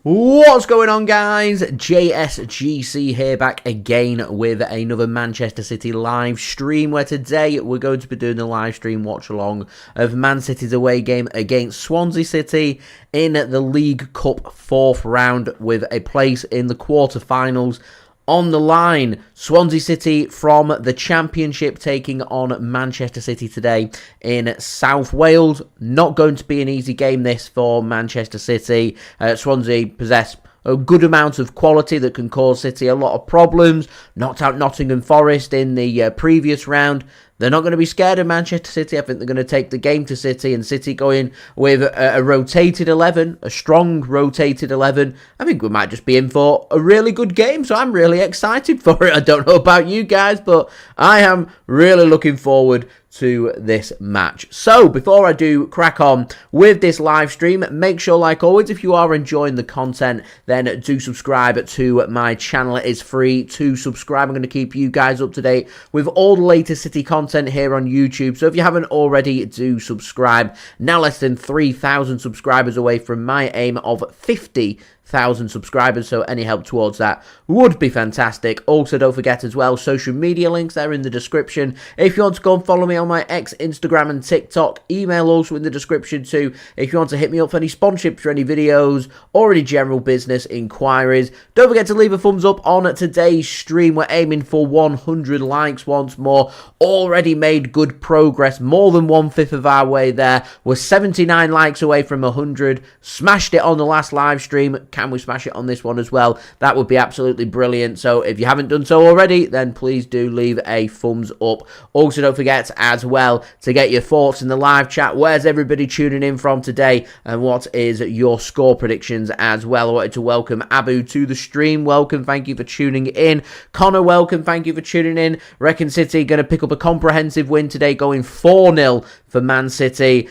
What's going on, guys? JSGC here, back again with another Manchester City live stream, where today we're going to be doing the live stream watch along of Man City's away game against Swansea City in the League Cup 4th round, with a place in the quarter-finals on the line. Swansea City from the Championship taking on Manchester City today in South Wales. Not going to be an easy game this for Manchester City. Swansea possess a good amount of quality that can cause City a lot of problems. Knocked out Nottingham Forest in the previous round. They're not going to be scared of Manchester City. I think they're going to take the game to City, and City going with a rotated 11, a strong rotated 11. I think we might just be in for a really good game, so I'm really excited for it. I don't know about you guys, but I am really looking forward to this match. So before I do crack on with this live stream, make sure, like always, if you are enjoying the content, then do subscribe to my channel. It is free to subscribe. I'm going to keep you guys up to date with all the latest City content here on YouTube, so if you haven't already, do subscribe. Now less than 3,000 subscribers away from my aim of 50,000 subscribers, so any help towards that would be fantastic. Also, don't forget as well, social media links there in the description. If you want to go and follow me on my X, Instagram and TikTok, email also in the description too. If you want to hit me up for any sponsorships for any videos or any general business inquiries, don't forget to leave a thumbs up on today's stream. We're aiming for 100 likes once more. Already made good progress, more than 1/5 of our way there. We're 79 likes away from 100. Smashed it on the last live stream. Can we smash it on this one as well? That would be absolutely brilliant. So if you haven't done so already, then please do leave a thumbs up. Also, don't forget as well to get your thoughts in the live chat. Where's everybody tuning in from today, and what is your score predictions as well? I wanted to welcome Abu to the stream. Welcome, thank you for tuning in. Connor, welcome, thank you for tuning in. Reckon City going to pick up a comprehensive win today, going 4-0 for Man City.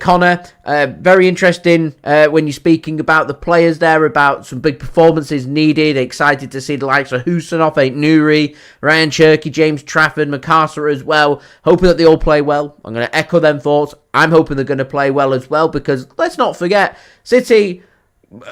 Connor, very interesting when you're speaking about the players there, about some big performances needed. Excited to see the likes of Khusanov, Ait-Nouri, Rayan Cherki, James Trafford, McArthur as well. Hoping that they all play well. I'm going to echo them thoughts. I'm hoping they're going to play well as well, because let's not forget, City,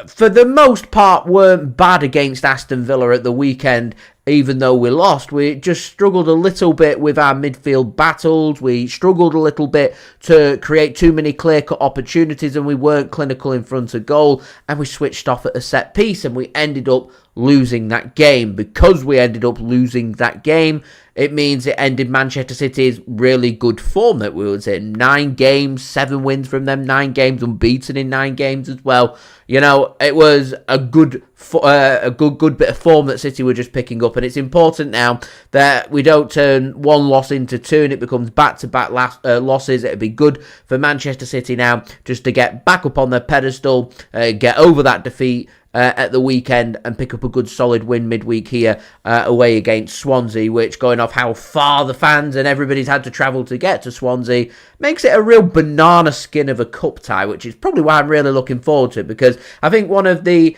for the most part, weren't bad against Aston Villa at the weekend. Even though we lost, we just struggled a little bit with our midfield battles. We struggled a little bit to create too many clear-cut opportunities, and we weren't clinical in front of goal, and we switched off at a set piece, and we ended up losing that game. Because we ended up losing that game, it means it ended Manchester City's really good form that we was in. 9 games, 7 wins from them, 9 games unbeaten in 9 games as well. You know, it was a good bit of form that City were just picking up, and it's important now that we don't turn one loss into 2 and it becomes back-to-back losses. It'd be good for Manchester City now just to get back up on their pedestal, get over that defeat at the weekend, and pick up a good solid win midweek here away against Swansea, which, going off how far the fans and everybody's had to travel to get to Swansea, makes it a real banana skin of a cup tie, which is probably why I'm really looking forward to it, because I think one of the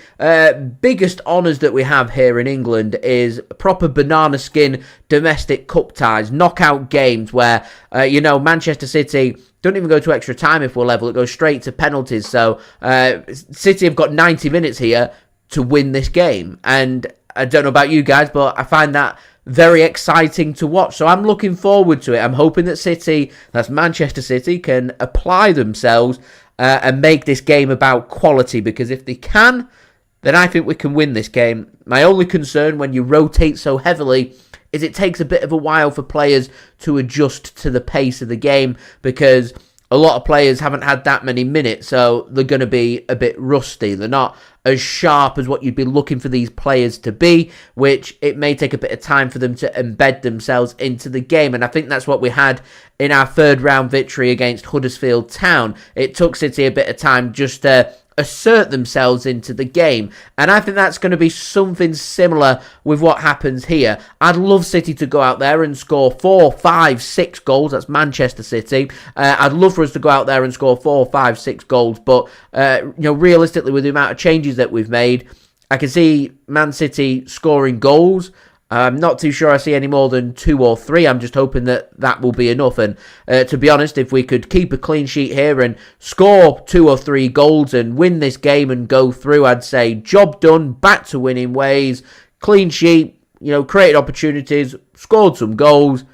biggest honours that we have here in England is proper banana skin domestic cup ties, knockout games where, Manchester City don't even go to extra time if we're level. It goes straight to penalties. So City have got 90 minutes here to win this game. And I don't know about you guys, but I find that very exciting to watch. So I'm looking forward to it. I'm hoping that City, that's Manchester City, can apply themselves and make this game about quality. Because if they can, then I think we can win this game. My only concern when you rotate so heavily is it takes a bit of a while for players to adjust to the pace of the game, because a lot of players haven't had that many minutes, so they're going to be a bit rusty. They're not as sharp as what you'd be looking for these players to be, which it may take a bit of time for them to embed themselves into the game. And I think that's what we had in our 3rd round victory against Huddersfield Town. It took City a bit of time just to assert themselves into the game, and I think that's going to be something similar with what happens here. I'd love City to go out there and score 4, 5, 6 goals. That's Manchester City. I'd love for us to go out there and score 4, 5, 6 goals, but realistically, with the amount of changes that we've made, I can see Man City scoring goals. I'm not too sure I see any more than 2 or 3. I'm just hoping that that will be enough. And to be honest, if we could keep a clean sheet here and score 2 or 3 goals and win this game and go through, I'd say job done, back to winning ways, clean sheet, created opportunities, scored some goals,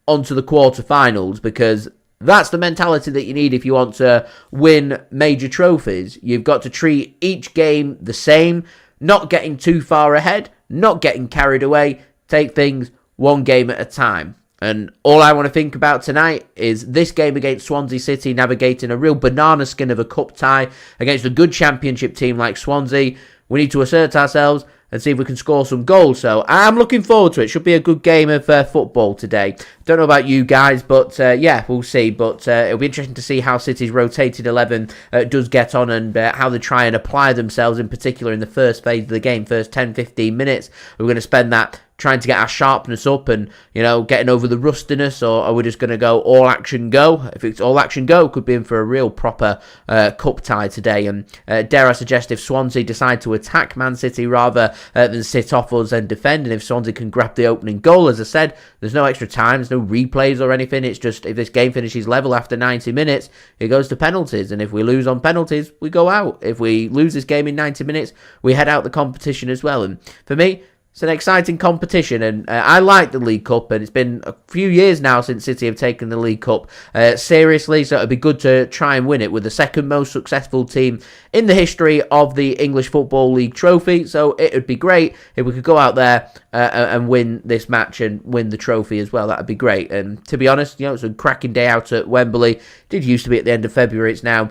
onto the quarterfinals, because that's the mentality that you need if you want to win major trophies. You've got to treat each game the same, not getting too far ahead, not getting carried away, take things one game at a time. And all I want to think about tonight is this game against Swansea City, navigating a real banana skin of a cup tie against a good championship team like Swansea. We need to assert ourselves and see if we can score some goals. So I'm looking forward to it. Should be a good game of football today. Don't know about you guys, but yeah, we'll see. But it'll be interesting to see how City's rotated 11 does get on, and how they try and apply themselves, in particular in the first phase of the game, first 10-15 minutes. We're going to spend that trying to get our sharpness up and, getting over the rustiness, or are we just going to go all action go? If it's all action go, could be in for a real proper cup tie today. And dare I suggest, if Swansea decide to attack Man City rather than sit off us and defend, and if Swansea can grab the opening goal, as I said, there's no extra time, there's no replays or anything. It's just, if this game finishes level after 90 minutes, it goes to penalties. And if we lose on penalties, we go out. If we lose this game in 90 minutes, we head out the competition as well. And for me, it's an exciting competition, and I like the League Cup, and it's been a few years now since City have taken the League Cup seriously, so it'd be good to try and win it with the second most successful team in the history of the English Football League trophy. So it would be great if we could go out there and win this match and win the trophy as well. That would be great. And to be honest, it's a cracking day out at Wembley. It did used to be at the end of February. It's now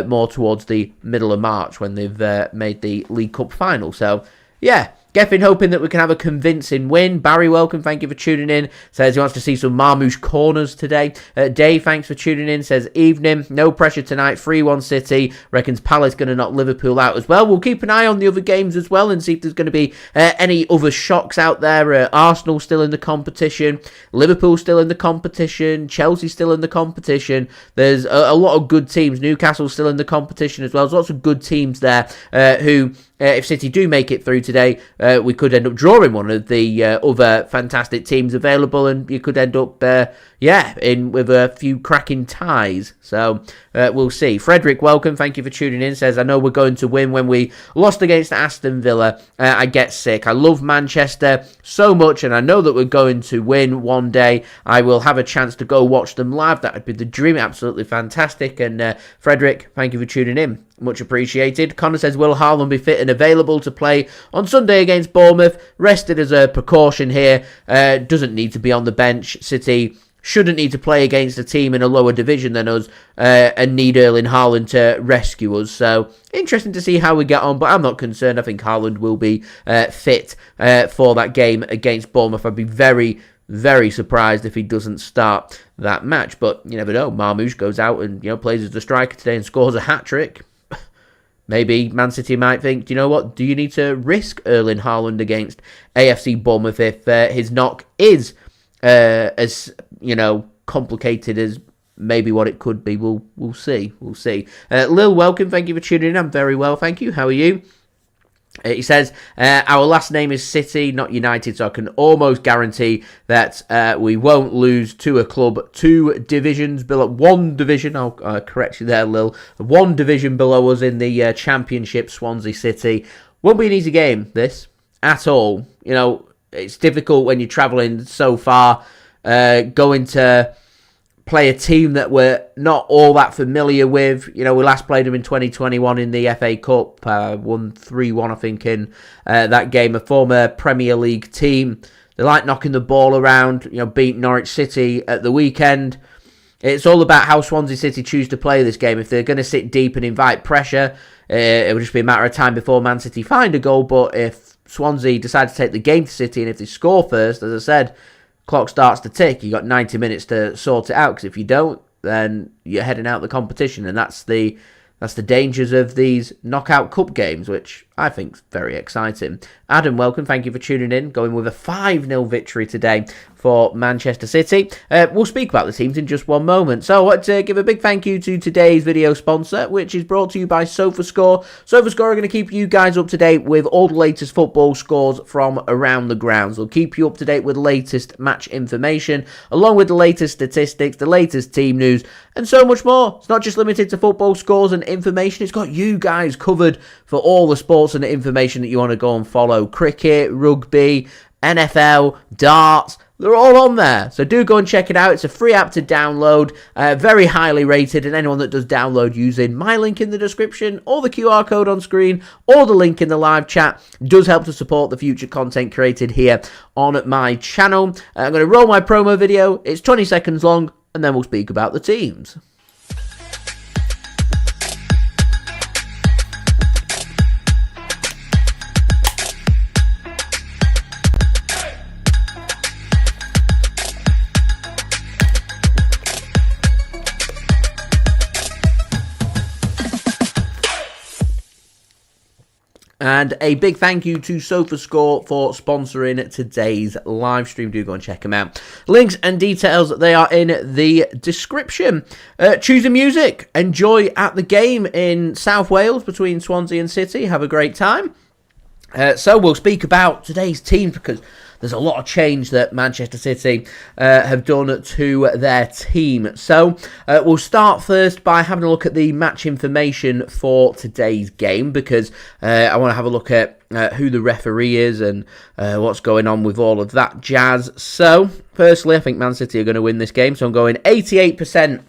more towards the middle of March when they've made the League Cup final. So yeah, Geffin hoping that we can have a convincing win. Barry, welcome. Thank you for tuning in. Says he wants to see some Marmoush corners today. Dave, thanks for tuning in. Says, evening. No pressure tonight. 3-1 City. Reckons Palace going to knock Liverpool out as well. We'll keep an eye on the other games as well and see if there's going to be any other shocks out there. Arsenal still in the competition. Liverpool still in the competition. Chelsea still in the competition. There's a lot of good teams. Newcastle still in the competition as well. There's lots of good teams there who... if City do make it through today, we could end up drawing one of the other fantastic teams available, and you could end up, in with a few cracking ties. So we'll see. Frederick, welcome. Thank you for tuning in. Says, I know we're going to win. When we lost against Aston Villa, I get sick. I love Manchester so much, and I know that we're going to win one day. I will have a chance to go watch them live. That would be the dream. Absolutely fantastic. And Frederick, thank you for tuning in. Much appreciated. Connor says, will Haaland be fit and available to play on Sunday against Bournemouth? Rested as a precaution here. Doesn't need to be on the bench. City shouldn't need to play against a team in a lower division than us and need Erling Haaland to rescue us. So, interesting to see how we get on, but I'm not concerned. I think Haaland will be fit for that game against Bournemouth. I'd be very, very surprised if he doesn't start that match. But you never know. Marmoush goes out and plays as the striker today and scores a hat-trick. Maybe Man City might think, do you know what? Do you need to risk Erling Haaland against AFC Bournemouth if his knock is as complicated as maybe what it could be? We'll see. We'll see. Lil, welcome. Thank you for tuning in. I'm very well, thank you. How are you? He says, our last name is City, not United, so I can almost guarantee that we won't lose to a club 2 divisions below, 1 division, I'll correct you there, Lil, 1 division below us in the Championship, Swansea City. Won't be an easy game, this, at all. It's difficult when you're travelling so far, going to play a team that we're not all that familiar with. We last played them in 2021 in the FA Cup, won 3-1 I think in that game. A former Premier League team. They like knocking the ball around, beat Norwich City at the weekend. It's all about how Swansea City choose to play this game. If they're going to sit deep and invite pressure, it will just be a matter of time before Man City find a goal. But if Swansea decide to take the game to City, and if they score first, as I said, clock starts to tick. You got 90 minutes to sort it out, because if you don't, then you're heading out the competition, and that's the dangers of these knockout cup games, which I think very exciting. Adam, welcome. Thank you for tuning in. Going with a 5-0 victory today for Manchester City. We'll speak about the teams in just one moment. So I want to give a big thank you to today's video sponsor, which is brought to you by SofaScore. SofaScore are going to keep you guys up to date with all the latest football scores from around the grounds. They'll keep you up to date with the latest match information, along with the latest statistics, the latest team news, and so much more. It's not just limited to football scores and information. It's got you guys covered for all the sports and the information that you want to go and follow. Cricket, rugby, NFL, darts, they're all on there. So do go and check it out. It's a free app to download, very highly rated, and anyone that does download using my link in the description, or the QR code on screen, or the link in the live chat does help to support the future content created here on my channel. I'm going to roll my promo video. It's 20 seconds long, and then we'll speak about the teams. And a big thank you to SofaScore for sponsoring today's live stream. Do go and check them out. Links and details, they are in the description. Choose a music. Enjoy at the game in South Wales between Swansea and City. Have a great time. So we'll speak about today's team because there's a lot of change that Manchester City have done to their team. So we'll start first by having a look at the match information for today's game because I want to have a look at who the referee is and what's going on with all of that jazz. So firstly, I think Man City are going to win this game. So I'm going 88%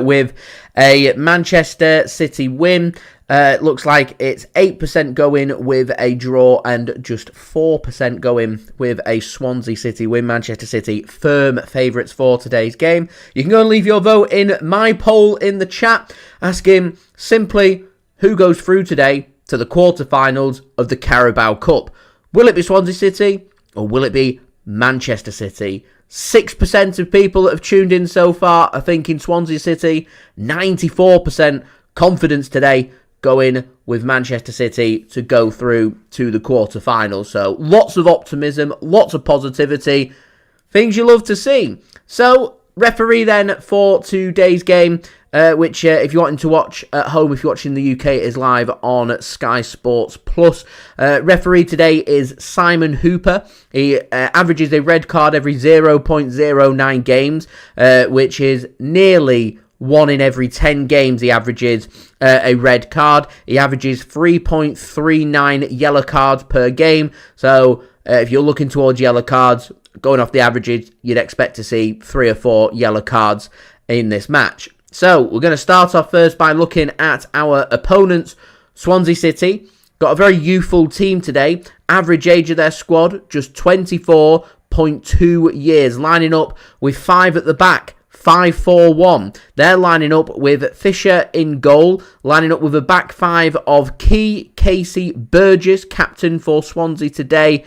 with a Manchester City win. Looks like it's 8% going with a draw and just 4% going with a Swansea City win. Manchester City firm favourites for today's game. You can go and leave your vote in my poll in the chat, asking simply who goes through today to the quarterfinals of the Carabao Cup. Will it be Swansea City or will it be Manchester City? 6% of people that have tuned in so far are thinking Swansea City. 94% confidence today going with Manchester City to go through to the quarterfinals. So lots of optimism, lots of positivity, things you love to see. So referee then for today's game, which if you're wanting to watch at home, if you're watching the UK, is live on Sky Sports Plus. Referee today is Simon Hooper. He averages a red card every 0.09 games, which is nearly 1 in every 10 games he averages a red card. He averages 3.39 yellow cards per game. So if you're looking towards yellow cards, going off the averages, you'd expect to see 3 or 4 yellow cards in this match. So we're going to start off first by looking at our opponents. Swansea City got a very youthful team today. Average age of their squad, just 24.2 years. Lining up with 5 at the back. 5-4-1. They're lining up with Fisher in goal, lining up with a back 5 of Key, Casey, Burgess, captain for Swansea today,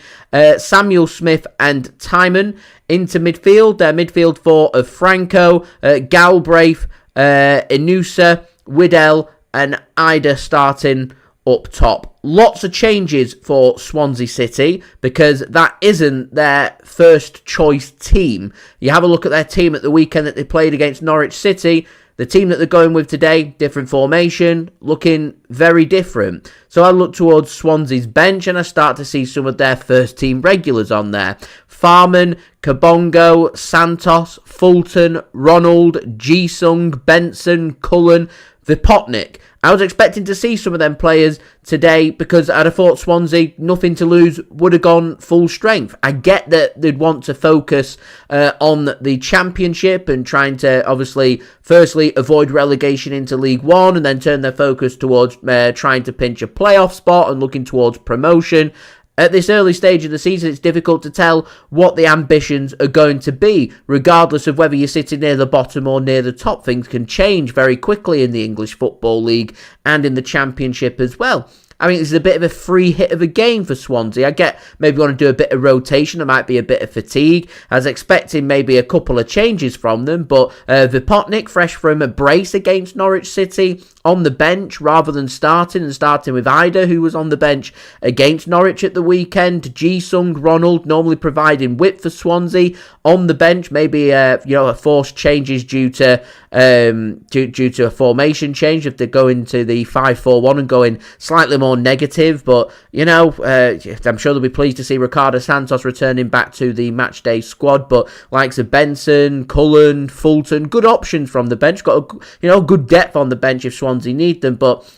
Samuel Smith and Timon. Into midfield, their midfield 4 of Franco, Galbraith, Inusa, Widdell and Idah starting up top. Lots of changes for Swansea City because that isn't their first choice team. You have a look at their team at the weekend that they played against Norwich City. The team that they're going with today, different formation, looking very different. So I look towards Swansea's bench and I start to see some of their first team regulars on there. Farman, Kabongo, Santos, Fulton, Ronald, Ji-sung, Benson, Cullen, Vipotnik. I was expecting to see some of them players today because I'd have thought Swansea, nothing to lose, would have gone full strength. I get that they'd want to focus on the Championship and trying to, obviously, firstly, avoid relegation into League One and then turn their focus towards trying to pinch a playoff spot and looking towards promotion. At this early stage of the season, it's difficult to tell what the ambitions are going to be. Regardless of whether you're sitting near the bottom or near the top, things can change very quickly in the English Football League and in the Championship as well. I mean, this is a bit of a free hit of a game for Swansea. I get maybe want to do a bit of rotation. There might be a bit of fatigue. I was expecting maybe a couple of changes from them, but Vipotnik, fresh from a brace against Norwich City, on the bench rather than starting with Idah, who was on the bench against Norwich at the weekend. Ji-sung, Ronald, normally providing width for Swansea, on the bench. Maybe a forced changes due to a formation change if they're going to the 5-4-1 and going slightly more negative. But I'm sure they'll be pleased to see Ricardo Santos returning back to the matchday squad. But likes of Benson, Cullen, Fulton, good options from the bench. Got a good depth on the bench if Swansea need them. But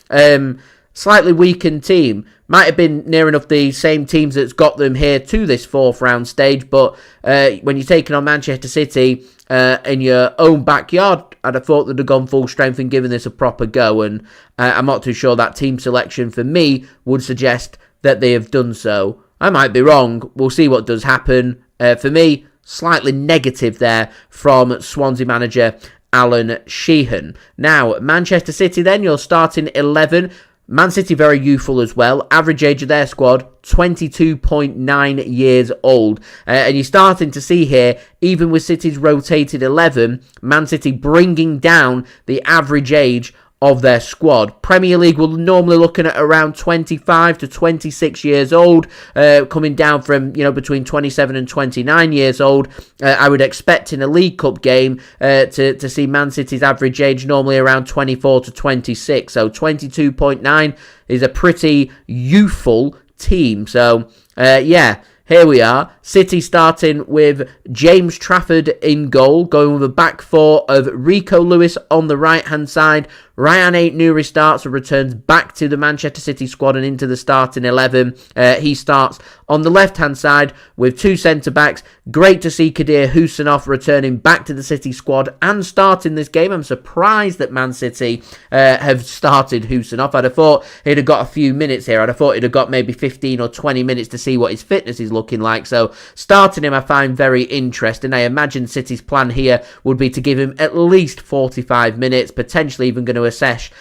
slightly weakened team. Might have been near enough the same teams that's got them here to this fourth round stage. But when you're taking on Manchester City in your own backyard, I'd have thought they'd have gone full strength and given this a proper go. And I'm not too sure that team selection for me would suggest that they have done so. I might be wrong. We'll see what does happen. For me, slightly negative there from Swansea manager Alan Sheehan. Now, Manchester City then, your starting 11. Man City very youthful as well. Average age of their squad, 22.9 years old. And you're starting to see here, even with City's rotated 11, Man City bringing down the average age of their squad. Premier League will normally looking at around 25 to 26 years old, coming down from between 27 and 29 years old. I would expect in a League Cup game to see Man City's average age normally around 24 to 26. So 22.9 is a pretty youthful team. So here we are. City starting with James Trafford in goal, going with a back four of Rico Lewis on the right-hand side. Rayan Ait-Nouri starts and returns back to the Manchester City squad and into the starting 11. He starts on the left-hand side with two centre-backs. Great to see Abdukodir Khusanov returning back to the City squad and starting this game. I'm surprised that Man City have started Khusanov. I'd have thought he'd have got a few minutes here. I'd have thought he'd have got maybe 15 or 20 minutes to see what his fitness is looking like. So starting him I find very interesting. I imagine City's plan here would be to give him at least 45 minutes, potentially even going to assess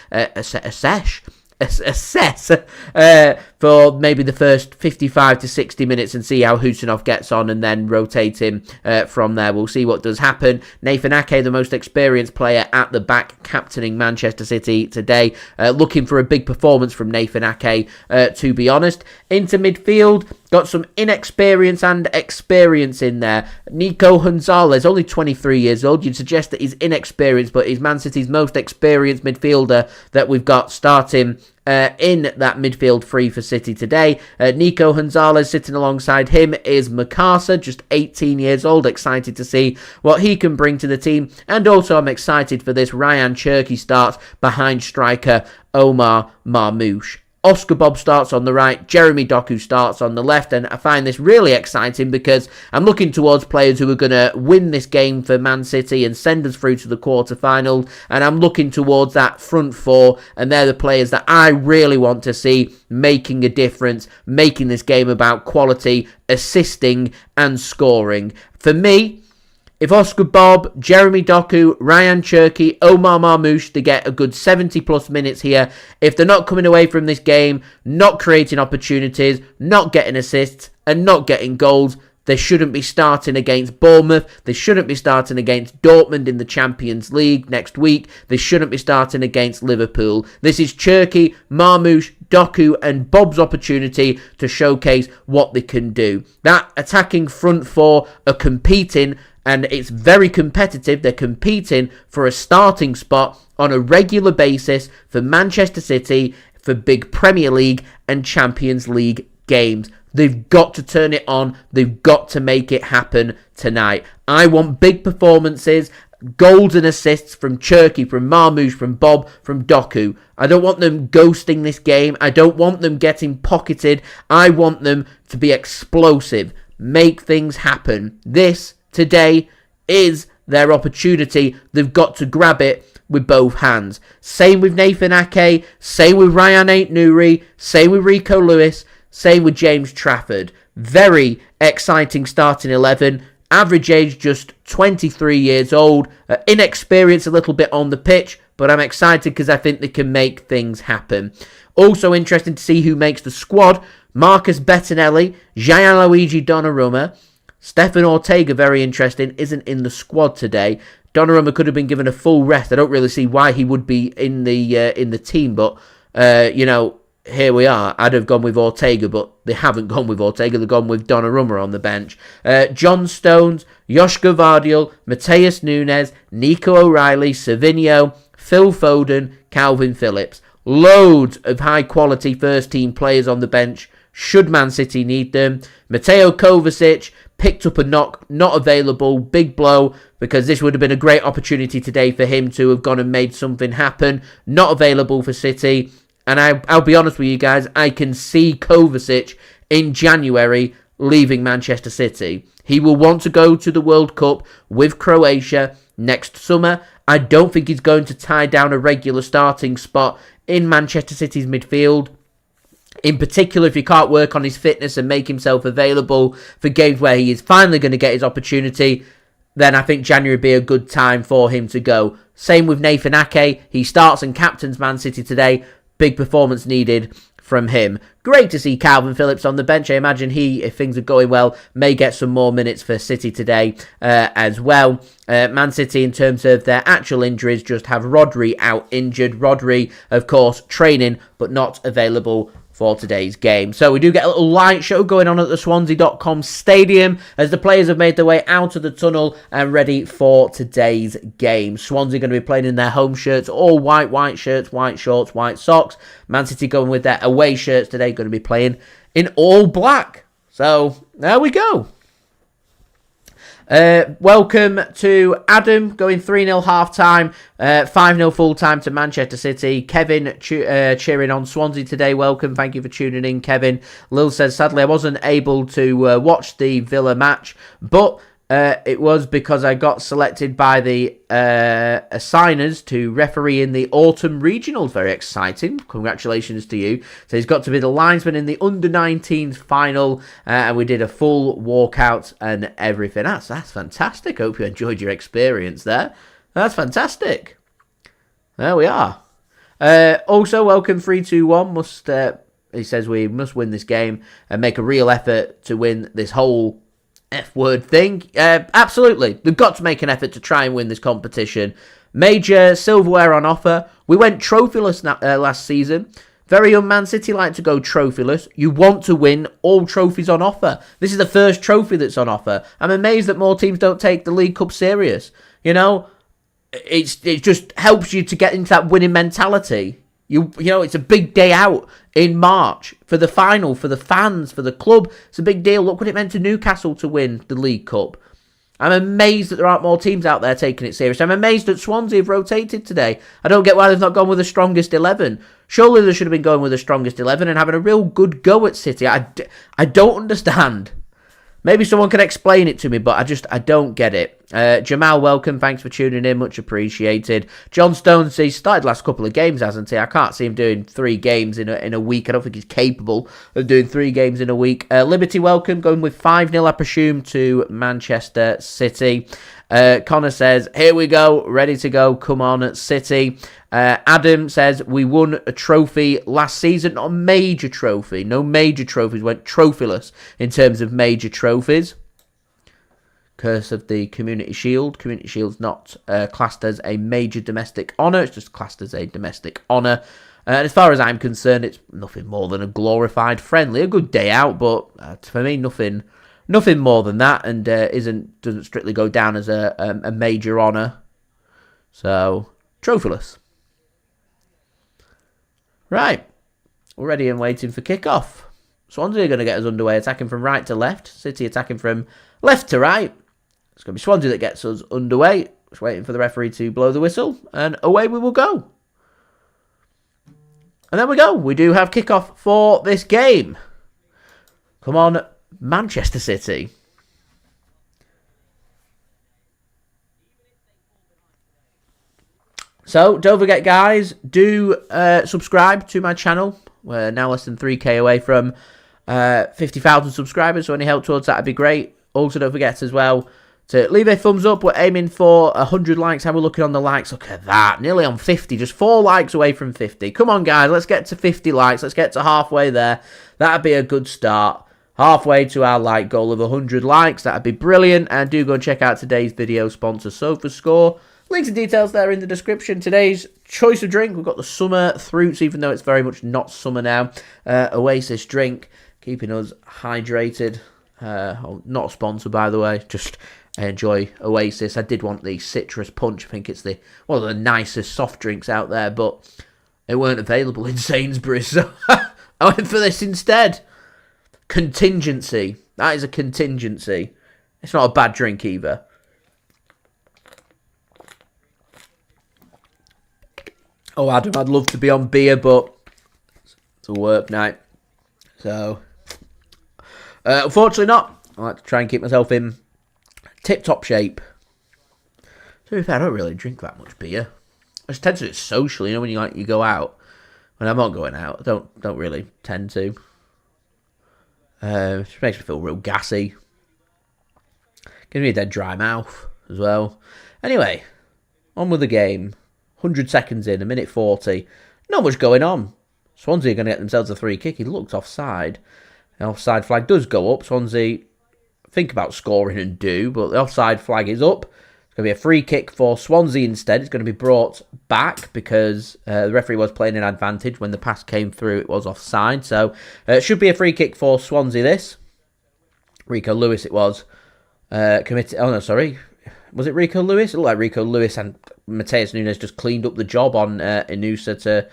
for maybe the first 55 to 60 minutes and see how Khusanov gets on and then rotate him from there. We'll see what does happen. Nathan Ake, the most experienced player at the back, captaining Manchester City today. Looking for a big performance from Nathan Ake, to be honest. Into midfield, got some inexperience and experience in there. Nico Gonzalez, only 23 years old. You'd suggest that he's inexperienced, but he's Man City's most experienced midfielder that we've got starting in that midfield three for City today. Nico Gonzalez sitting alongside him is Makasa, just 18 years old. Excited to see what he can bring to the team. And also I'm excited for this Rayan Cherki start behind striker Omar Marmoush. Oscar Bobb starts on the right, Jeremy Doku starts on the left, and I find this really exciting because I'm looking towards players who are going to win this game for Man City and send us through to the quarter-final, and I'm looking towards that front four, and they're the players that I really want to see making a difference, making this game about quality, assisting and scoring. For me, if Oscar Bobb, Jeremy Doku, Rayan Cherki, Omar Marmoush, they get a good 70 plus minutes here. If they're not coming away from this game, not creating opportunities, not getting assists, and not getting goals, they shouldn't be starting against Bournemouth. They shouldn't be starting against Dortmund in the Champions League next week. They shouldn't be starting against Liverpool. This is Cherki, Marmoush, Doku and Bobb's opportunity to showcase what they can do. That attacking front four are competing, and it's very competitive. They're competing for a starting spot on a regular basis for Manchester City for big Premier League and Champions League games. They've got to turn it on. They've got to make it happen tonight. I want big performances, goals and assists from Cherki, from Marmoush, from Bobb, from Doku. I don't want them ghosting this game. I don't want them getting pocketed. I want them to be explosive. Make things happen. This today is their opportunity. They've got to grab it with both hands. Same with Nathan Ake, same with Rayan Ait-Nouri, same with Rico Lewis, same with James Trafford. Very exciting starting 11. Average age just 23 years old. Inexperienced a little bit on the pitch, but I'm excited because I think they can make things happen. Also interesting to see who makes the squad. Marcus Bettinelli, Gianluigi Donnarumma, Stefan Ortega, very interesting, isn't in the squad today. Donnarumma could have been given a full rest. I don't really see why he would be in the team, but here we are. I'd have gone with Ortega, but they haven't gone with Ortega. They've gone with Donnarumma on the bench. John Stones, Josko Gvardiol, Matheus Nunes, Nico O'Reilly, Savinho, Phil Foden, Calvin Phillips. Loads of high-quality first-team players on the bench, should Man City need them. Mateo Kovacic picked up a knock, not available, big blow, because this would have been a great opportunity today for him to have gone and made something happen. Not available for City. And I'll be honest with you guys, I can see Kovacic in January leaving Manchester City. He will want to go to the World Cup with Croatia next summer. I don't think he's going to tie down a regular starting spot in Manchester City's midfield. In particular, if he can't work on his fitness and make himself available for games where he is finally going to get his opportunity, then I think January would be a good time for him to go. Same with Nathan Ake. He starts and captains Man City today. Big performance needed from him. Great to see Calvin Phillips on the bench. I imagine he, if things are going well, may get some more minutes for City today as well. Man City, in terms of their actual injuries, just have Rodri out injured. Rodri, of course, training, but not available for today's game. So we do get a little light show going on at the Swansea.com stadium as the players have made their way out of the tunnel and ready for today's game. Swansea going to be playing in their home shirts, all white shirts, white shorts, white socks. Man City going with their away shirts today, going to be playing in all black. So there we go. Welcome to Adam, going 3-0 half-time, 5-0 full-time to Manchester City. Kevin cheering on Swansea today. Welcome, thank you for tuning in, Kevin. Lil says, sadly I wasn't able to watch the Villa match, but it was because I got selected by the assigners to referee in the autumn regionals. Very exciting. Congratulations to you. So he's got to be the linesman in the under-19s final, and we did a full walkout and everything. That's fantastic. Hope you enjoyed your experience there. That's fantastic. There we are. Also, welcome 321. He says we must win this game and make a real effort to win this whole F-word thing. Absolutely. We've got to make an effort to try and win this competition. Major silverware on offer. We went trophyless last season. Very young Man City like to go trophyless. You want to win all trophies on offer. This is the first trophy that's on offer. I'm amazed that more teams don't take the League Cup serious. You know, it just helps you to get into that winning mentality. You know, it's a big day out in March for the final, for the fans, for the club. It's a big deal. Look what it meant to Newcastle to win the League Cup. I'm amazed that there aren't more teams out there taking it serious. I'm amazed that Swansea have rotated today. I don't get why they've not gone with the strongest 11. Surely they should have been going with the strongest 11 and having a real good go at City. I don't understand. Maybe someone can explain it to me, but I don't get it. Jamal, welcome. Thanks for tuning in. Much appreciated. John Stones, he's started last couple of games, hasn't he? I can't see him doing 3 games in a week. I don't think he's capable of doing 3 games in a week. Liberty, welcome. Going with 5-0, I presume, to Manchester City. Connor says, here we go. Ready to go. Come on, City. Adam says, we won a trophy last season. Not a major trophy. No major trophies. Went trophyless in terms of major trophies. Curse of the Community Shield. Community Shield's not classed as a major domestic honour. It's just classed as a domestic honour. And as far as I'm concerned, it's nothing more than a glorified friendly. A good day out, but for me, nothing more than that, and doesn't strictly go down as a major honour. So, trophyless. Right. We're ready and waiting for kick-off. Swansea are going to get us underway, attacking from right to left. City attacking from left to right. It's going to be Swansea that gets us underway. Just waiting for the referee to blow the whistle, and away we will go. And there we go. We do have kick-off for this game. Come on, Manchester City. So, don't forget, guys, do subscribe to my channel. We're now less than 3k away from 50,000 subscribers, so any help towards that would be great. Also, don't forget as well to leave a thumbs up. We're aiming for 100 likes. How are we looking on the likes? Look at that. Nearly on 50. Just 4 likes away from 50. Come on, guys. Let's get to 50 likes. Let's get to halfway there. That'd be a good start. halfway to our like goal of 100 likes. That'd be brilliant. And do go and check out today's video sponsor, SofaScore. Links and details there in the description. Today's choice of drink, we've got the summer fruits, even though it's very much not summer now. Oasis drink, keeping us hydrated. Not sponsored, by the way. Just enjoy Oasis. I did want the citrus punch. I think it's one of the nicest soft drinks out there, but it weren't available in Sainsbury's, so I went for this instead. Contingency. That is a contingency. It's not a bad drink either. Oh, Adam, I'd love to be on beer, but it's a work night. So, unfortunately not. I like to try and keep myself in tip-top shape. To be fair, I don't really drink that much beer. I just tend to do it socially, when you go out. When I'm not going out, I don't really tend to. It just makes me feel real gassy. Gives me a dead dry mouth as well. Anyway, on with the game. 100 seconds in, a minute 40. Not much going on. Swansea are going to get themselves a free kick. He looked offside. The offside flag does go up. Swansea think about scoring and do, but the offside flag is up. It's going to be a free kick for Swansea instead. It's going to be brought back because the referee was playing an advantage. When the pass came through, it was offside. So it should be a free kick for Swansea, this. Rico Lewis it was. Committed. Oh, no, sorry. Was it Rico Lewis? It looked like Rico Lewis and Matheus Nunes just cleaned up the job on Inusa to...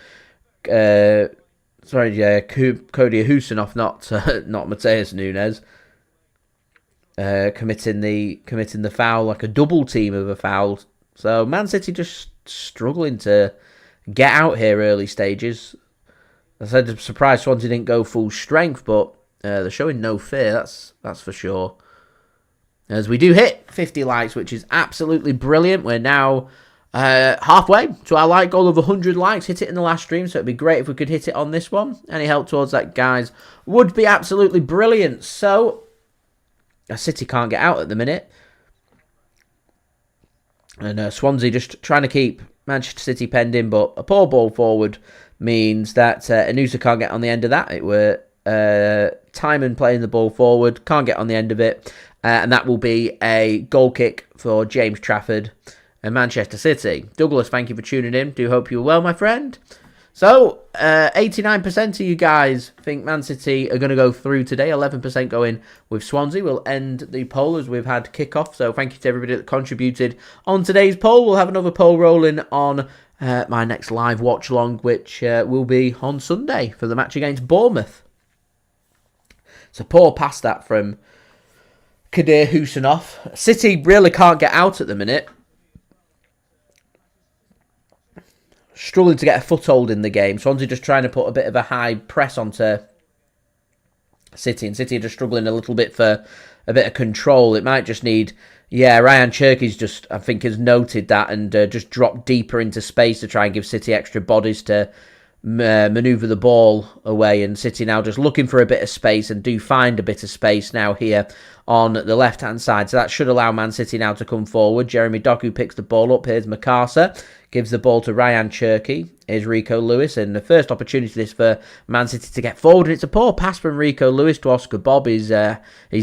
Abdukodir Khusanov, not Matheus Nunes. Committing the foul, like a double team of a foul. So Man City just struggling to get out here early stages. I said I'm surprised Swansea didn't go full strength, but they're showing no fear, that's for sure. As we do hit 50 likes, which is absolutely brilliant. We're now halfway to our like goal of 100 likes. Hit it in the last stream, so it'd be great if we could hit it on this one. Any help towards that, guys, would be absolutely brilliant. So, City can't get out at the minute. And Swansea just trying to keep Manchester City penned in, but a poor ball forward means that Inusa can't get on the end of that. It were Timon playing the ball forward, can't get on the end of it. And that will be a goal kick for James Trafford and Manchester City. Douglas, thank you for tuning in. Do hope you're well, my friend. So, 89% of you guys think Man City are going to go through today. 11% going with Swansea. We'll end the poll as we've had kickoff. So, thank you to everybody that contributed on today's poll. We'll have another poll rolling on my next live watch-along, which will be on Sunday for the match against Bournemouth. So, poor pass that from Abdukodir Khusanov. City really can't get out at the minute. Struggling to get a foothold in the game. Swansea just trying to put a bit of a high press onto City. And City are just struggling a little bit for a bit of control. It might just need... Yeah, Rayan Cherki's just, I think, has noted that and just dropped deeper into space to try and give City extra bodies to manoeuvre the ball away. And City now just looking for a bit of space and do find a bit of space now here on the left-hand side. So that should allow Man City now to come forward. Jeremy Doku picks the ball up. Here's Makasa. Gives the ball to Rayan Cherki. Here's Rico Lewis. And the first opportunity this for Man City to get forward. And it's a poor pass from Rico Lewis to Oscar Bobb. He's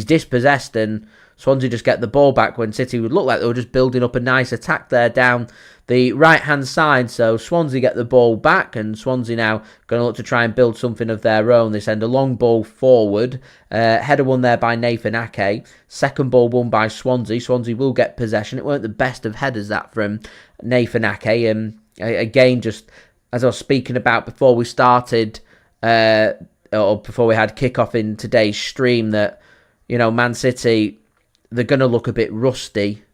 dispossessed and Swansea just get the ball back when City would look like they were just building up a nice attack there down the right-hand side. So Swansea get the ball back and Swansea now going to look to try and build something of their own. They send a long ball forward. Header won there by Nathan Ake. Second ball won by Swansea. Swansea will get possession. It weren't the best of headers that from Nathan Ake. And again, just as I was speaking about before we started, or before we had kickoff in today's stream, that, Man City, they're going to look a bit rusty.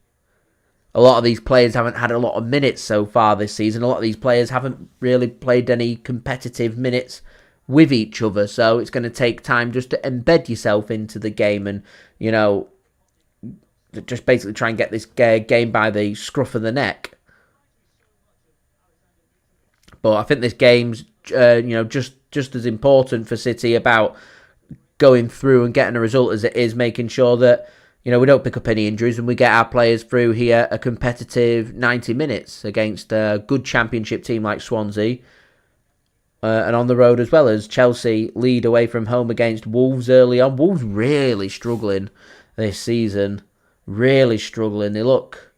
A lot of these players haven't had a lot of minutes so far this season. A lot of these players haven't really played any competitive minutes with each other. So it's going to take time just to embed yourself into the game and, just basically try and get this game by the scruff of the neck. But I think this game's, just as important for City about going through and getting a result as it is making sure that, we don't pick up any injuries and we get our players through here a competitive 90 minutes against a good championship team like Swansea. And on the road as well, as Chelsea lead away from home against Wolves early on. Wolves really struggling this season. Really struggling. They look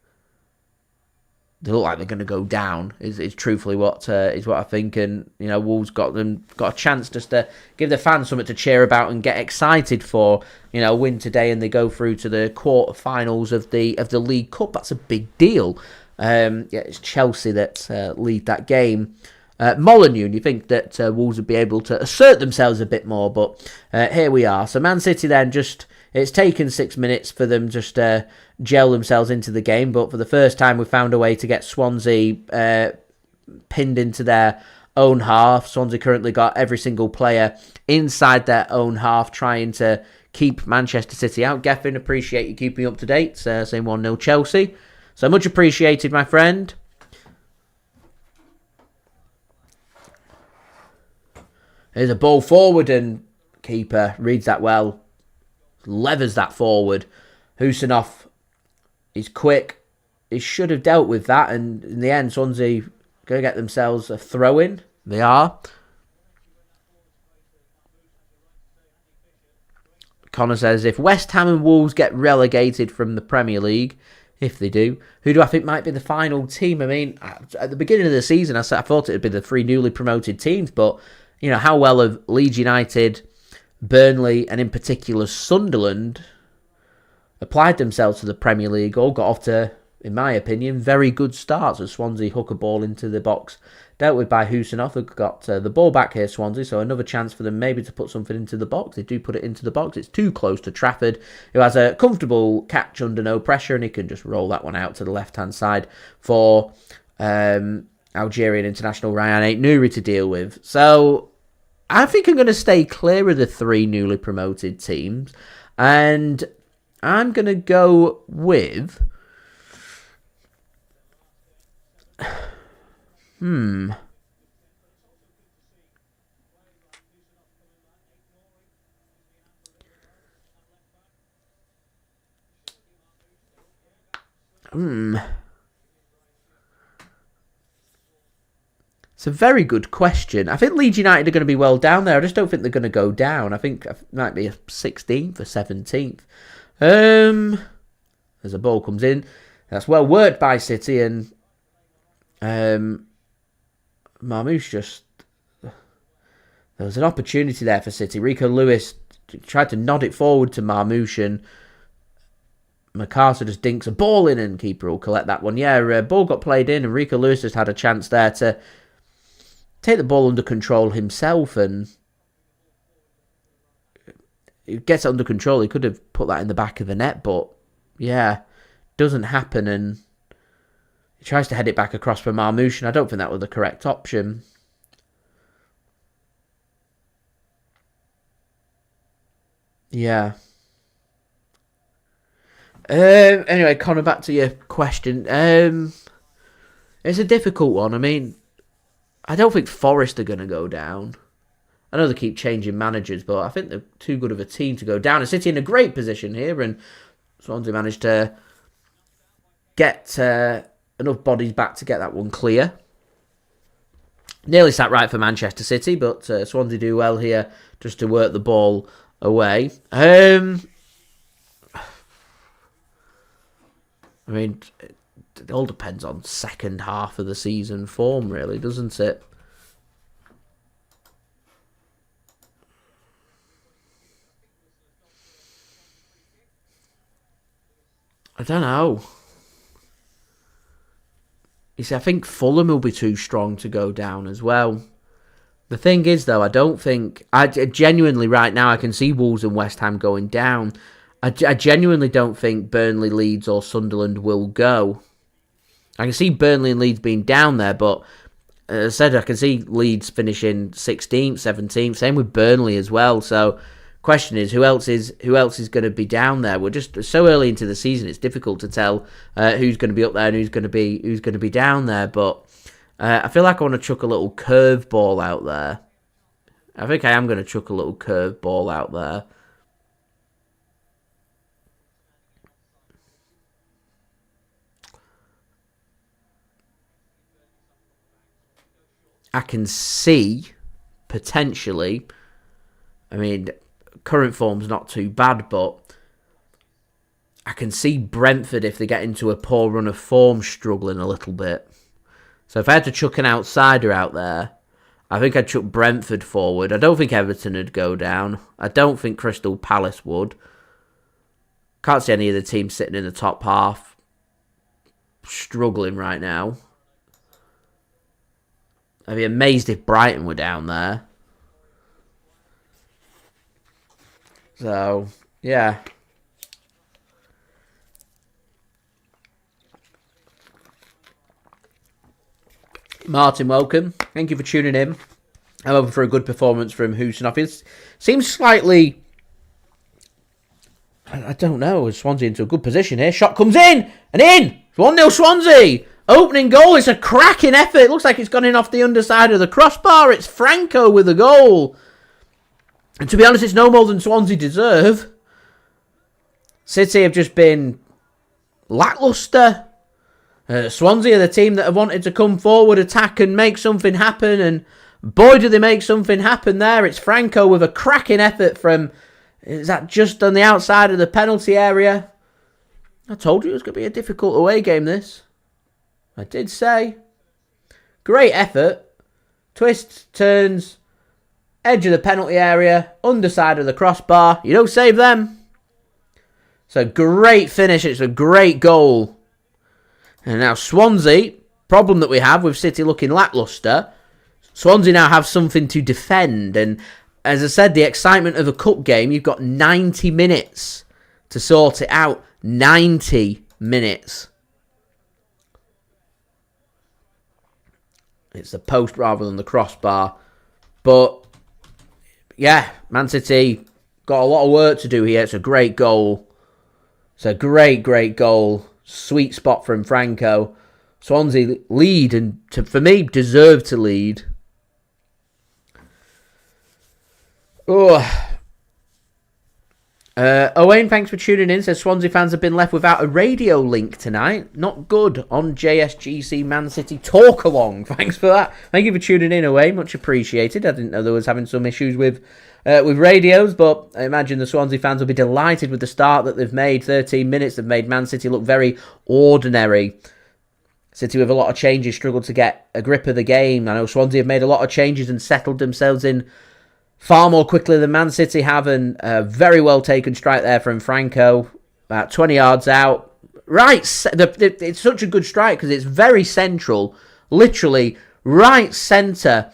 like they're going to go down. Is truthfully what I think. And Wolves got a chance just to give the fans something to cheer about and get excited for. Win today and they go through to the quarterfinals of the League Cup. That's a big deal. It's Chelsea that lead that game. Molineux, you think that Wolves would be able to assert themselves a bit more, but here we are. So Man City then it's taken 6 minutes for them just to gel themselves into the game, but for the first time we found a way to get Swansea pinned into their own half. Swansea currently got every single player inside their own half trying to keep Manchester City out. Geffen, appreciate you keeping me up to date. Saying 1-0 Chelsea. So much appreciated, my friend. There's a ball forward and keeper reads that well. Levers that forward. Khusanov is quick. He should have dealt with that, and in the end, Swansea going to get themselves a throw-in. They are. Connor says, if West Ham and Wolves get relegated from the Premier League, if they do, who do I think might be the final team? I mean, at the beginning of the season, I thought it would be the 3 newly promoted teams, but how well have Leeds United, Burnley, and in particular Sunderland applied themselves to the Premier League? All got off to, in my opinion, very good starts as Swansea hook a ball into the box. Dealt with by Khusanov, who got the ball back here, Swansea, so another chance for them maybe to put something into the box. They do put it into the box. It's too close to Trafford, who has a comfortable catch under no pressure, and he can just roll that one out to the left-hand side for Algerian international Rayan Ait-Nouri to deal with. So I think I'm going to stay clear of the 3 newly promoted teams, and I'm going to go with It's a very good question. I think Leeds United are going to be well down there. I just don't think they're going to go down. I think it might be a 16th or 17th. As a ball comes in, that's well worked by City, and Marmoush just... There was an opportunity there for City. Rico Lewis tried to nod it forward to Marmoush, and MacArthur just dinks a ball in, and keeper will collect that one. Yeah, ball got played in, and Rico Lewis just had a chance there to take the ball under control himself, and he gets it under control. He could have put that in the back of the net, but yeah, doesn't happen, and he tries to head it back across for Marmoush, and I don't think that was the correct option. Yeah. Anyway, Connor, back to your question. It's a difficult one. I mean, I don't think Forest are going to go down. I know they keep changing managers, but I think they're too good of a team to go down. And City in a great position here, and Swansea managed to get enough bodies back to get that one clear. Nearly sat right for Manchester City, but Swansea do well here just to work the ball away. I mean, it all depends on second half of the season form, really, doesn't it? I don't know. You see, I think Fulham will be too strong to go down as well. The thing is, though, I don't think... I genuinely, right now, I can see Wolves and West Ham going down. I genuinely don't think Burnley, Leeds or Sunderland will go. I can see Burnley and Leeds being down there, but as I said, I can see Leeds finishing 16th, 17th. Same with Burnley as well. So, question is, who else is going to be down there? We're just so early into the season; it's difficult to tell who's going to be up there and who's going to be down there. But I feel like I want to chuck a little curveball out there. I think I am going to chuck a little curveball out there. I can see potentially. I mean, current form's not too bad, but I can see Brentford, if they get into a poor run of form, struggling a little bit. So if I had to chuck an outsider out there, I think I'd chuck Brentford forward. I don't think Everton would go down. I don't think Crystal Palace would. Can't see any of the teams sitting in the top half struggling right now. I'd be amazed if Brighton were down there. So, yeah. Martin, welcome. Thank you for tuning in. I'm hoping for a good performance from Khusanov. It seems slightly... I don't know. Swansea into a good position here. Shot comes in! And in! 1-0 Swansea! Opening goal. It's a cracking effort. It looks like it's gone in off the underside of the crossbar. It's Franco with a goal. And to be honest, it's no more than Swansea deserve. City have just been lacklustre. Swansea are the team that have wanted to come forward, attack and make something happen. And boy, do they make something happen there. It's Franco with a cracking effort from... Is that just on the outside of the penalty area? I told you it was going to be a difficult away game, this. I did say. Great effort. Twists, turns, edge of the penalty area, underside of the crossbar. You don't save them. It's a great finish. It's a great goal. And now Swansea, problem that we have with City looking lacklustre, Swansea now have something to defend. And as I said, the excitement of a cup game, you've got 90 minutes to sort it out. 90 minutes. It's the post rather than the crossbar. But, yeah, Man City got a lot of work to do here. It's a great goal. It's a great, great goal. Sweet spot from Franco. Swansea lead and, for me, deserve to lead. Oh. Owain, thanks for tuning in. Says Swansea fans have been left without a radio link tonight. Not good on JSGC Man City Talk Along. Thanks for that. Thank you for tuning in, Owain. Much appreciated. I didn't know there was having some issues with radios, but I imagine the Swansea fans will be delighted with the start that they've made. 13 minutes have made Man City look very ordinary. City with a lot of changes struggled to get a grip of the game. I know Swansea have made a lot of changes and settled themselves in far more quickly than Man City have, and a very well taken strike there from Franco, about 20 yards out. Right, it's such a good strike because it's very central, literally right centre,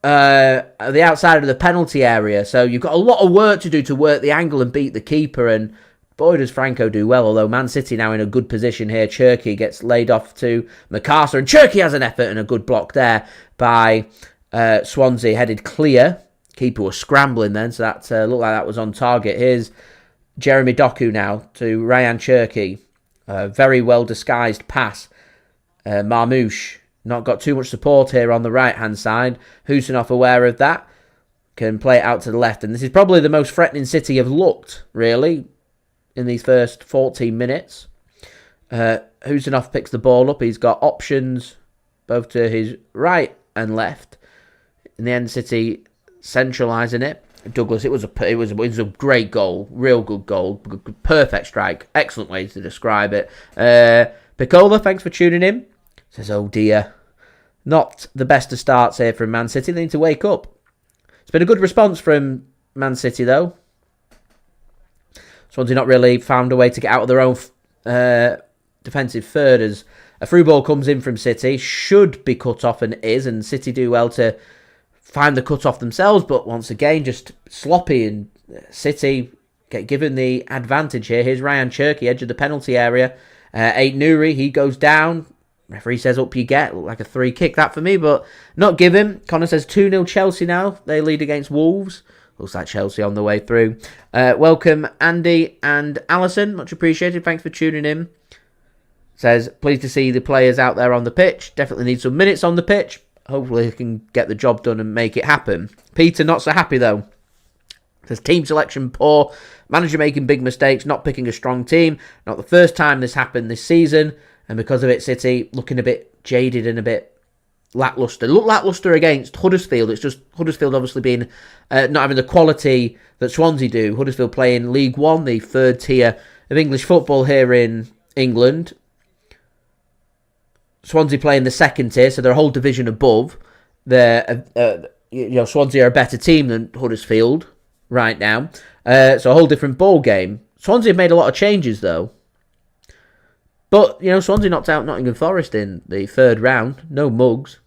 the outside of the penalty area. So you've got a lot of work to do to work the angle and beat the keeper, and boy does Franco do well, although Man City now in a good position here. Cherki gets laid off to McArthur, and Cherki has an effort and a good block there by Swansea, headed clear. Keeper was scrambling then, so that looked like that was on target. Here's Jeremy Doku now to Rayan Cherki. Very well disguised pass. Marmoush not got too much support here on the right-hand side. Khusanov aware of that. Can play it out to the left. And this is probably the most threatening City have looked, really, in these first 14 minutes. Khusanov picks the ball up. He's got options both to his right and left. In the end, City centralising it. Douglas, it was a great goal, real good goal, perfect strike, excellent way to describe it. Picola, thanks for tuning in. Says, oh dear, not the best of starts here from Man City. They need to wake up. It's been a good response from Man City though. Swansea not really found a way to get out of their own defensive third, as a through ball comes in from City, should be cut off and is, and City do well to find the cut-off themselves, but once again, just sloppy, and City get given the advantage here. Here's Rayan Cherki, edge of the penalty area. Ait-Nouri, he goes down. Referee says, up you get. Looked like a free kick, that for me, but not given. Connor says 2-0 Chelsea now. They lead against Wolves. Looks like Chelsea on the way through. Welcome, Andy and Alison. Much appreciated. Thanks for tuning in. Says, pleased to see the players out there on the pitch. Definitely need some minutes on the pitch. Hopefully he can get the job done and make it happen. Peter, not so happy though. Says team selection poor. Manager making big mistakes. Not picking a strong team. Not the first time this happened this season. And because of it, City looking a bit jaded and a bit lacklustre. Looked lacklustre against Huddersfield. It's just Huddersfield obviously being not having the quality that Swansea do. Huddersfield playing League One, the third tier of English football here in England. Swansea playing the second tier, so they're a whole division above. Swansea are a better team than Huddersfield right now. So a whole different ball game. Swansea have made a lot of changes though. But, Swansea knocked out Nottingham Forest in the third round. No mugs.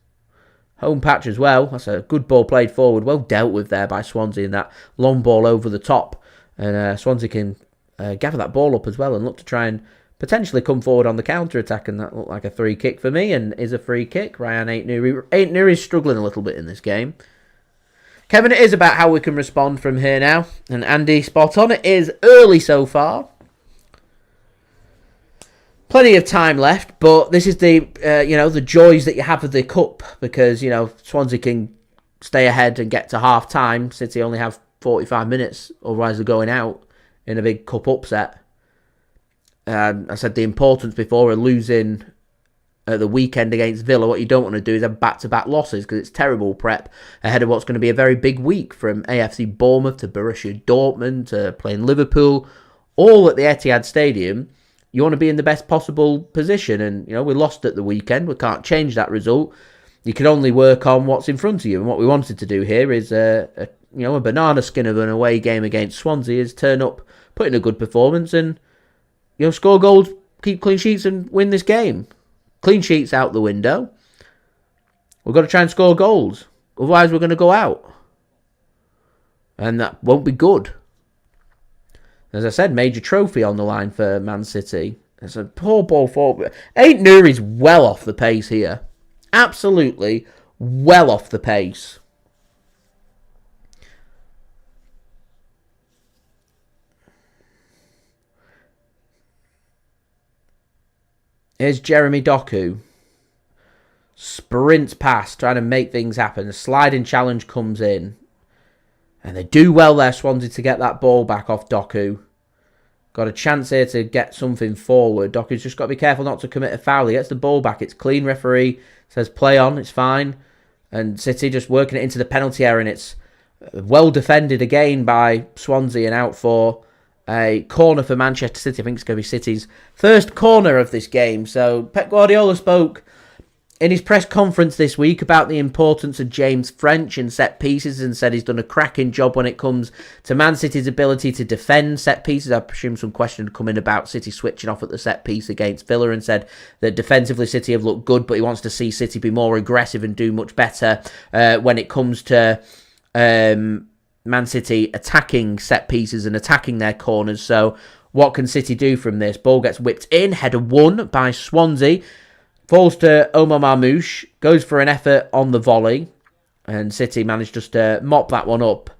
Home patch as well. That's a good ball played forward. Well dealt with there by Swansea in that long ball over the top. And Swansea can gather that ball up as well and look to try and potentially come forward on the counter-attack. And that looked like a free kick for me and is a free kick. Rayan Ait-Nouri. Ait-Nouri is struggling a little bit in this game. Kevin, it is about how we can respond from here now. And Andy, spot on. It is early so far. Plenty of time left, but this is the the joys that you have of the cup because Swansea can stay ahead and get to half time. City only have 45 minutes, otherwise they're going out in a big cup upset. I said the importance before of losing at the weekend against Villa. What you don't want to do is have back-to-back losses because it's terrible prep ahead of what's going to be a very big week from AFC Bournemouth to Borussia Dortmund to playing Liverpool, all at the Etihad Stadium. You want to be in the best possible position, and we lost at the weekend. We can't change that result. You can only work on what's in front of you, and what we wanted to do here is a banana skin of an away game against Swansea is turn up, put in a good performance, and score goals, keep clean sheets, and win this game. Clean sheets out the window. We've got to try and score goals, otherwise we're going to go out, and that won't be good. As I said, major trophy on the line for Man City. It's a poor ball forward. Ait-Nouri's well off the pace here. Absolutely well off the pace. Here's Jeremy Doku. Sprints past, trying to make things happen. A sliding challenge comes in. And they do well there, Swansea, to get that ball back off Doku. Got a chance here to get something forward. Doku's just got to be careful not to commit a foul. He gets the ball back. It's clean. Referee says play on. It's fine. And City just working it into the penalty area. And it's well defended again by Swansea and out for a corner for Manchester City. I think it's going to be City's first corner of this game. So Pep Guardiola spoke in his press conference this week about the importance of James French and set pieces and said he's done a cracking job when it comes to Man City's ability to defend set pieces. I presume some question had come in about City switching off at the set piece against Villa and said that defensively City have looked good, but he wants to see City be more aggressive and do much better when it comes to Man City attacking set pieces and attacking their corners. So what can City do from this? Ball gets whipped in, header won by Swansea. Falls to Omar Marmoush, goes for an effort on the volley, and City managed just to mop that one up.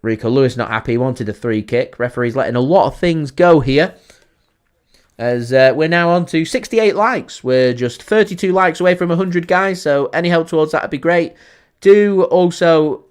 Rico Lewis not happy, he wanted a free kick. Referee's letting a lot of things go here. As we're now on to 68 likes. We're just 32 likes away from 100, guys, so any help towards that would be great. Do also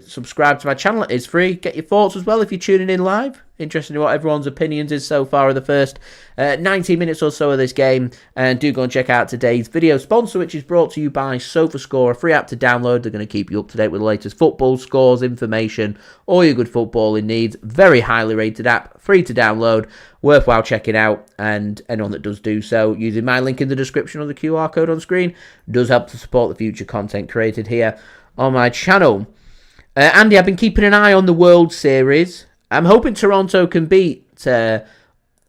subscribe to my channel. It is free. Get your thoughts as well if you're tuning in live. Interested in what everyone's opinions is so far of the first 90 minutes or so of this game. And do go and check out today's video sponsor, which is brought to you by SofaScore, a free app to download. They're going to keep you up to date with the latest football scores, information, all your good footballing needs. Very highly rated app, free to download, worthwhile checking out. And anyone that does do so, using my link in the description or the QR code on screen, does help to support the future content created here on my channel. Andy, I've been keeping an eye on the World Series. I'm hoping Toronto can beat the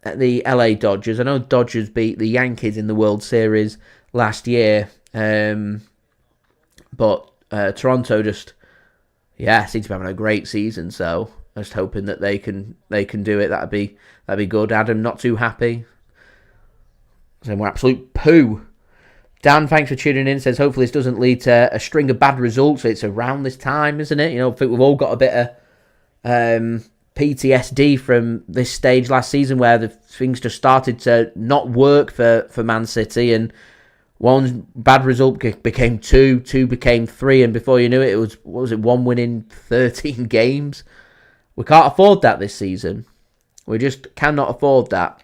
LA Dodgers. I know Dodgers beat the Yankees in the World Series last year. But Toronto just, seems to be having a great season. So I'm just hoping that they can do it. That'd be good. Adam, not too happy. Saying we're absolute poo. Dan, thanks for tuning in. Says hopefully this doesn't lead to a string of bad results. It's around this time, isn't it? I think we've all got a bit of PTSD from this stage last season where the things just started to not work for Man City, and one bad result became two became three, and before you knew it, it was, one win in 13 games. We can't afford that this season. We just cannot afford that.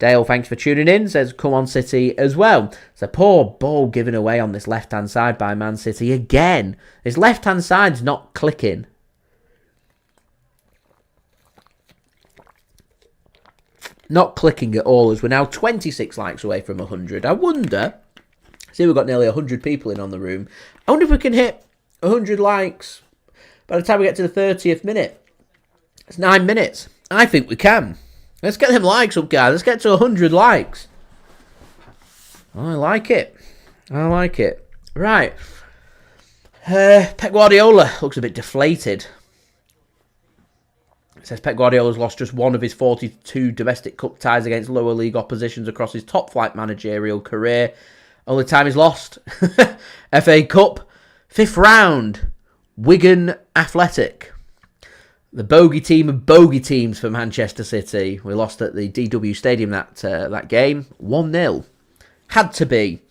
Dale, thanks for tuning in, says come on City as well. It's a poor ball given away on this left-hand side by Man City again. His left-hand side's not clicking. Not clicking at all, as we're now 26 likes away from 100. I wonder, see we've got nearly 100 people in on the room. I wonder if we can hit 100 likes by the time we get to the 30th minute. It's 9 minutes. I think we can. Let's get them likes up, guys. Let's get to 100 likes. I like it. I like it. Right. Pep Guardiola looks a bit deflated. It says Pep Guardiola's lost just one of his 42 domestic cup ties against lower league oppositions across his top-flight managerial career. Only time he's lost. FA Cup, 5th round, Wigan Athletic. The bogey team of bogey teams for Manchester City. We lost at the DW Stadium that game. 1-0. Had to be.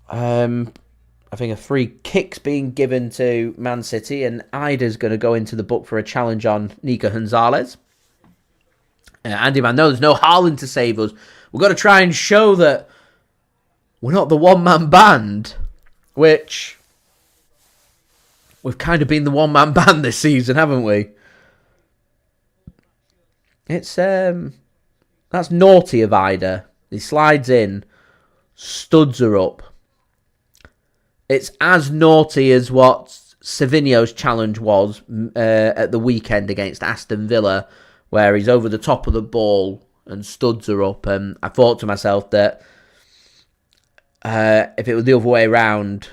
I think a free kick's being given to Man City, and Idah's going to go into the book for a challenge on Nico Gonzalez. Andy, man, no, there's no Haaland to save us. We've got to try and show that we're not the one-man band, which we've kind of been the one-man band this season, haven't we? It's that's naughty of Idah. He slides in, studs her up. It's as naughty as what Savinho's challenge was at the weekend against Aston Villa, where he's over the top of the ball and studs her up. And I thought to myself that if it was the other way around,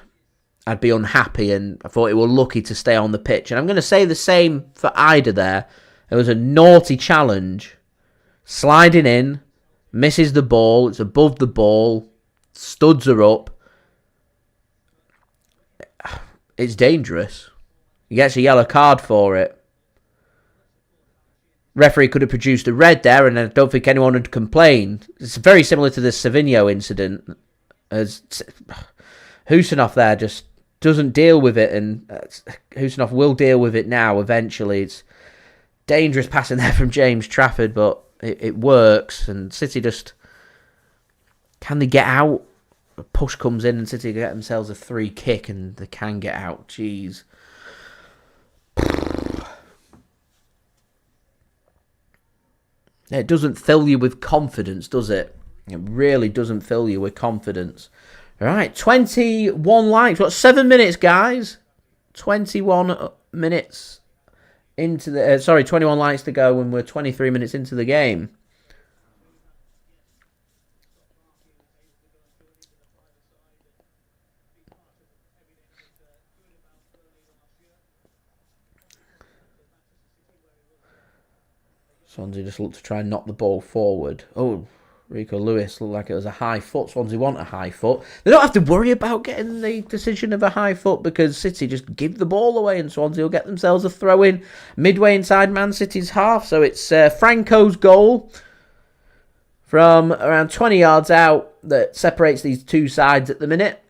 I'd be unhappy, and I thought he was lucky to stay on the pitch. And I'm going to say the same for Idah there. It was a naughty challenge. Sliding in, misses the ball, it's above the ball, studs her up. It's dangerous. He gets a yellow card for it. Referee could have produced a red there, and I don't think anyone would complain. It's very similar to the Savinho incident. As Khusanov there just doesn't deal with it, and Khusanov will deal with it now eventually. It's dangerous passing there from James Trafford, but it works, and City just... Can they get out? A push comes in and City get themselves a free kick and they can get out. Jeez. It doesn't fill you with confidence, does it? It really doesn't fill you with confidence. All right, 21 likes. What, 7 minutes, guys? 21 minutes into the... 21 likes to go when we're 23 minutes into the game. Swansea just looked to try and knock the ball forward. Oh, Rico Lewis looked like it was a high foot. Swansea want a high foot. They don't have to worry about getting the decision of a high foot because City just give the ball away and Swansea will get themselves a throw-in midway inside Man City's half. So it's Franco's goal from around 20 yards out that separates these two sides at the minute.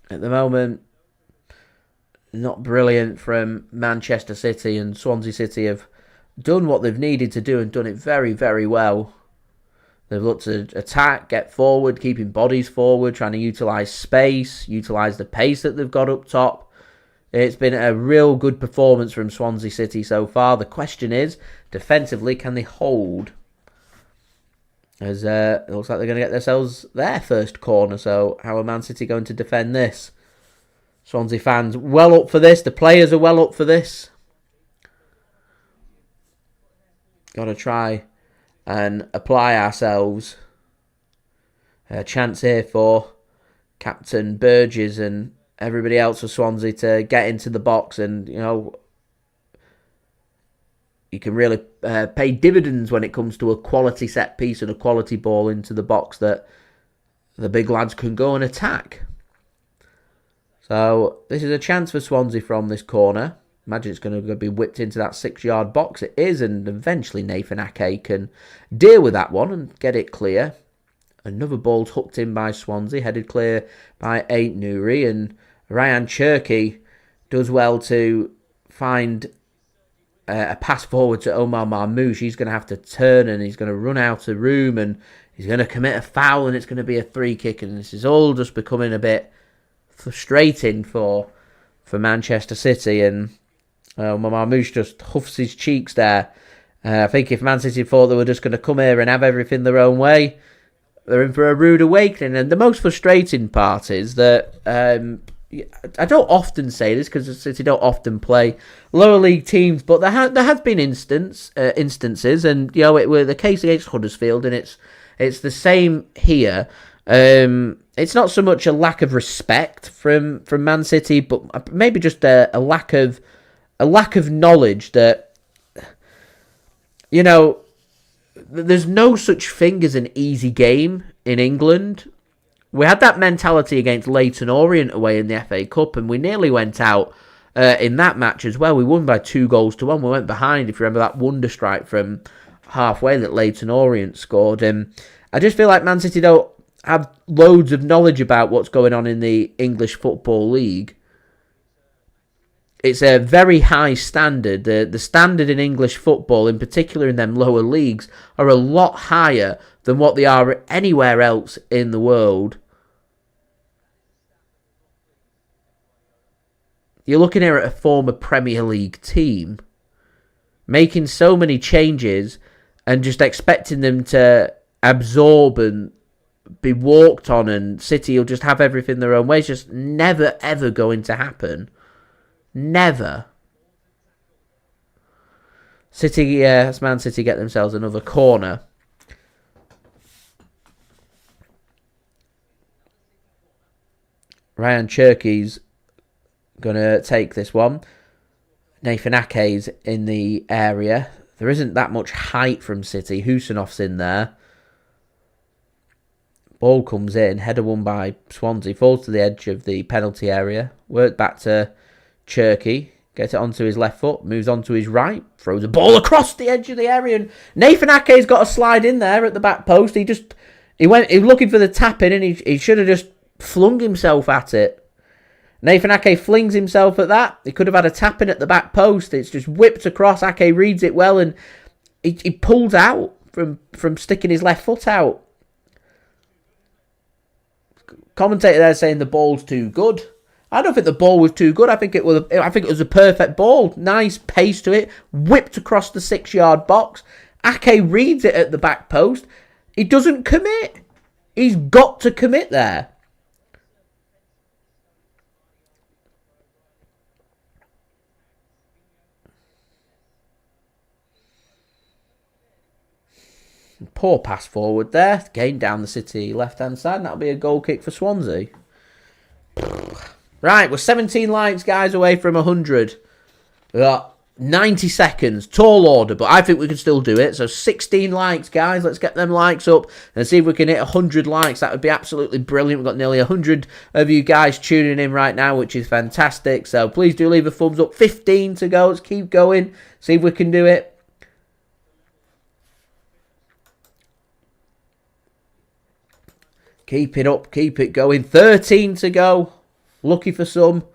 At the moment, not brilliant from Manchester City, and Swansea City have done what they've needed to do and done it very, very well. They've looked to attack, get forward, keeping bodies forward, trying to utilise space, utilise the pace that they've got up top. It's been a real good performance from Swansea City so far. The question is, defensively, can they hold? As it looks like they're going to get themselves their first corner. So how are Man City going to defend this? Swansea fans well up for this. The players are well up for this. Got to try and apply ourselves. A chance here for Captain Burgess and everybody else for Swansea to get into the box, and you know you can really pay dividends when it comes to a quality set piece and a quality ball into the box that the big lads can go and attack. So this is a chance for Swansea from this corner. Imagine it's going to be whipped into that 6-yard box. It is, and eventually Nathan Ake can deal with that one and get it clear. Another ball's hooked in by Swansea, headed clear by Ait-Nouri, and Rayan Cherki does well to find a pass forward to Omar Marmoush, he's going to have to turn and he's going to run out of room and he's going to commit a foul and it's going to be a free kick. And this is all just becoming a bit frustrating for Manchester City. And Omar Marmoush just huffs his cheeks there. I think if Man City thought they were just going to come here and have everything their own way, they're in for a rude awakening. And the most frustrating part is that I don't often say this because City don't often play lower league teams, but there has been instances, and it was the case against Huddersfield, and it's the same here. It's not so much a lack of respect from Man City, but maybe just a lack of knowledge that there's no such thing as an easy game in England. We had that mentality against Leyton Orient away in the FA Cup, and we nearly went out in that match as well. We won by 2-1. We went behind, if you remember that wonder strike from halfway that Leyton Orient scored. And I just feel like Man City don't have loads of knowledge about what's going on in the English Football League. It's a very high standard. The standard in English football, in particular in them lower leagues, are a lot higher than what they are anywhere else in the world. You're looking here at a former Premier League team making so many changes and just expecting them to absorb and be walked on, and City will just have everything their own way. It's just never, ever going to happen. Never. Man City get themselves another corner. Rayan Cherki's going to take this one. Nathan Ake's in the area. There isn't that much height from City. Khusanov's in there. Ball comes in. Header won by Swansea. Falls to the edge of the penalty area. Worked back to Cherki. Gets it onto his left foot. Moves on to his right. Throws a ball across the edge of the area. And Nathan Ake's got a slide in there at the back post. He was looking for the tap in, and he should have just flung himself at it. Nathan Ake flings himself at that. He could have had a tap in at the back post. It's just whipped across. Ake reads it well, and he pulls out from sticking his left foot out. Commentator there saying the ball's too good. I don't think the ball was too good. I think it was a perfect ball. Nice pace to it. Whipped across the 6-yard box. Ake reads it at the back post. He doesn't commit. He's got to commit there. Poor pass forward there. Gain down the City left-hand side. And that'll be a goal kick for Swansea. Right, we're 17 likes, guys, away from 100. We got 90 seconds. Tall order, but I think we can still do it. So 16 likes, guys. Let's get them likes up and see if we can hit 100 likes. That would be absolutely brilliant. We've got nearly 100 of you guys tuning in right now, which is fantastic. So please do leave a thumbs up. 15 to go. Let's keep going. See if we can do it. Keep it up, keep it going. 13 to go. Lucky for some.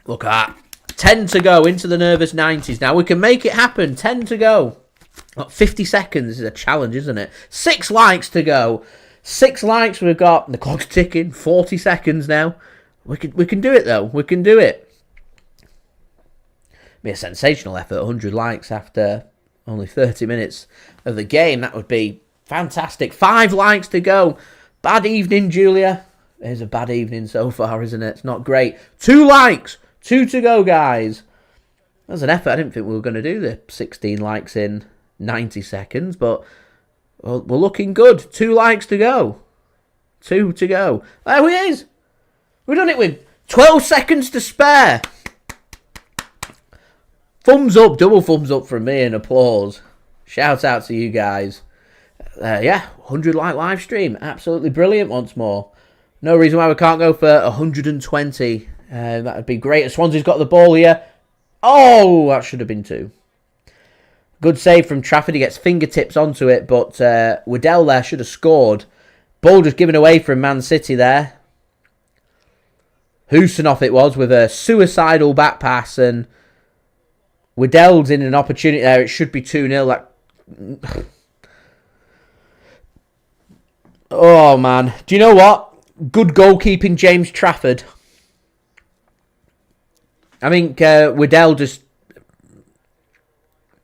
Look at that. 10 to go into the nervous 90s. Now we can make it happen. 10 to go. Got 50 seconds. This is a challenge, isn't it? 6 likes to go. 6 likes we've got. The clock's ticking. 40 seconds now. We can do it, though. We can do it. Be a sensational effort. 100 likes after only 30 minutes of the game. That would be fantastic. 5 likes to go. Bad evening, Julia. It's a bad evening so far, isn't it? It's not great. 2 likes. 2 to go, guys. That was an effort. I didn't think we were going to do the 16 likes in 90 seconds, but well, we're looking good. 2 likes to go. 2 to go. There he is. We've done it with 12 seconds to spare. Thumbs up, double thumbs up from me and applause. Shout out to you guys. 100 like live stream. Absolutely brilliant once more. No reason why we can't go for 120. That would be great. Swansea's got the ball here. Oh, that should have been 2. Good save from Trafford. He gets fingertips onto it, but Waddell there should have scored. Ball just given away from Man City there. Khusanov it was with a suicidal back pass, and Waddell's in an opportunity there. It should be 2-0. Oh, man. Do you know what? Good goalkeeping, James Trafford. I think Waddell just...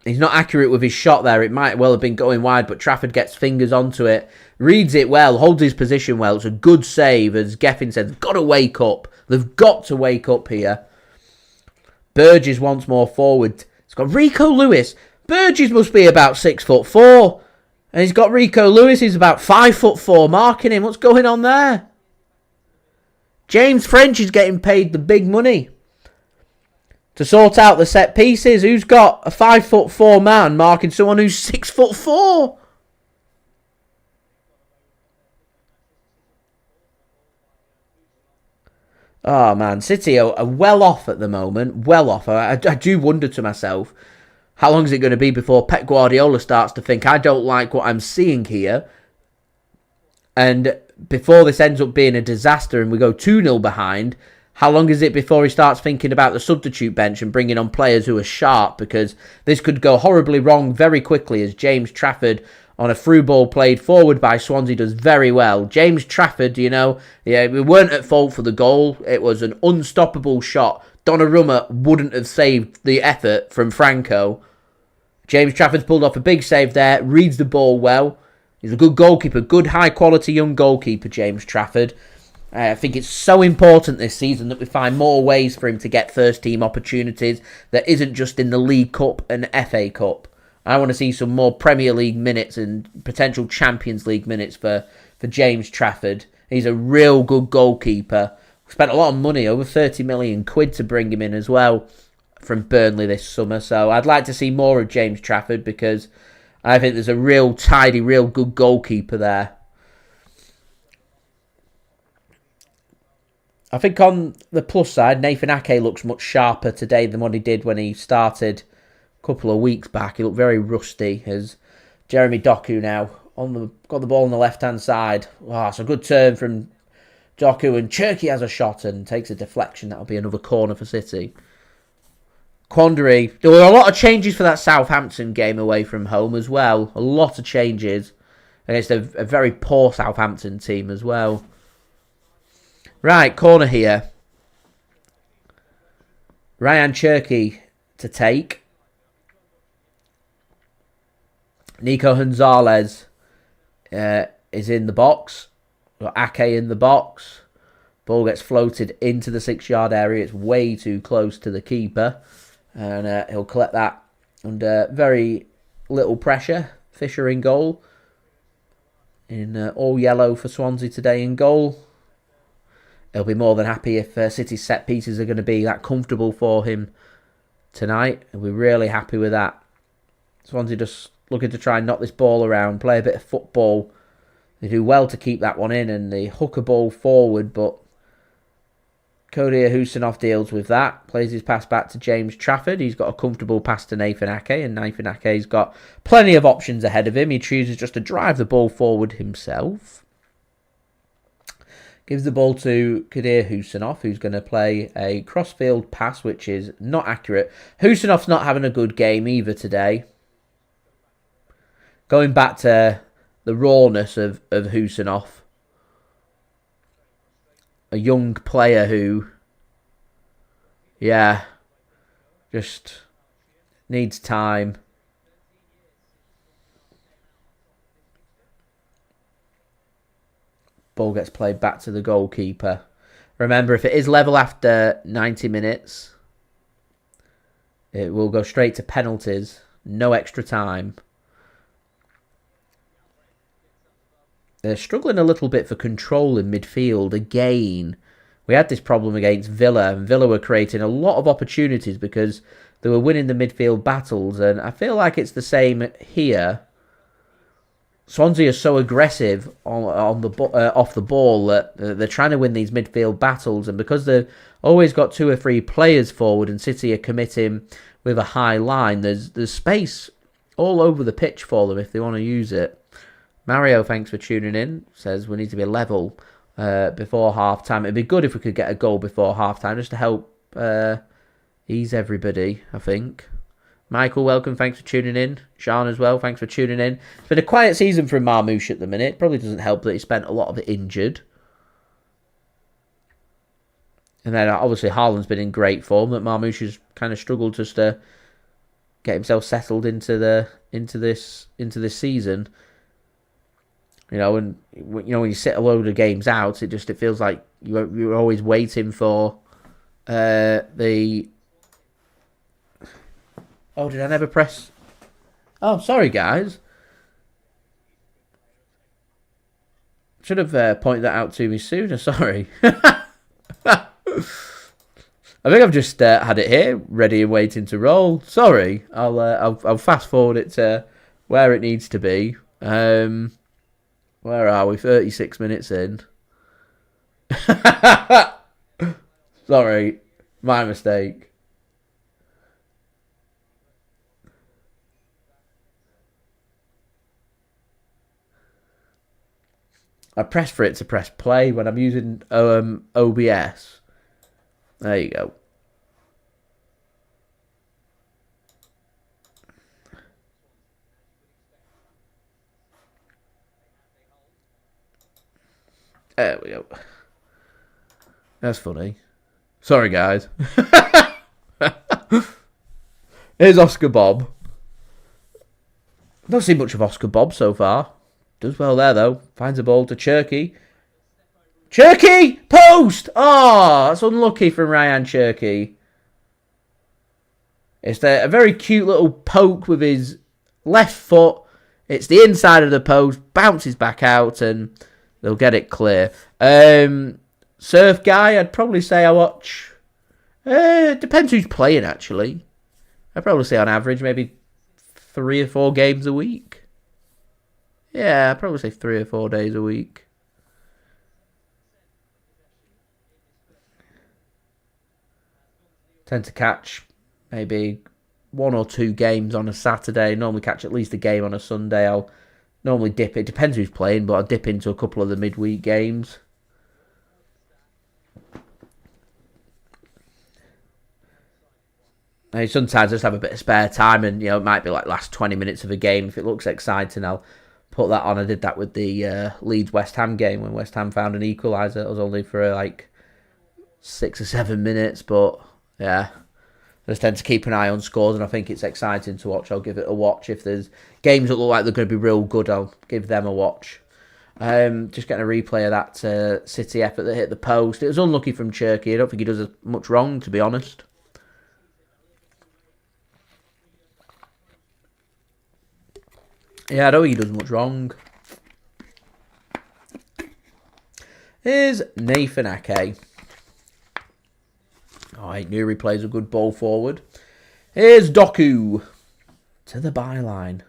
He's not accurate with his shot there. It might well have been going wide, but Trafford gets fingers onto it. Reads it well, holds his position well. It's a good save, as Geffen said. They've got to wake up. They've got to wake up here. Burgess once more forward. It's got Rico Lewis. Burgess must be about 6'4". And he's got Rico Lewis, who's about 5'4", marking him. What's going on there? James French is getting paid the big money to sort out the set pieces. Who's got a 5'4" man marking someone who's 6'4"? Oh, man. City are well off at the moment. Well off. I do wonder to myself, how long is it going to be before Pep Guardiola starts to think, I don't like what I'm seeing here. And before this ends up being a disaster and we go 2-0 behind, how long is it before he starts thinking about the substitute bench and bringing on players who are sharp? Because this could go horribly wrong very quickly, as James Trafford, on a through ball played forward by Swansea, does very well. James Trafford, you know, yeah, we weren't at fault for the goal. It was an unstoppable shot. Donnarumma wouldn't have saved the effort from Franco. James Trafford's pulled off a big save there, reads the ball well. He's a good goalkeeper, good high-quality young goalkeeper, James Trafford. I think it's so important this season that we find more ways for him to get first-team opportunities that isn't just in the League Cup and FA Cup. I want to see some more Premier League minutes and potential Champions League minutes for James Trafford. He's a real good goalkeeper. We spent a lot of money, over 30 million quid to bring him in as well from Burnley this summer. So I'd like to see more of James Trafford because I think there's a real tidy, real good goalkeeper there. I think on the plus side, Nathan Ake looks much sharper today than what he did when he started a couple of weeks back. He looked very rusty, as Jeremy Doku now got the ball on the left-hand side. Wow, it's a good turn from Doku, and Cherki has a shot and takes a deflection. That'll be another corner for City. Quandary. There were a lot of changes for that Southampton game away from home as well. A lot of changes against a very poor Southampton team as well. Right, corner here. Rayan Cherki to take. Nico Gonzalez is in the box. Got Ake in the box. Ball gets floated into the 6-yard area. It's way too close to the keeper. And he'll collect that under very little pressure. Fisher in goal. In all yellow for Swansea today in goal. He'll be more than happy if City's set pieces are going to be that comfortable for him tonight. He'll be really happy with that. Swansea just looking to try and knock this ball around, play a bit of football. They do well to keep that one in and they hook a ball forward, but Abdukodir Khusanov deals with that. Plays his pass back to James Trafford. He's got a comfortable pass to Nathan Ake, and Nathan Ake's got plenty of options ahead of him. He chooses just to drive the ball forward himself. Gives the ball to Abdukodir Khusanov, who's going to play a crossfield pass, which is not accurate. Khusanov's not having a good game either today. Going back to the rawness of Khusanov. A young player who, yeah, just needs time. Ball gets played back to the goalkeeper. Remember, if it is level after 90 minutes, it will go straight to penalties. No extra time. They're struggling a little bit for control in midfield again. We had this problem against Villa, and Villa were creating a lot of opportunities because they were winning the midfield battles, and I feel like it's the same here. Swansea are so aggressive on the off the ball that they're trying to win these midfield battles, and because they've always got 2 or 3 players forward and City are committing with a high line, there's space all over the pitch for them if they want to use it. Mario, thanks for tuning in, says we need to be level. before half-time. It'd be good if we could get a goal before half-time just to help ease everybody, I think. Michael, welcome. Thanks for tuning in. Sean as well, thanks for tuning in. It's been a quiet season for Marmoush at the minute. Probably doesn't help that he spent a lot of it injured. And then obviously Haaland's been in great form. That Marmoush has kind of struggled just to get himself settled into this season. You know, and when you sit a load of games out, it feels like you're always waiting for the. Oh, did I never press? Oh, sorry, guys. Should have pointed that out to me sooner. Sorry. I think I've just had it here, ready and waiting to roll. Sorry, I'll fast forward it to where it needs to be. Where are we? 36 minutes in. Sorry, my mistake. I press for it to press play when I'm using OBS. There you go. There we go. That's funny. Sorry, guys. Here's Oscar Bobb. Not seen much of Oscar Bobb so far. Does well there, though. Finds a ball to Cherki. Cherki! Post! Oh, that's unlucky from Rayan Cherki. It's a very cute little poke with his left foot. It's the inside of the post. Bounces back out and they'll get it clear. Surf guy, I'd probably say I watch. It depends who's playing, actually. I'd probably say on average maybe 3 or 4 games a week. Yeah, I'd probably say 3 or 4 days a week. Tend to catch maybe 1 or 2 games on a Saturday. Normally catch at least a game on a Sunday. I'll normally dip. It depends who's playing, but I'll dip into a couple of the midweek games. Sometimes I just have a bit of spare time and, it might be like last 20 minutes of a game. If it looks exciting, I'll put that on. I did that with the Leeds-West Ham game when West Ham found an equaliser. It was only for like 6 or 7 minutes, but yeah. I just tend to keep an eye on scores and I think it's exciting to watch. I'll give it a watch. If there's games that look like they're going to be real good, I'll give them a watch. Just getting a replay of that City effort that hit the post. It was unlucky from Cherki. I don't think he does much wrong, to be honest. Yeah, I don't think he does much wrong. Here's Nathan Ake. Ait-Nouri plays a good ball forward. Here's Doku. To the byline.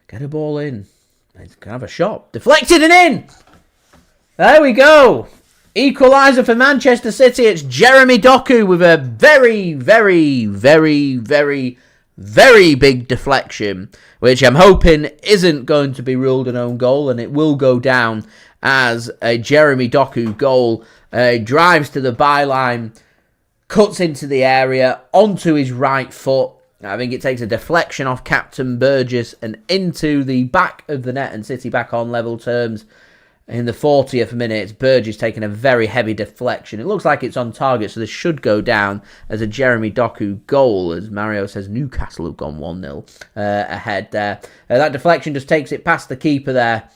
Get a ball in. He's going to have a shot. Deflected and in! There we go. Equaliser for Manchester City. It's Jeremy Doku with a very, very, very, very, very big deflection, which I'm hoping isn't going to be ruled an own goal, and it will go down as a Jeremy Doku goal. Drives to the byline, cuts into the area, onto his right foot. I think it takes a deflection off Captain Burgess and into the back of the net, and City back on level terms in the 40th minute. Burgess taking a very heavy deflection. It looks like it's on target, so this should go down as a Jeremy Doku goal. As Mario says, Newcastle have gone 1-0 ahead there. That deflection just takes it past the keeper there.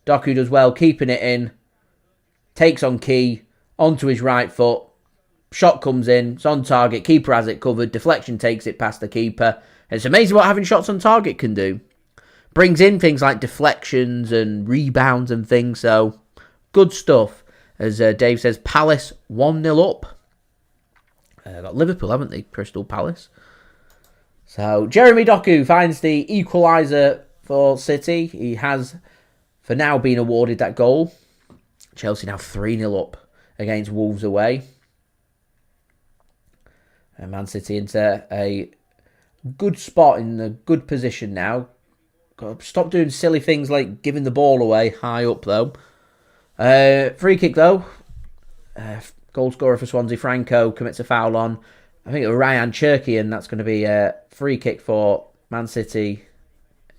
Doku does well, keeping it in. Takes on key, onto his right foot. Shot comes in, it's on target, keeper has it covered, deflection takes it past the keeper. It's amazing what having shots on target can do. Brings in things like deflections and rebounds and things, so good stuff. As Dave says, Palace 1-0 up. Got Liverpool, haven't they? Crystal Palace. So Jeremy Doku finds the equaliser for City. He has, for now, been awarded that goal. Chelsea now 3-0 up against Wolves away. And Man City into a good spot, in a good position now. Got to stop doing silly things like giving the ball away high up, though. Free kick, though. Goal scorer for Swansea, Franco, commits a foul on, I think it was Rayan Cherki, and that's going to be a free kick for Man City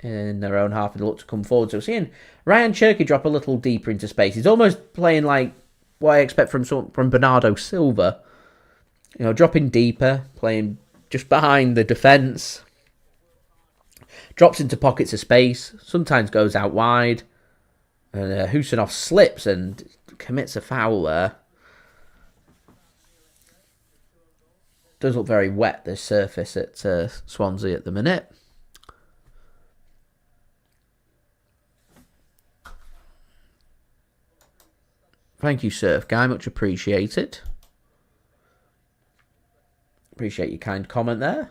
in their own half and look to come forward. So seeing Rayan Cherki drop a little deeper into space. He's almost playing like what I expect from Bernardo Silva. You know, dropping deeper, playing just behind the defence. Drops into pockets of space, sometimes goes out wide. And Khusanov slips and commits a foul there. Does look very wet, this surface at Swansea at the minute. Thank you, Surf Guy. Much appreciated. Appreciate your kind comment there.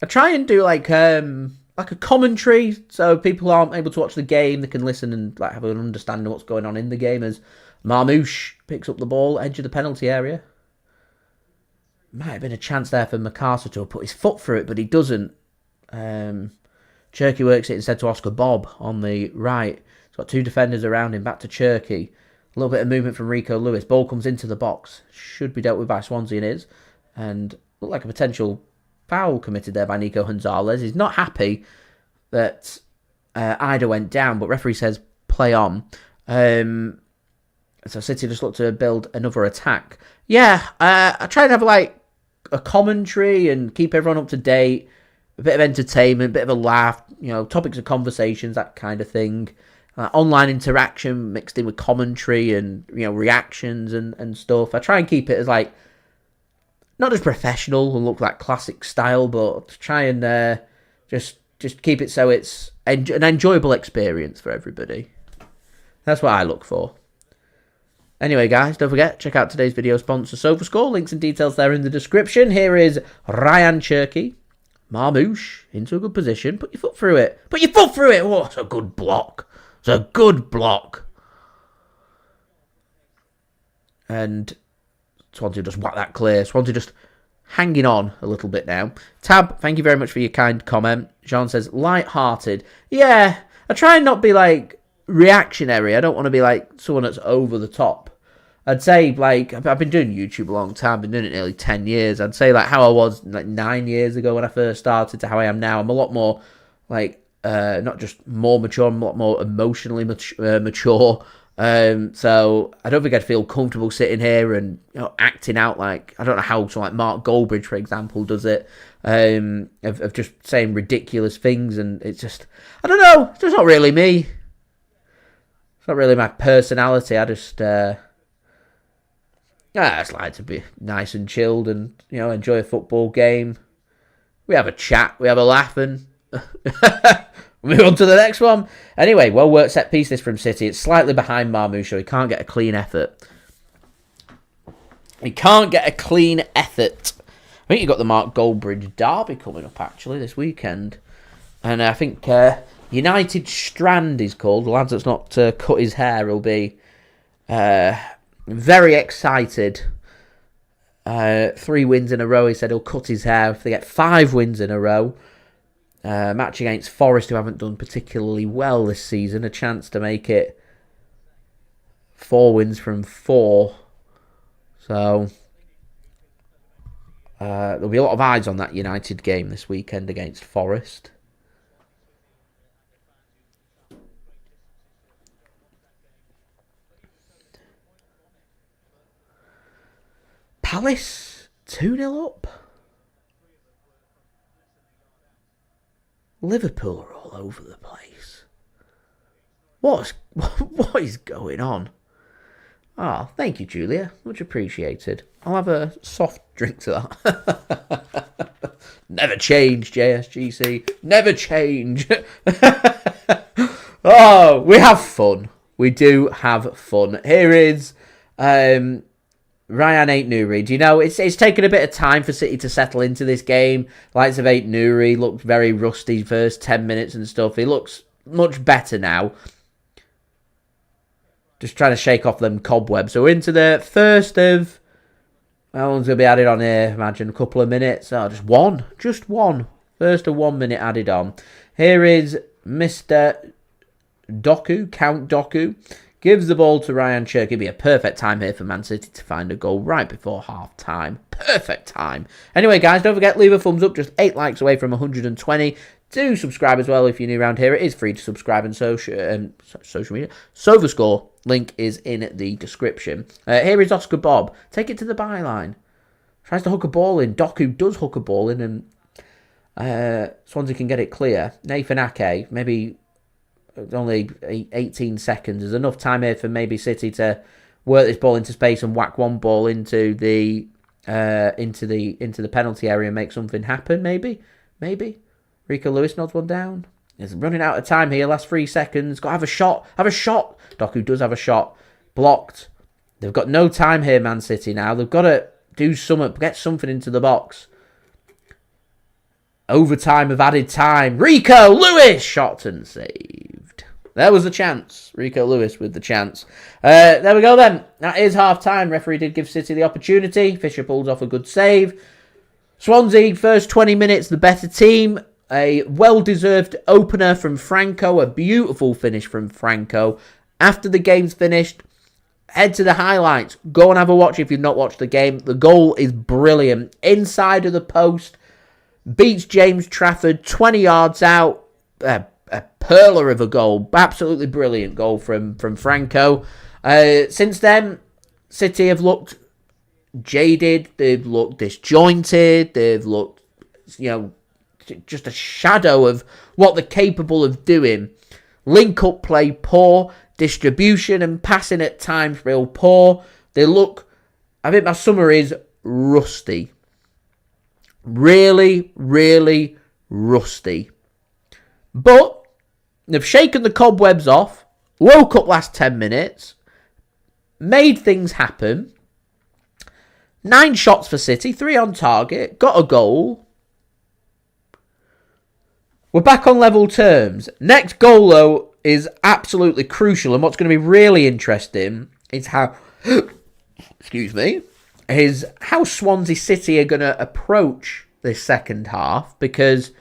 I try and do like a commentary, so people who aren't able to watch the game, they can listen and like have an understanding of what's going on in the game. As Marmoush picks up the ball, edge of the penalty area. Might have been a chance there for Macarthur to put his foot through it, but he doesn't. Cherki works it instead to Oscar Bobb on the right. He's got two defenders around him, back to Cherki. A little bit of movement from Rico Lewis. Ball comes into the box. Should be dealt with by Swansea and is. And looked like a potential foul committed there by Nico Gonzalez. He's not happy that Idah went down, but referee says play on. So City just look to build another attack. Yeah, I try and have like a commentary and keep everyone up to date. A bit of entertainment, a bit of a laugh, you know, topics of conversations, that kind of thing. Online interaction mixed in with commentary and, you know, reactions and stuff. I try and keep it as like, not as professional and look like classic style, but try and just keep it so it's an enjoyable experience for everybody. That's what I look for. Anyway, guys, don't forget, check out today's video sponsor, SofaScore. Links and details there in the description. Here is Rayan Cherki. Marmoush into a good position. Put your foot through it. Put your foot through it. Oh, it's a good block. It's a good block. And Swansea just whack that clear. Swansea just hanging on a little bit now. Tab, thank you very much for your kind comment. Jean says, light-hearted. Yeah, I try and not be like reactionary. I don't want to be like someone that's over the top. I'd say, like, I've been doing YouTube a long time, been doing it nearly 10 years. I'd say, like, how I was, like, 9 years ago when I first started to how I am now. I'm a lot more, like, not just more mature, I'm a lot more emotionally mature. So I don't think I'd feel comfortable sitting here and, you know, acting out like, I don't know how someone like Mark Goldbridge, for example, does it, of just saying ridiculous things. And it's just, I don't know, it's just not really me. It's not really my personality. I just like to be nice and chilled and, you know, enjoy a football game. We have a chat, we have a laugh, and move on to the next one. Anyway, well-worked set piece this from City. It's slightly behind Marmoush, so he can't get a clean effort. I think you've got the Mark Goldbridge derby coming up, actually, this weekend. And I think United Strand is called. The lad that's not cut his hair will be very excited. 3 wins in a row. He said he'll cut his hair if they get 5 wins in a row. Match against Forest, who haven't done particularly well this season. A chance to make it 4 wins from 4. So there'll be a lot of eyes on that United game this weekend against Forest. Palace 2-0 up. Liverpool are all over the place. What is going on? Oh, thank you, Julia. Much appreciated. I'll have a soft drink to that. Never change, JSGC. Never change. Oh, we have fun. We do have fun. Here is Rayan Ait-Nouri. Do you know, it's taken a bit of time for City to settle into this game. Likes of Ait-Nouri looked very rusty first 10 minutes and stuff. He looks much better now. Just trying to shake off them cobwebs. So we're into the first of, how long's going to be added on here? Imagine a couple of minutes. Oh, just one. Just one. First of 1 minute added on. Here is Mr. Doku, Count Doku, gives the ball to Rayan Cherki. It'd be a perfect time here for Man City to find a goal right before half-time. Perfect time. Anyway, guys, don't forget, leave a thumbs up. Just 8 likes away from 120. Do subscribe as well if you're new around here. It is free to subscribe on social media. SofaScore, link is in the description. Here is Oscar Bobb. Take it to the byline. Tries to hook a ball in. Doku does hook a ball in, and Swansea can get it clear. Nathan Ake, maybe only 18 seconds. There's enough time here for maybe City to work this ball into space and whack one ball into the penalty area and make something happen. Maybe. Rico Lewis nods one down. He's running out of time here. Last 3 seconds. Got to have a shot. Doku does have a shot. Blocked. They've got no time here, Man City now. They've got to do something. Get something into the box. Overtime of added time. Rico Lewis. Shot and saved. There was the chance. Rico Lewis with the chance. There we go then. That is half-time. Referee did give City the opportunity. Fisher pulls off a good save. Swansea, first 20 minutes, the better team. A well-deserved opener from Franco. A beautiful finish from Franco. After the game's finished, head to the highlights. Go and have a watch if you've not watched the game. The goal is brilliant. Inside of the post. Beats James Trafford 20 yards out. A perler of a goal. Absolutely brilliant goal from Franco. Since then, City have looked jaded. They've looked disjointed. They've looked, just a shadow of what they're capable of doing. Link-up play poor. Distribution and passing at times real poor. They look, I think my summary is rusty. Really, really rusty. But they've shaken the cobwebs off. Woke up last 10 minutes. Made things happen. 9 shots for City. 3 on target. Got a goal. We're back on level terms. Next goal, though, is absolutely crucial. And what's going to be really interesting is how... is how Swansea City are going to approach this second half, because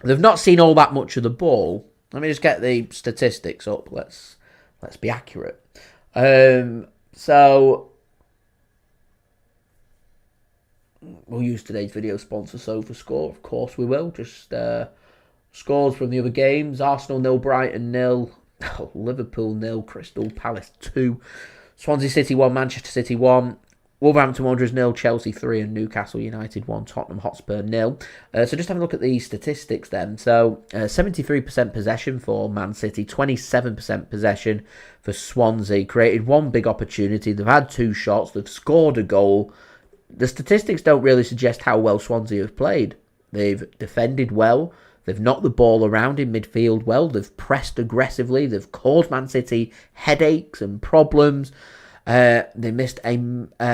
they've not seen all that much of the ball. Let me just get the statistics up. Let's be accurate. So we'll use today's video sponsor, SofaScore. Of course we will. Just scores from the other games. Arsenal 0, Brighton 0, Liverpool 0, Crystal Palace 2, Swansea City 1, Manchester City 1, Wolverhampton Wanderers 0, Chelsea 3, and Newcastle United 1, Tottenham Hotspur 0. So just have a look at the statistics then. So 73% possession for Man City, 27% possession for Swansea. Created one big opportunity. They've had 2 shots. They've scored a goal. The statistics don't really suggest how well Swansea have played. They've defended well. They've knocked the ball around in midfield well. They've pressed aggressively. They've caused Man City headaches and problems. They missed a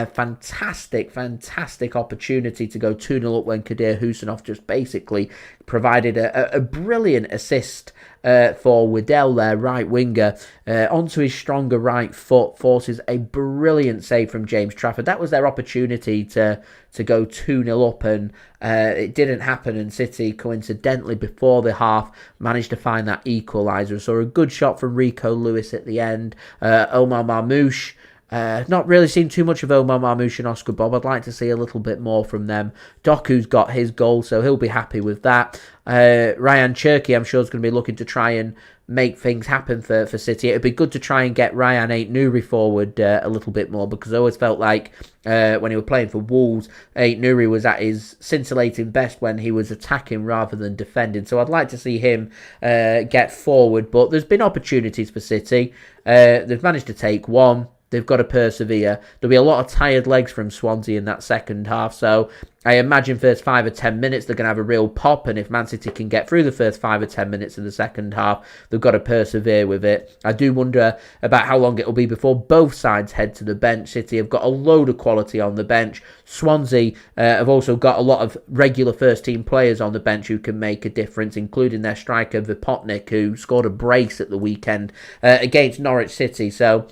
fantastic opportunity to go 2-0 up when Abdukodir Khusanov just basically provided a brilliant assist for Waddell, their right winger, onto his stronger right foot, forces a brilliant save from James Trafford. That was their opportunity to go 2-0 up, and it didn't happen, and City, coincidentally, before the half, managed to find that equaliser. So a good shot from Rico Lewis at the end. Omar Marmoush. Not really seen too much of Omar Marmoush and Oscar Bobb. I'd like to see a little bit more from them. Doku's got his goal, so he'll be happy with that. Rayan Cherki, I'm sure, is going to be looking to try and make things happen for City. It'd be good to try and get Rayan Ait-Nouri forward a little bit more, because I always felt like when he was playing for Wolves, Ait-Nouri was at his scintillating best when he was attacking rather than defending. So I'd like to see him get forward, but there's been opportunities for City. They've managed to take one. They've got to persevere. There'll be a lot of tired legs from Swansea in that second half. So I imagine first 5 or 10 minutes, they're going to have a real pop. And if Man City can get through the first 5 or 10 minutes in the second half, they've got to persevere with it. I do wonder about how long it'll be before both sides head to the bench. City have got a load of quality on the bench. Swansea have also got a lot of regular first-team players on the bench who can make a difference, including their striker Vipotnik, who scored a brace at the weekend against Norwich City. So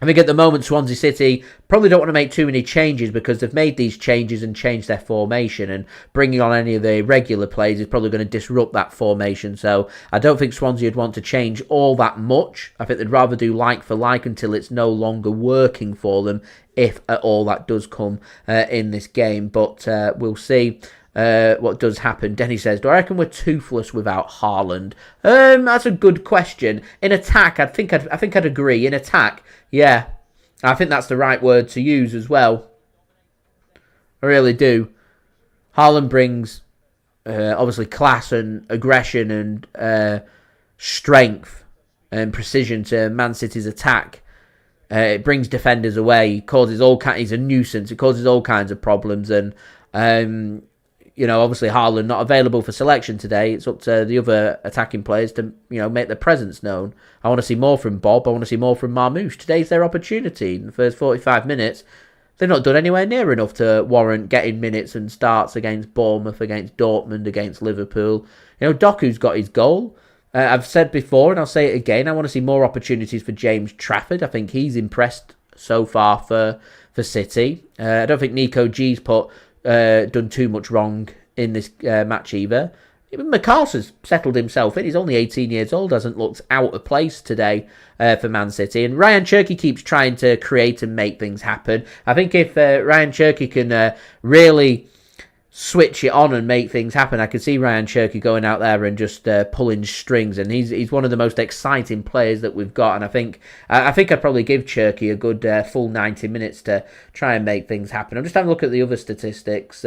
I think at the moment Swansea City probably don't want to make too many changes because they've made these changes and changed their formation, and bringing on any of the regular players is probably going to disrupt that formation. So I don't think Swansea would want to change all that much. I think they'd rather do like for like until it's no longer working for them, if at all that does come in this game. But we'll see what does happen. Denny says, do I reckon we're toothless without Haaland? That's a good question. In attack, I think I'd agree. In attack, yeah, I think that's the right word to use as well. I really do. Haaland brings obviously class and aggression and strength and precision to Man City's attack. It brings defenders away. He causes he's a nuisance. It causes all kinds of problems. And obviously Haaland not available for selection today. It's up to the other attacking players to, make their presence known. I want to see more from Bobb. I want to see more from Marmoush. Today's their opportunity. In the first 45 minutes, they've not done anywhere near enough to warrant getting minutes and starts against Bournemouth, against Dortmund, against Liverpool. Doku's got his goal. I've said before, and I'll say it again, I want to see more opportunities for James Trafford. I think he's impressed so far for City. I don't think Nico G's done too much wrong in this match either. Even McArthur's settled himself in. He's only 18 years old, hasn't looked out of place today for Man City. And Rayan Cherki keeps trying to create and make things happen. I think if Rayan Cherki can really switch it on and make things happen, I could see Rayan Cherki going out there and just pulling strings. And he's one of the most exciting players that we've got. And I think I'd probably give Cherki a good full 90 minutes to try and make things happen. I'm just having a look at the other statistics.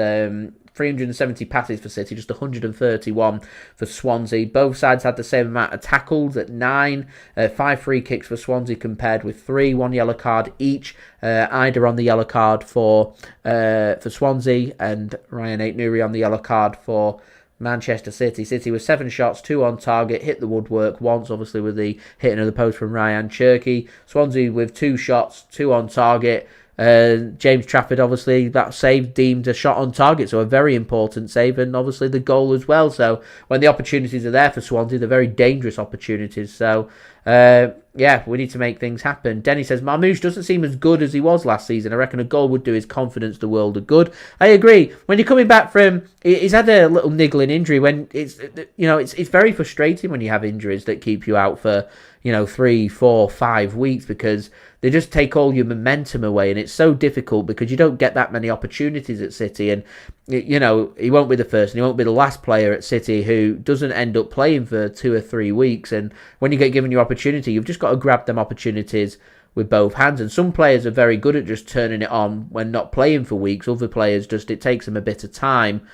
370 passes for City, just 131 for Swansea. Both sides had the same amount of tackles at 9. 5 free kicks for Swansea compared with 3. 1 yellow card each. Idah on the yellow card for Swansea, and Rayan Ait-Nouri on the yellow card for Manchester City. City with 7 shots, 2 on target, hit the woodwork once, obviously with the hitting of the post from Rayan Cherki. Swansea with 2 shots, 2 on target. James Trafford, obviously, that save deemed a shot on target, so a very important save, and obviously the goal as well. So when the opportunities are there for Swansea, they're very dangerous opportunities. So we need to make things happen. Denny says, Marmoush doesn't seem as good as he was last season. I reckon a goal would do his confidence the world of good. I agree. When you're coming back from, he's had a little niggling injury. When it's very frustrating when you have injuries that keep you out for 3, 4, 5 weeks, because they just take all your momentum away, and it's so difficult because you don't get that many opportunities at City. And he won't be the first and he won't be the last player at City who doesn't end up playing for 2 or 3 weeks. And when you get given your opportunity, you've just got to grab them opportunities with both hands. And some players are very good at just turning it on when not playing for weeks. Other players, it takes them a bit of time.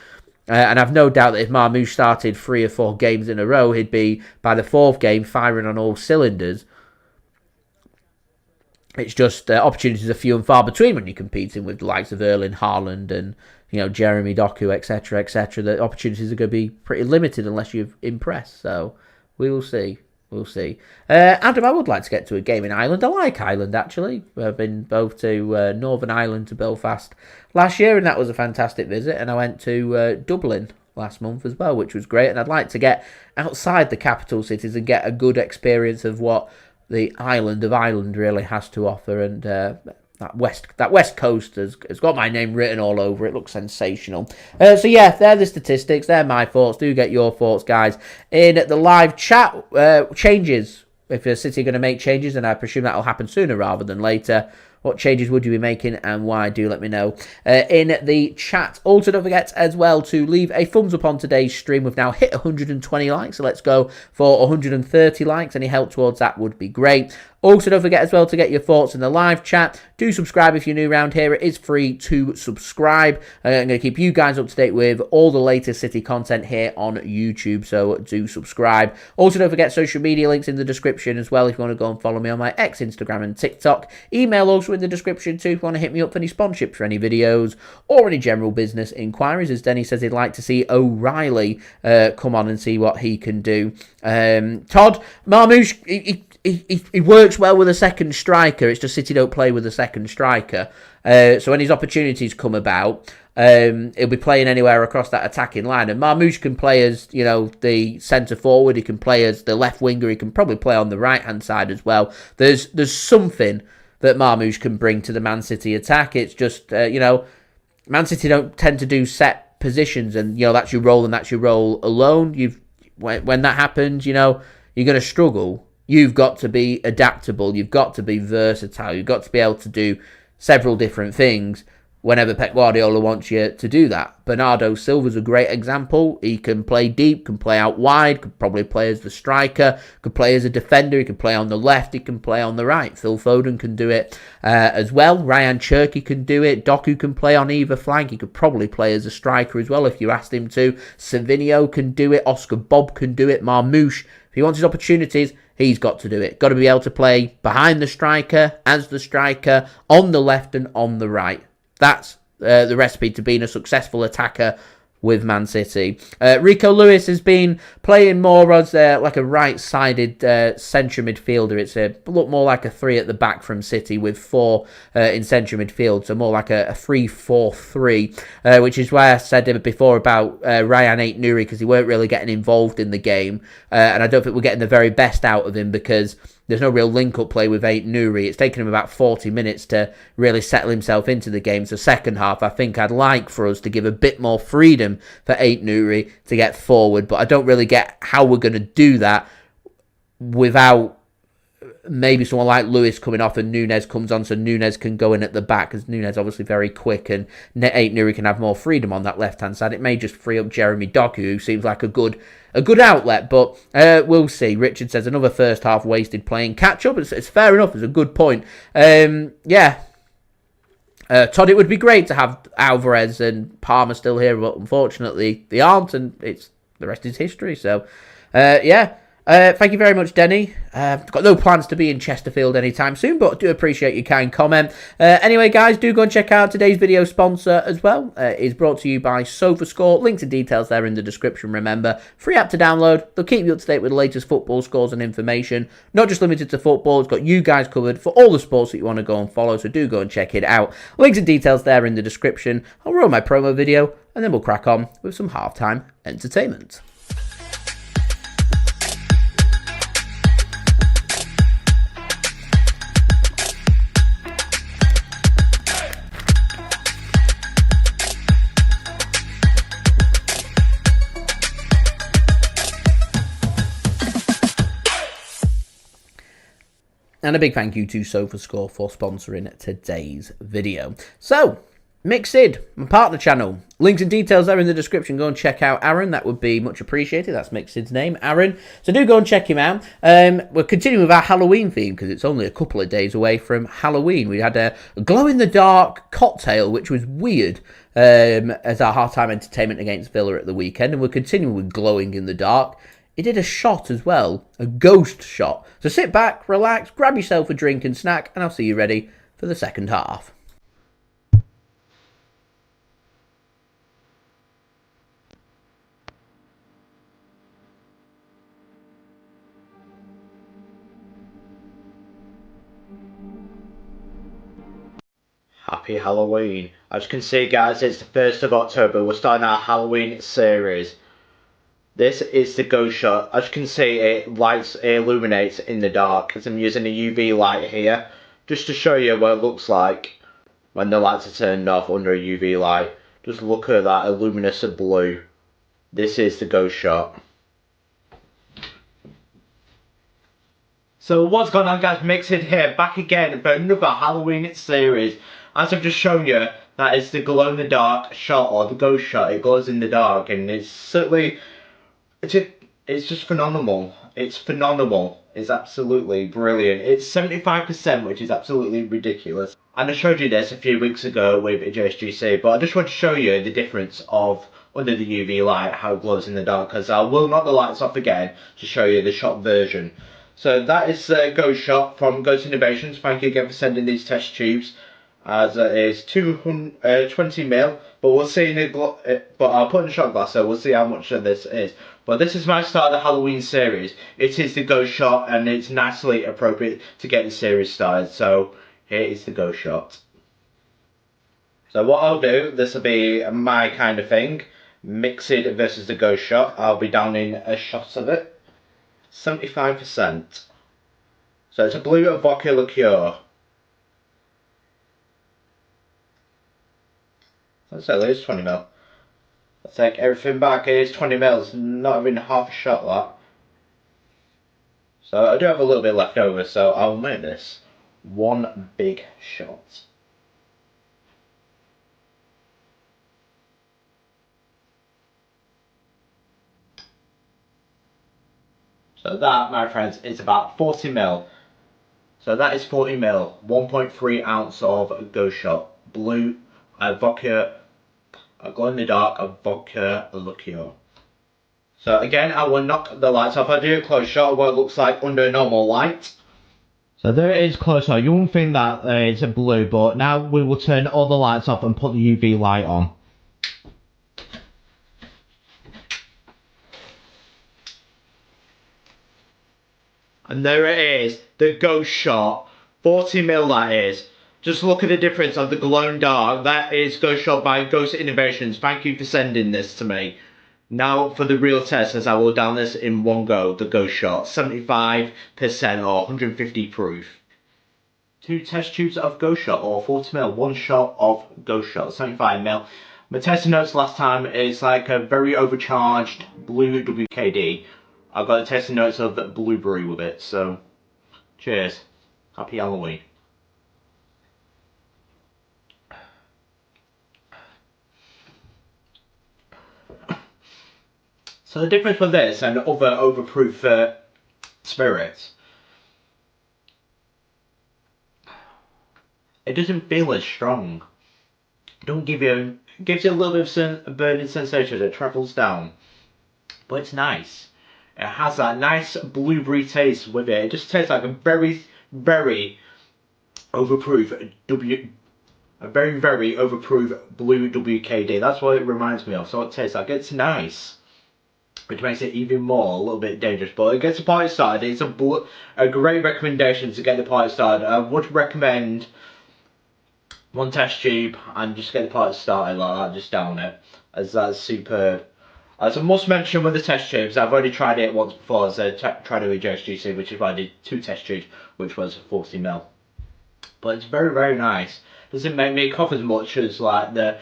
And I've no doubt that if Marmoush started 3 or 4 games in a row, he'd be, by the 4th game, firing on all cylinders. It's just opportunities are few and far between when you're competing with the likes of Erling, Haaland, and Jeremy Doku, etc., etc. The opportunities are going to be pretty limited unless you've impressed. So we will see. We'll see. Adam, I would like to get to a game in Ireland. I like Ireland, actually. I've been both to Northern Ireland, to Belfast last year, and that was a fantastic visit. And I went to Dublin last month as well, which was great. And I'd like to get outside the capital cities and get a good experience of what the island of Ireland really has to offer. And that west coast has got my name written all over it. Looks sensational. So yeah, they're the statistics. They're my thoughts. Do get your thoughts, guys, in the live chat. Changes. If the City are going to make changes, and I presume that will happen sooner rather than later, what changes would you be making and why? Do let me know in the chat. Also, don't forget as well to leave a thumbs up on today's stream. We've now hit 120 likes, so let's go for 130 likes. Any help towards that would be great. Also, don't forget as well to get your thoughts in the live chat. Do subscribe if you're new around here. It is free to subscribe. I'm going to keep you guys up to date with all the latest City content here on YouTube, so do subscribe. Also, don't forget social media links in the description as well if you want to go and follow me on my X, Instagram and TikTok. Email also in the description too if you want to hit me up for any sponsorships for any videos or any general business inquiries. As Denny says, he'd like to see O'Reilly come on and see what he can do. Todd, Marmoush, he works well with a second striker. It's just City don't play with a second striker. So when his opportunities come about, he'll be playing anywhere across that attacking line. And Marmoush can play as, the centre forward. He can play as the left winger. He can probably play on the right hand side as well. There's something that Marmoush can bring to the Man City attack. It's just, Man City don't tend to do set positions, and, that's your role and that's your role alone. When that happens, you're going to struggle. You've got to be adaptable. You've got to be versatile. You've got to be able to do several different things whenever Pep Guardiola wants you to do that. Bernardo Silva's a great example. He can play deep, can play out wide, could probably play as the striker, could play as a defender, he can play on the left, he can play on the right. Phil Foden can do it as well. Rayan Cherki can do it. Doku can play on either flank. He could probably play as a striker as well if you asked him to. Savinho can do it. Bobb can do it. Marmoush, if he wants his opportunities, he's got to do it. Got to be able to play behind the striker, as the striker, on the left and on the right. That's the recipe to being a successful attacker with Man City. Rico Lewis has been playing more as like a right-sided centre midfielder. It's look more like a 3 at the back from City with 4 in centre midfield, so more like a 3-4-3, which is why I said before about Rayan Ait-Nouri, because he weren't really getting involved in the game, and I don't think we're getting the very best out of him because there's no real link-up play with Ait-Nouri. It's taken him about 40 minutes to really settle himself into the game. So second half, I think I'd like for us to give a bit more freedom for Ait-Nouri to get forward. But I don't really get how we're going to do that without maybe someone like Lewis coming off and Nunes comes on, so Nunes can go in at the back, because Nunes obviously very quick and Ait-Nouri can have more freedom on that left-hand side. It may just free up Jeremy Doku, who seems like a good outlet, but we'll see. Richard says another first half wasted playing catch-up. It's fair enough. It's a good point. Todd, it would be great to have Alvarez and Palmer still here, but unfortunately they aren't, and the rest is history. So, thank you very much, Denny. I've got no plans to be in Chesterfield anytime soon, but do appreciate your kind comment. Anyway, guys, do go and check out today's video sponsor as well. It's brought to you by SofaScore. Links and details there in the description, remember. Free app to download. They'll keep you up to date with the latest football scores and information. Not just limited to football. It's got you guys covered for all the sports that you want to go and follow, so do go and check it out. Links and details there in the description. I'll roll my promo video, and then we'll crack on with some halftime entertainment. And a big thank you to SofaScore for sponsoring today's video. So, Mixed, my partner channel. Links and details there in the description. Go and check out Aaron. That would be much appreciated. That's Mixed's name, Aaron. So do go and check him out. We're continuing with our Halloween theme because it's only a couple of days away from Halloween. We had a glow-in-the-dark cocktail, which was weird, as our half-time entertainment against Villa at the weekend. And we're continuing with glowing in the dark. He did a shot as well, a ghost shot. So sit back, relax, grab yourself a drink and snack, and I'll see you ready for the second half. Happy Halloween. As you can see, guys, it's the 1st of October. We're starting our Halloween series. This is the ghost shot. As you can see, it illuminates in the dark. As I'm using a UV light here, just to show you what it looks like when the lights are turned off under a UV light. Just look at that luminous blue. This is the ghost shot. So what's going on, guys? Mixed here, back again for another Halloween series. As I've just shown you, that is the glow-in-the-dark shot, or the ghost shot. It glows in the dark, and it's certainly, it's just phenomenal. It's phenomenal. It's absolutely brilliant. It's 75%, which is absolutely ridiculous. And I showed you this a few weeks ago with JSGC, but I just want to show you the difference of under the UV light, how it glows in the dark, because I will knock the lights off again to show you the shot version. So that is the ghost shot from Ghost Innovations. Thank you again for sending these test tubes. As it is 220ml, but we'll see in the but I'll put in a shot glass, so we'll see how much of this is. But this is my start of the Halloween series. It is the ghost shot, and it's nicely appropriate to get the series started. So here is the ghost shot. So what I'll do, this will be my kind of thing. Mixed versus the ghost shot. I'll be downing a shot of it. 75%. So it's a blue vodka liqueur. Let's say it is 20 mil. Let's take everything back. It is 20 mils. Not even half a shot that. So I do have a little bit left over, so I'll make this one big shot. So that, my friends, is about 40 mil. So that is 40 mil. 1.3 ounce of ghost shot. Blue, vodka, glow in the dark, vodka liqueur. So again, I will knock the lights off. I do a close shot of what it looks like under normal light. So there it is close shot. You won't think that it's a blue, but now we will turn all the lights off and put the UV light on. And there it is, the ghost shot. 40 mil that is. Just look at the difference of the glow in dark. That is ghost shot by Ghost Innovations. Thank you for sending this to me. Now for the real test, as I will down this in one go, the ghost shot. 75% or 150 proof. 2 test tubes of ghost shot or 40 mil. 1 shot of ghost shot, 75 mil. My testing notes last time is like a very overcharged blue WKD. I've got the testing notes of blueberry with it, so cheers. Happy Halloween. So the difference with this and other overproof spirits, it doesn't feel as strong. It don't give you, it gives you a little bit of a burning sensation as it travels down, but it's nice. It has that nice blueberry taste with it. It just tastes like a very, very overproof a very, very overproof blue WKD. That's what it reminds me of. So it tastes like it's nice, which makes it even more a little bit dangerous. But it gets the party started. It's a great recommendation to get the party started. I would recommend 1 test tube and just get the party started like that. Just down it, as that's superb. As I must mention with the test tubes, I've already tried it once before. As I tried it with JSGC, which is why I did 2 test tubes, which was 40 mil. But it's very, very nice. Doesn't make me cough as much as like the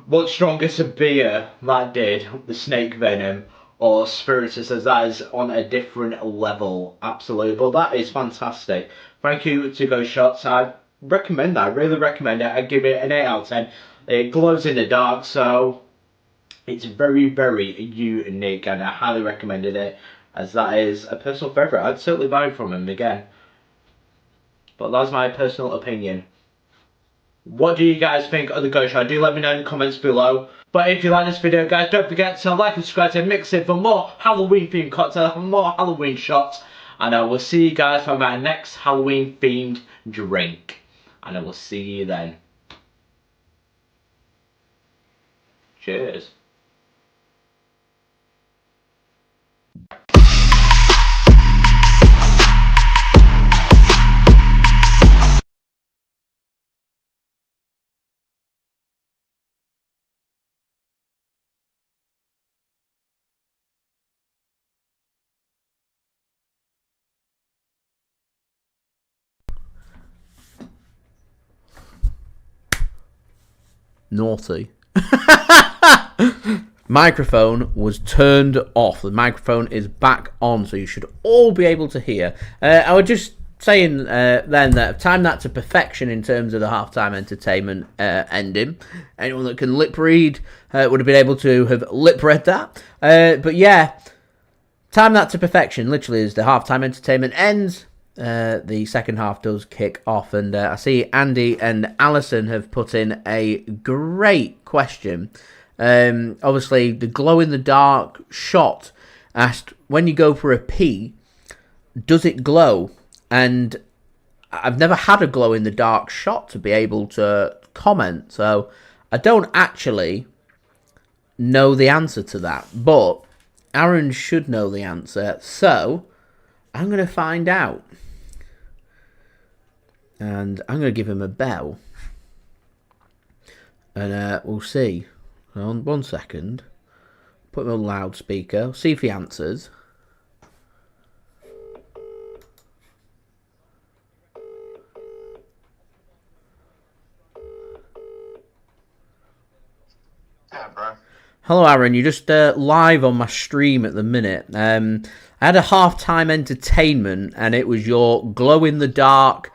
much stronger beer that did, the snake venom or spiritus, as that is on a different level. Absolutely. But that is fantastic. Thank you to Ghost Shots. I recommend that. I really recommend it. I give it an 8 out of 10. It glows in the dark, so it's very, very unique, and I highly recommended it, as that is a personal favourite. I'd certainly buy it from him again. But that's my personal opinion. What do you guys think of the ghost shot? Do let me know in the comments below. But if you like this video, guys, don't forget to like and subscribe to Mix It for more Halloween themed content and more Halloween shots. And I will see you guys for my next Halloween themed drink. And I will see you then. Cheers. Naughty. Microphone was turned off. The microphone is back on, so you should all be able to hear. I was just saying then that I've timed that to perfection in terms of the halftime entertainment ending. Anyone that can lip read would have been able to have lip read that. But yeah, time that to perfection. Literally, as the halftime entertainment ends, the second half does kick off. And I see Andy and Alison have put in a great question. Obviously, the glow-in-the-dark shot asked, when you go for a pee, does it glow? And I've never had a glow-in-the-dark shot to be able to comment, so I don't actually know the answer to that. But Aaron should know the answer, so I'm going to find out. And I'm going to give him a bell. And we'll see. On 1 second. Put him on loudspeaker. See if he answers. Hello, Aaron. You're just live on my stream at the minute. I had a half-time entertainment, and it was your glow-in-the-dark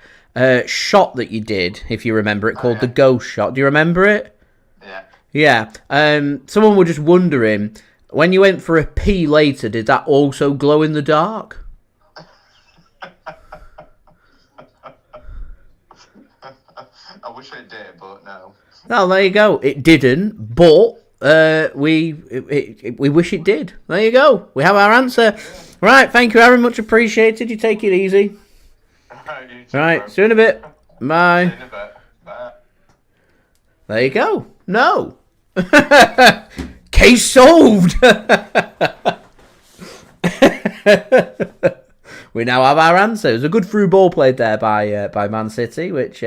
shot that you did, if you remember it, called the ghost shot. Do you remember it? Yeah. Yeah. Someone was just wondering, when you went for a pee later, did that also glow in the dark? I wish it did, but no. Well, there you go. It didn't, but we wish it did. There you go. We have our answer. Right, thank you, Aaron. Much appreciated. You take it easy. Right, see you in a bit. Bye. Bye. There you go. No. Case solved. We now have our answer. It was a good through ball played there by Man City, which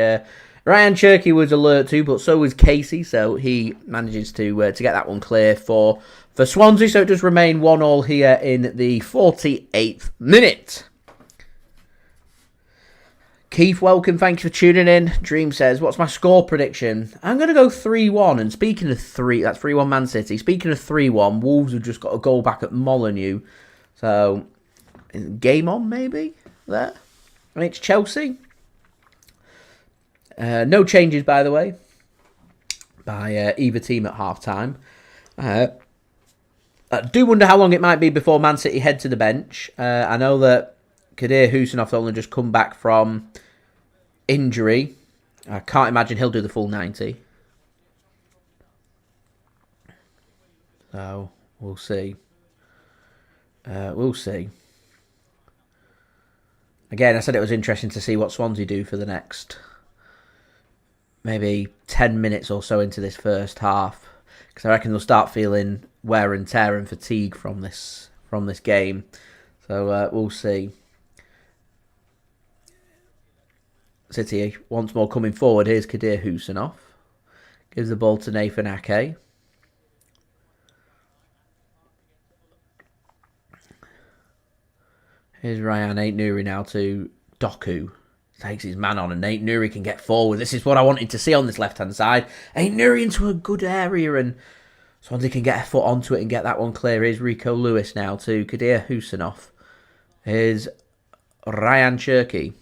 Rayan Cherki was alert to, but so was Casey, so he manages to get that one clear for Swansea, so it does remain 1-1 here in the 48th minute. Keith, welcome. Thank you for tuning in. Dream says, what's my score prediction? I'm going to go 3-1. And speaking of 3, that's 3-1 Man City. Speaking of 3-1, Wolves have just got a goal back at Molineux. So, game on, maybe, there. And it's Chelsea. No changes, by the way, by either team at half-time. I do wonder how long it might be before Man City head to the bench. I know that Abdukodir Khusanov only just come back from injury. I can't imagine he'll do the full 90. So, we'll see. We'll see. Again, I said it was interesting to see what Swansea do for the next maybe 10 minutes or so into this first half. Because I reckon they'll start feeling wear and tear and fatigue from this game. So, we'll see. City once more coming forward. Here's Abdukodir Khusanov. Gives the ball to Nathan Ake. Here's Rayan Ait-Nouri now to Doku. Takes his man on and Ait-Nouri can get forward. This is what I wanted to see on this left-hand side. Ait-Nouri into a good area and Swansea can get a foot onto it and get that one clear. Here's Rico Lewis now to Abdukodir Khusanov. Here's Rayan Cherki.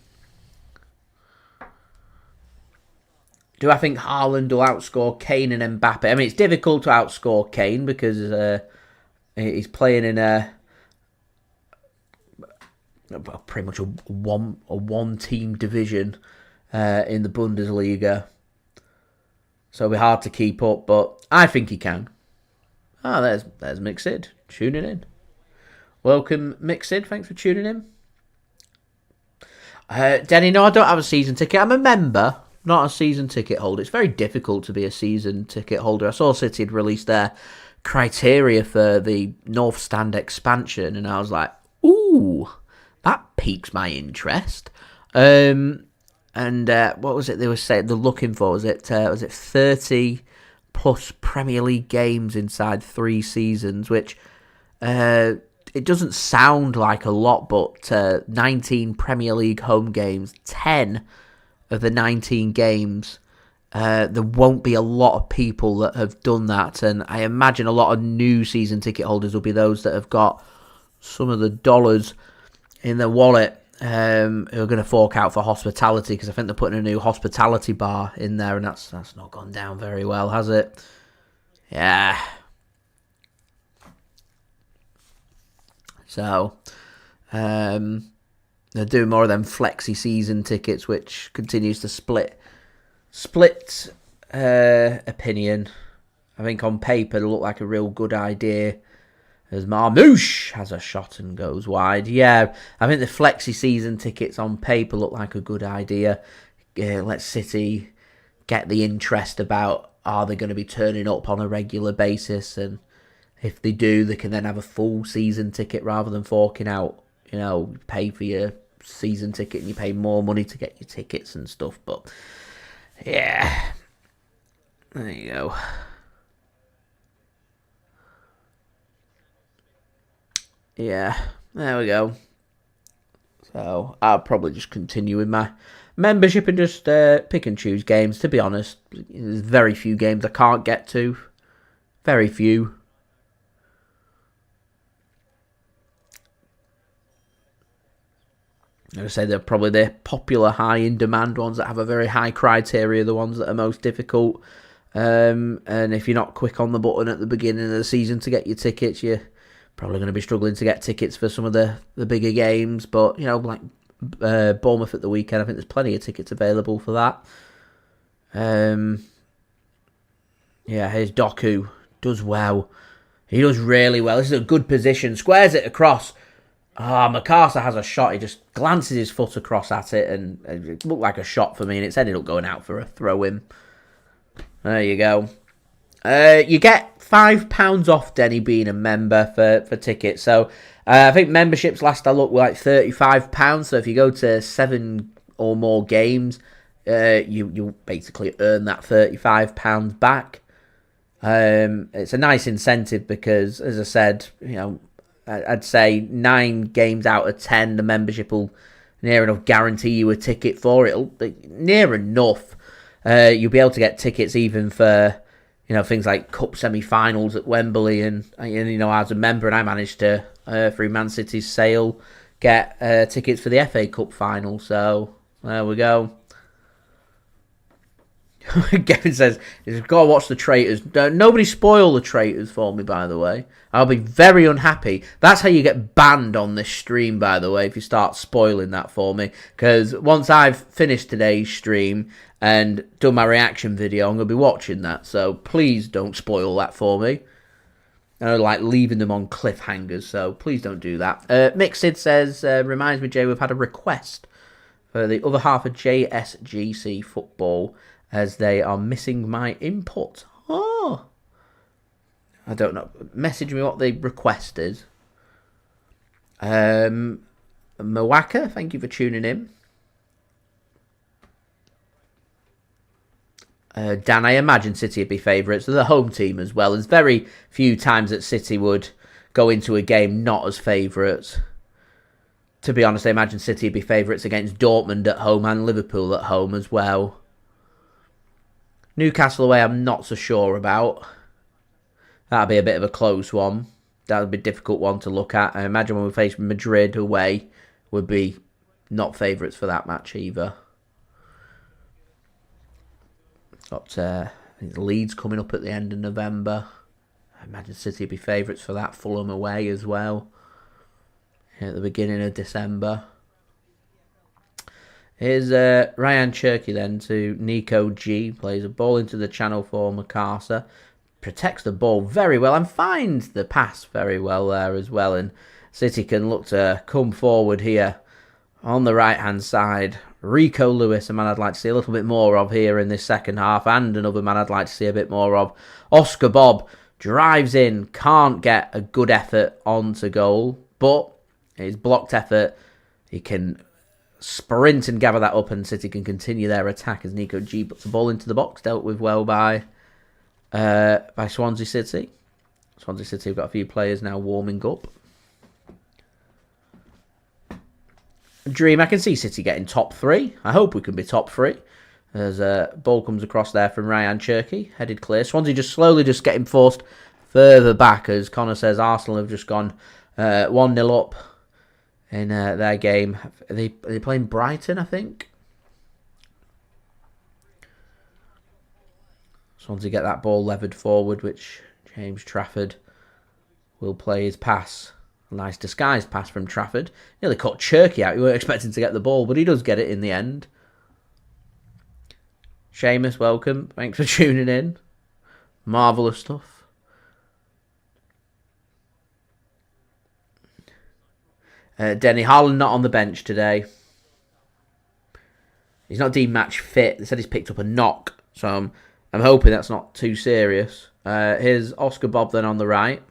Do I think Haaland will outscore Kane and Mbappe? I mean, it's difficult to outscore Kane because he's playing in pretty much a one-team division in the Bundesliga. So it'll be hard to keep up, but I think he can. Ah, there's Mixid tuning in. Welcome, Mixid. Thanks for tuning in. Denny, no, I don't have a season ticket. I'm a member, not a season ticket holder. It's very difficult to be a season ticket holder. I saw City had released their criteria for the North Stand expansion, and I was like, ooh, that piques my interest. And what was it they were saying? They're looking for was it 30 plus Premier League games inside 3 seasons, which it doesn't sound like a lot, but 19 Premier League home games, 10 of the 19 games, there won't be a lot of people that have done that, and I imagine a lot of new season ticket holders will be those that have got some of the dollars in their wallet who are going to fork out for hospitality, because I think they're putting a new hospitality bar in there, and that's not gone down very well, has it? Yeah. So, they're doing more of them flexi season tickets, which continues to split opinion. I think on paper it looked like a real good idea, as Marmoush has a shot and goes wide. Yeah, I think the flexi season tickets on paper look like a good idea. Let City get the interest about, are they going to be turning up on a regular basis, and if they do, they can then have a full season ticket rather than forking out, pay for your season ticket and you pay more money to get your tickets and stuff. But yeah, there you go. Yeah, there we go. So I'll probably just continue with my membership and just pick and choose games. To be honest, there's very few games I can't get to. Very few. I would say they're probably the popular, high in demand ones that have a very high criteria, the ones that are most difficult. And if you're not quick on the button at the beginning of the season to get your tickets, you're probably going to be struggling to get tickets for some of the bigger games. But, you know, like Bournemouth at the weekend, I think there's plenty of tickets available for that. Yeah, here's Doku. Does well. He does really well. This is a good position. Squares it across. Macarthur has a shot. He just glances his foot across at it, and it looked like a shot for me, and it's ended up going out for a throw-in. There you go. You get £5 off, Denny, being a member for tickets. So I think memberships last I looked were like £35. So if you go to 7 or more games, you basically earn that £35 back. It's a nice incentive because, as I said, you know, I'd say 9 games out of 10, the membership will near enough guarantee you a ticket for it. Near enough. You'll be able to get tickets even for, you know, things like cup semi-finals at Wembley, and you know, as a member, and I managed to through Man City's sale get tickets for the FA Cup final. So there we go. Gavin says, you've got to watch The Traitors. Nobody spoil The Traitors for me, by the way. I'll be very unhappy. That's how you get banned on this stream, by the way, if you start spoiling that for me. Because once I've finished today's stream and done my reaction video, I'm going to be watching that. So please don't spoil that for me. I don't like leaving them on cliffhangers, so please don't do that. Mixed says, reminds me, Jay, we've had a request for the other half of JSGC football, as they are missing my input. Oh, I don't know. Message me what the request is. Mawaka, thank you for tuning in. Dan, I imagine City would be favourites. They're the home team as well. There's very few times that City would go into a game not as favourites. To be honest, I imagine City would be favourites against Dortmund at home and Liverpool at home as well. Newcastle away, I'm not so sure about. That'll be a bit of a close one. That'll be a difficult one to look at. I imagine when we face Madrid away, would be not favourites for that match either. Got Leeds coming up at the end of November. I imagine City would be favourites for that. Fulham away as well at the beginning of December. Here's Rayan Cherki then to Nico G. Plays a ball into the channel for Macarthur. Protects the ball very well and finds the pass very well there as well. And City can look to come forward here on the right-hand side. Rico Lewis, a man I'd like to see a little bit more of here in this second half. And another man I'd like to see a bit more of. Oscar Bobb drives in. Can't get a good effort onto goal. But his blocked effort, he can sprint and gather that up, and City can continue their attack as Nico G puts the ball into the box, dealt with well by Swansea City. Swansea City have got a few players now warming up. Dream, I can see City getting top 3. I hope we can be top 3. As a ball comes across there from Rayan Cherki, headed clear. Swansea just slowly just getting forced further back, as Connor says Arsenal have just gone 1-0 up in their game. Are they playing Brighton, I think? Swansea get that ball levered forward, which James Trafford will play his pass. A nice disguised pass from Trafford. Nearly caught Cherki out. You weren't expecting to get the ball, but he does get it in the end. Seamus, welcome. Thanks for tuning in. Marvellous stuff. Denny Haaland not on the bench today. He's not deemed match fit. They said he's picked up a knock, so I'm hoping that's not too serious. Here's Oscar Bobb then on the right.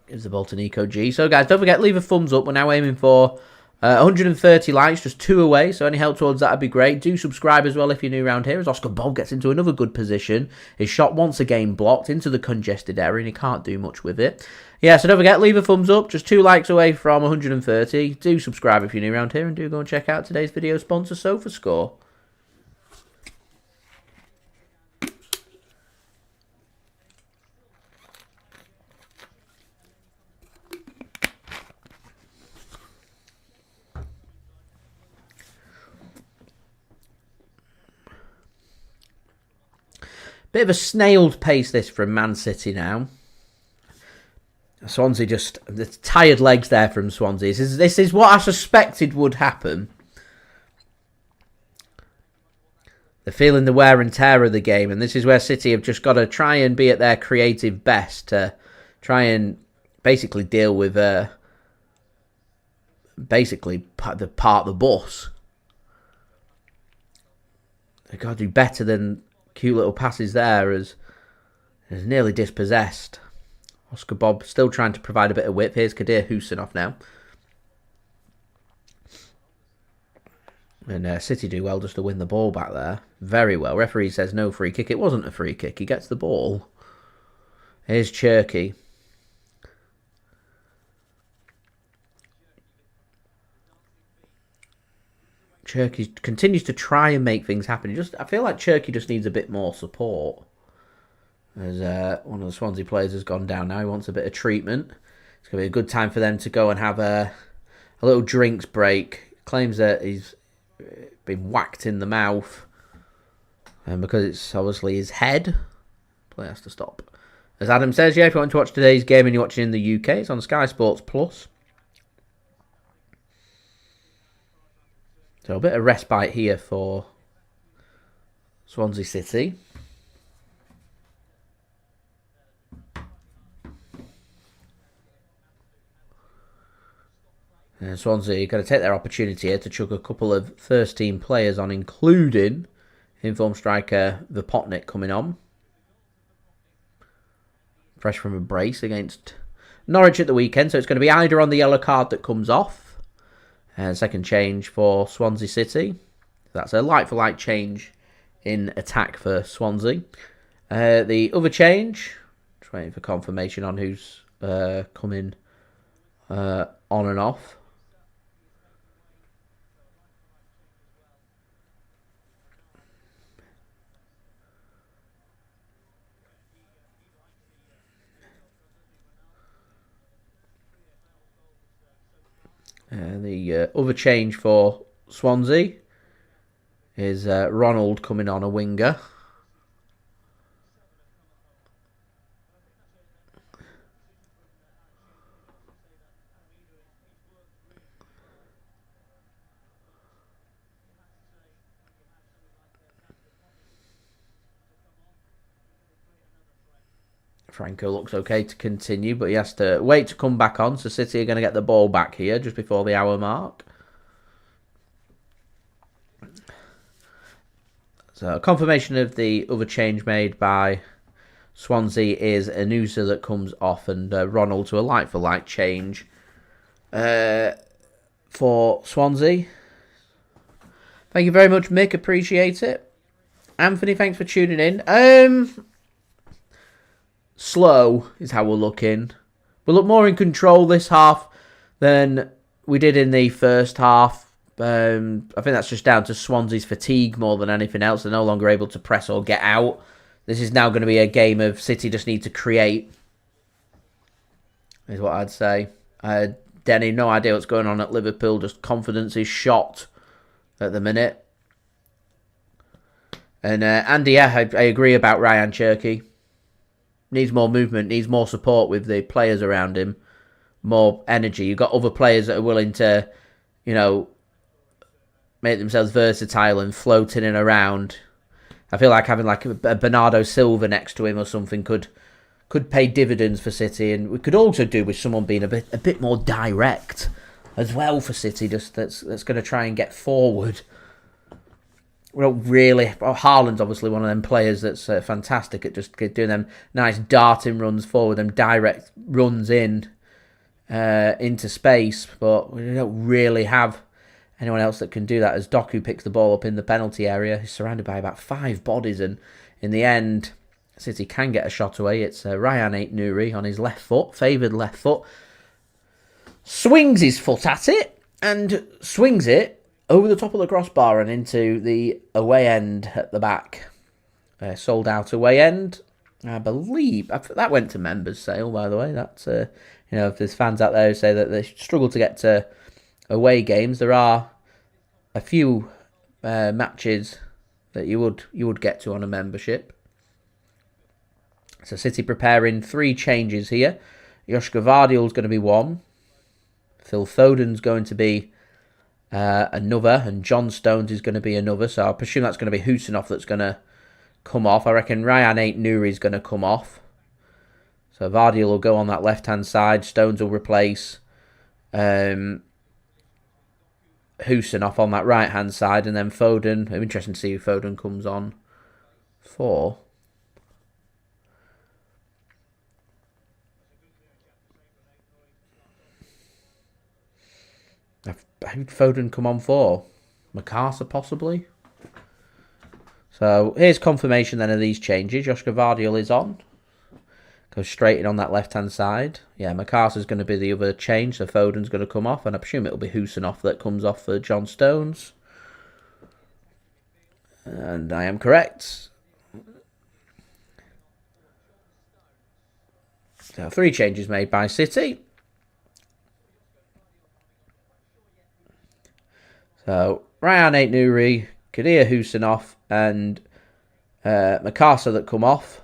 Gives the ball to Nico G. So guys, don't forget, leave a thumbs up. We're now aiming for 130 likes, just 2 away, so any help towards that would be great. Do subscribe as well if you're new around here, as Oscar Bobb gets into another good position. His shot once again blocked into the congested area, and he can't do much with it. Yeah, so don't forget, leave a thumbs up, just 2 likes away from 130. Do subscribe if you're new around here, and do go and check out today's video sponsor, SofaScore. Bit of a snail's pace this from Man City now. Swansea just... The tired legs there from Swansea. This is what I suspected would happen. They're feeling the wear and tear of the game, and this is where City have just got to try and be at their creative best to try and basically deal with basically the part of the bus. They've got to do better than cute little passes there as nearly dispossessed. Oscar Bobb still trying to provide a bit of whip. Here's Abdukodir Khusanov now. And City do well just to win the ball back there. Very well. Referee says no free kick. It wasn't a free kick. He gets the ball. Here's Cherki. Cherki continues to try and make things happen. I feel like Cherki just needs a bit more support. As one of the Swansea players has gone down now. He wants a bit of treatment. It's going to be a good time for them to go and have a little drinks break. Claims that he's been whacked in the mouth. And because it's obviously his head, play has to stop. As Adam says, yeah, if you want to watch today's game and you're watching in the UK, it's on Sky Sports Plus. So a bit of respite here for Swansea City. And Swansea are going to take their opportunity here to chuck a couple of first-team players on, including informed striker Vipotnik coming on. Fresh from a brace against Norwich at the weekend. So it's going to be Idah on the yellow card that comes off. And second change for Swansea City. That's a like-for-like change in attack for Swansea. The other change, just waiting for confirmation on who's coming on and off. The other change for Swansea is Ronald coming on a winger. Franco looks okay to continue, but he has to wait to come back on. So City are going to get the ball back here just before the hour mark. So confirmation of the other change made by Swansea is Anusa that comes off, and Ronald to a like-for-like change for Swansea. Thank you very much, Mick. Appreciate it. Anthony, thanks for tuning in. Slow is how we're looking. We look more in control this half than we did in the first half. I think that's just down to Swansea's fatigue more than anything else. They're no longer able to press or get out. This is now going to be a game of City just need to create, is what I'd say. Denny, no idea what's going on at Liverpool. Just confidence is shot at the minute. And Andy, yeah, I agree about Rayan Cherki. Needs more movement, needs more support with the players around him. More energy. You've got other players that are willing to, make themselves versatile and float in and around. I feel like having like a Bernardo Silva next to him or something could pay dividends for City, and we could also do with someone being a bit more direct as well for City. Just that's going to try and get forward. We don't really... Haaland's obviously one of them players that's fantastic at just doing them nice darting runs forward, them direct runs into space, but we don't really have anyone else that can do that, as Doku picks the ball up in the penalty area. He's surrounded by about 5 bodies, and in the end, City can get a shot away. It's Rayan Ait-Nouri on his left foot, favoured left foot. Swings his foot at it, and swings it over the top of the crossbar and into the away end at the back. Sold out away end. I believe that went to members' sale, by the way. That's if there's fans out there who say that they struggle to get to away games, there are a few matches that you would get to on a membership. So City preparing 3 changes here. Josko Gvardiol is going to be 1. Phil Foden's going to be another. And John Stones is going to be another. So I presume that's going to be Khusanov that's going to come off. I reckon Rayan Ait-Nouri is going to come off. So Gvardiol will go on that left-hand side. Stones will replace Khusanov on that right-hand side. And then Foden. I'm interested to see who Foden comes on for. Who'd Foden come on for? McArthur, possibly? So, here's confirmation then of these changes. Josko Gvardiol is on. Goes straight in on that left-hand side. Yeah, McArthur's going to be the other change, so Foden's going to come off. And I presume it'll be Khusanov that comes off for John Stones. And I am correct. So, 3 changes made by City. So, Rayan Ait-Nouri, Khusanov, and McArthur that come off.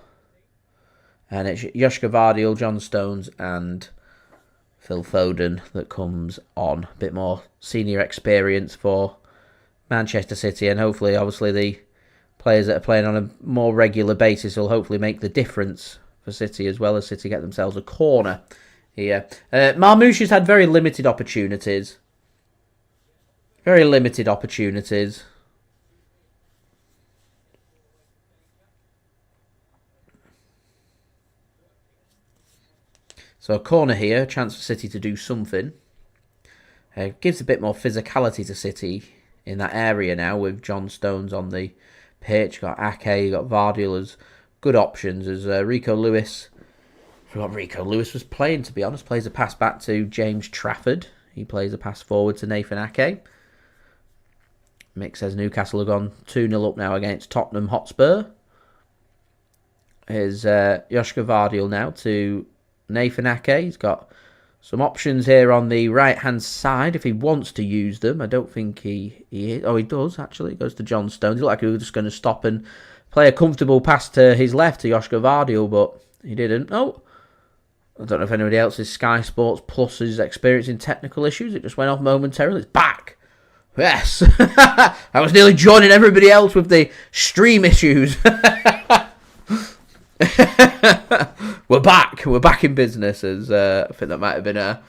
And it's Josko Gvardiol, John Stones, and Phil Foden that comes on. A bit more senior experience for Manchester City. And hopefully, obviously, the players that are playing on a more regular basis will hopefully make the difference for City, as well as City get themselves a corner here. Marmoush has had very limited opportunities. Very limited opportunities. So a corner here, a chance for City to do something. Gives a bit more physicality to City in that area now with John Stones on the pitch. Got Ake, got Gvardiol as good options. As Rico Lewis, I forgot Rico Lewis was playing, to be honest. Plays a pass back to James Trafford. He plays a pass forward to Nathan Ake. Mick says Newcastle have gone 2-0 up now against Tottenham Hotspur. Here's Josko Gvardiol now to Nathan Ake. He's got some options here on the right-hand side if he wants to use them. I don't think he is. Oh, he does, actually. He goes to John Stones. He looked like he was just going to stop and play a comfortable pass to his left to Josko Gvardiol, but he didn't. Oh, I don't know if anybody else is Sky Sports Plus is experiencing technical issues. It just went off momentarily. It's back. Yes. I was nearly joining everybody else with the stream issues. We're back. We're back in business. As I think that might have been a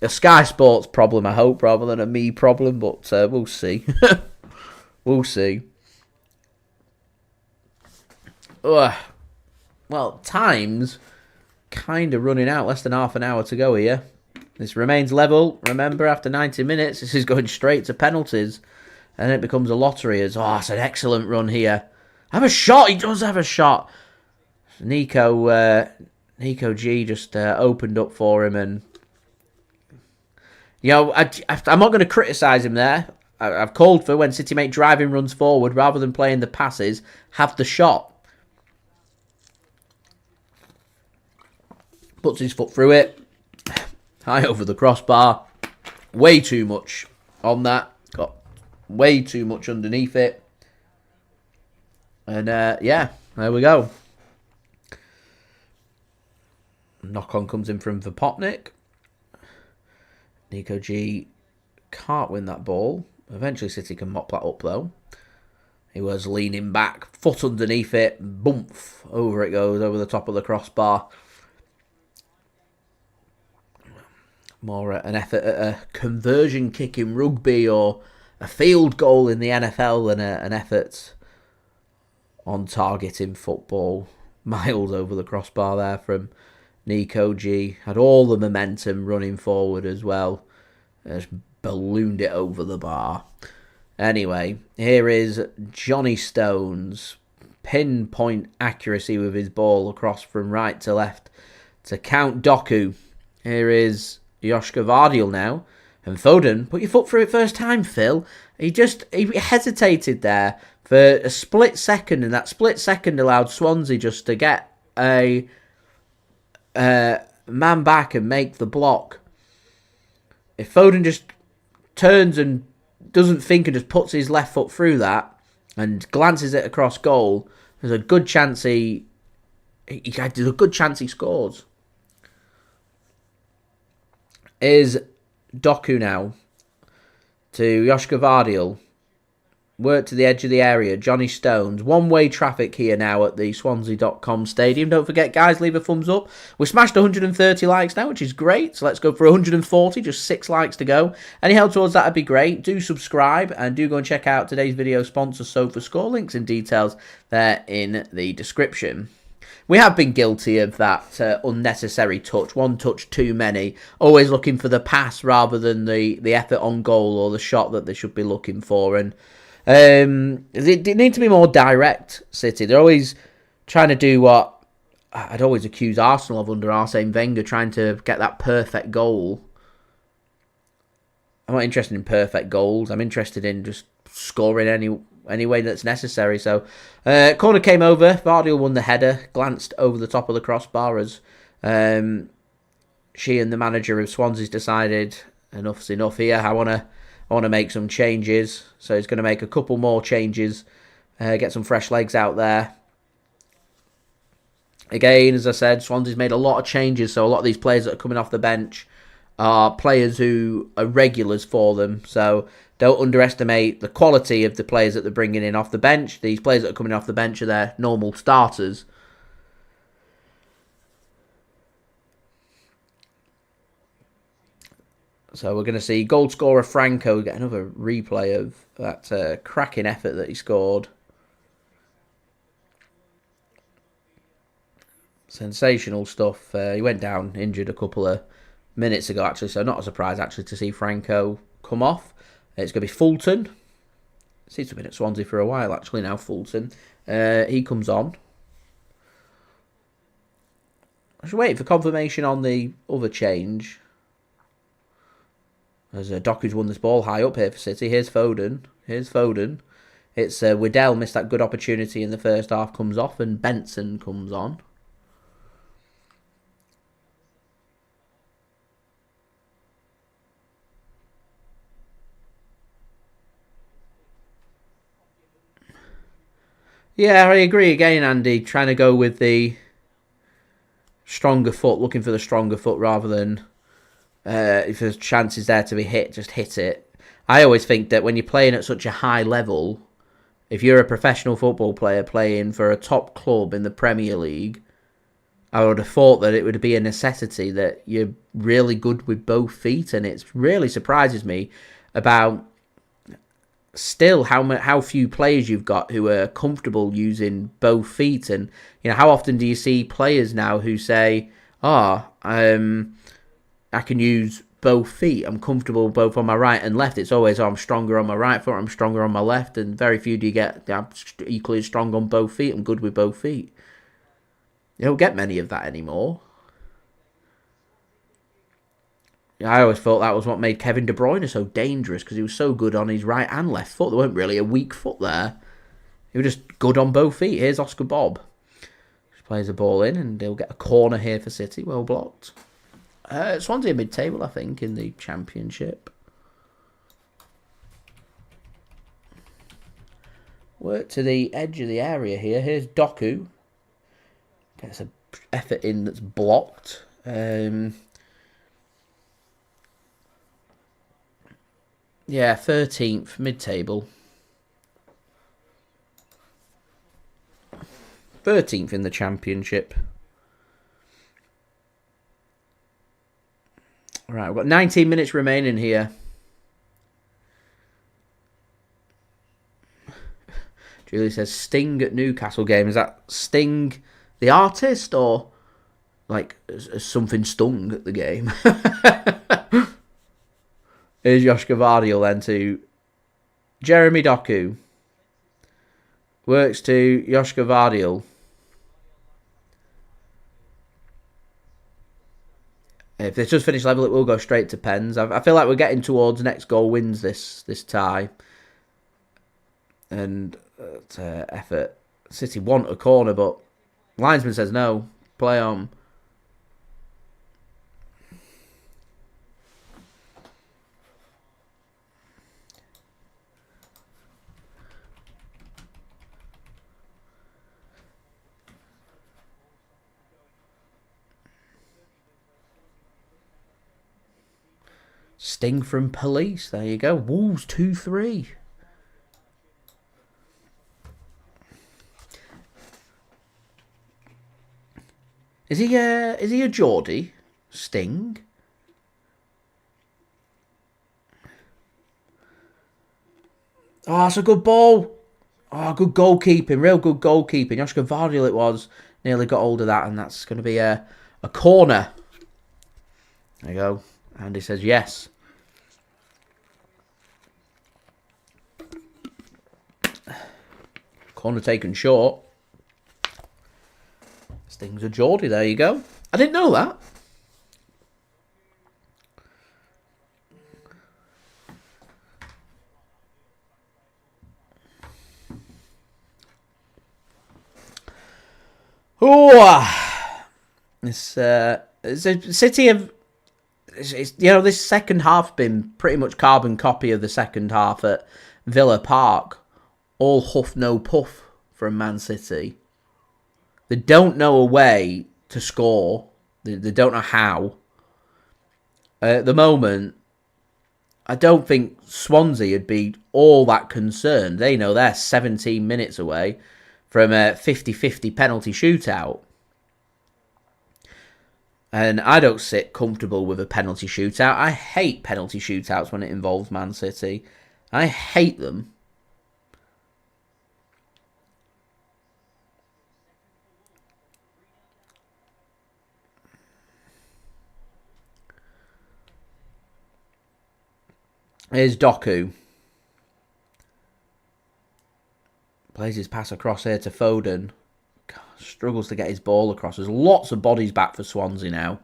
Sky Sports problem, I hope, rather than a me problem. But we'll see. We'll see. Well, time's kind of running out. Less than half an hour to go here. This remains level. Remember, after 90 minutes, this is going straight to penalties. And it becomes a lottery as, it's an excellent run here. Have a shot. He does have a shot. Nico G just opened up for him. And, I'm not going to criticise him there. I've called for when City make driving runs forward, rather than playing the passes, have the shot. Puts his foot through it. High over the crossbar. Way too much on that. Got way too much underneath it. And there we go. Knock on comes in from Vipotnik. Nico G can't win that ball. Eventually City can mop that up though. He was leaning back, foot underneath it, bump, over it goes, over the top of the crossbar. More an effort at a conversion kick in rugby or a field goal in the NFL than an effort on target in football. Miles over the crossbar there from Nico G. Had all the momentum running forward as well. Just ballooned it over the bar. Anyway, here is Johnny Stones. Pinpoint accuracy with his ball across from right to left to Count Doku. Here is Josko Gvardiol now. And Foden, put your foot through it first time, Phil. He hesitated there for a split second, and that split second allowed Swansea just to get a man back and make the block. If Foden just turns and doesn't think and just puts his left foot through that and glances it across goal, there's a good chance he There's a good chance he scores. Is Doku now to Josko Gvardiol. Work to the edge of the area. Johnny Stones. One-way traffic here now at the Swansea.com stadium. Don't forget, guys, leave a thumbs up. We smashed 130 likes now, which is great. So let's go for 140. Just 6 likes to go. Any help towards that would be great. Do subscribe and do go and check out today's video sponsor, SofaScore. Links and details there in the description. We have been guilty of that unnecessary touch. One touch too many. Always looking for the pass rather than the effort on goal or the shot that they should be looking for. And they need to be more direct, City. They're always trying to do what I'd always accuse Arsenal of under Arsene Wenger, trying to get that perfect goal. I'm not interested in perfect goals. I'm interested in just scoring any way that's necessary. So, corner came over. Gvardiol won the header, glanced over the top of the crossbar as Sheehan, the manager of Swansea, decided enough's enough here. I want to make some changes. So he's going to make a couple more changes, get some fresh legs out there. Again, as I said, Swansea's made a lot of changes, so a lot of these players that are coming off the bench are players who are regulars for them. So don't underestimate the quality of the players that they're bringing in off the bench. These players that are coming off the bench are their normal starters. So we're going to see goal scorer Franco get another replay of that cracking effort that he scored. Sensational stuff. He went down injured a couple of minutes ago, actually, so not a surprise, actually, to see Franco come off. It's going to be Fulton. Seems to have been at Swansea for a while, actually, now, Fulton. He comes on. I should wait for confirmation on the other change. As Doku's won this ball high up here for City. Here's Foden. It's Waddell missed that good opportunity in the first half, comes off, and Benson comes on. Yeah, I agree again, Andy. Trying to go with the stronger foot, looking for the stronger foot rather than if there's chances there to be hit, just hit it. I always think that when you're playing at such a high level, if you're a professional football player playing for a top club in the Premier League, I would have thought that it would be a necessity that you're really good with both feet, and it really surprises me about still how few players you've got who are comfortable using both feet. And how often do you see players now who say, I can use both feet. I'm comfortable both on my right and left. It's always, I'm stronger on my right foot, I'm stronger on my left, and very few do you get, I'm equally strong on both feet, I'm good with both feet. You don't get many of that anymore. I always thought that was what made Kevin De Bruyne so dangerous, because he was so good on his right and left foot. There weren't really a weak foot there. He was just good on both feet. Here's Oscar Bobb. He plays the ball in, and he'll get a corner here for City. Well blocked. Swansea mid-table, I think, in the Championship. Work to the edge of the area here. Here's Doku. Gets an effort in that's blocked. Yeah, 13th, mid-table. 13th in the Championship. Right, we've got 19 minutes remaining here. Julie says, Sting at Newcastle game. Is that Sting the artist, or like something stung at the game? Here's Josko Gvardiol then to Jeremy Doku. Works to Josko Gvardiol. If this does finish level, it will go straight to pens. I feel like we're getting towards next goal wins this tie. And effort. City want a corner, but linesman says no. Play on. Sting from Police. There you go. Wolves 2-3. Is he a Geordie? Sting? Oh, that's a good ball. Oh, good goalkeeping. Real good goalkeeping. Josko Gvardiol it was. Nearly got hold of that, and that's going to be a corner. There you go. Andy says yes. Corner taken short. Sting's a Geordie. There you go. I didn't know that. Oh, this City have, this second half been pretty much carbon copy of the second half at Villa Park. All huff no puff from Man City. They don't know a way to score. They don't know how. At the moment, I don't think Swansea would be all that concerned. They know they're 17 minutes away from a 50-50 penalty shootout. And I don't sit comfortable with a penalty shootout. I hate penalty shootouts when it involves Man City. I hate them. Here's Doku. Plays his pass across here to Foden. God, struggles to get his ball across. There's lots of bodies back for Swansea now.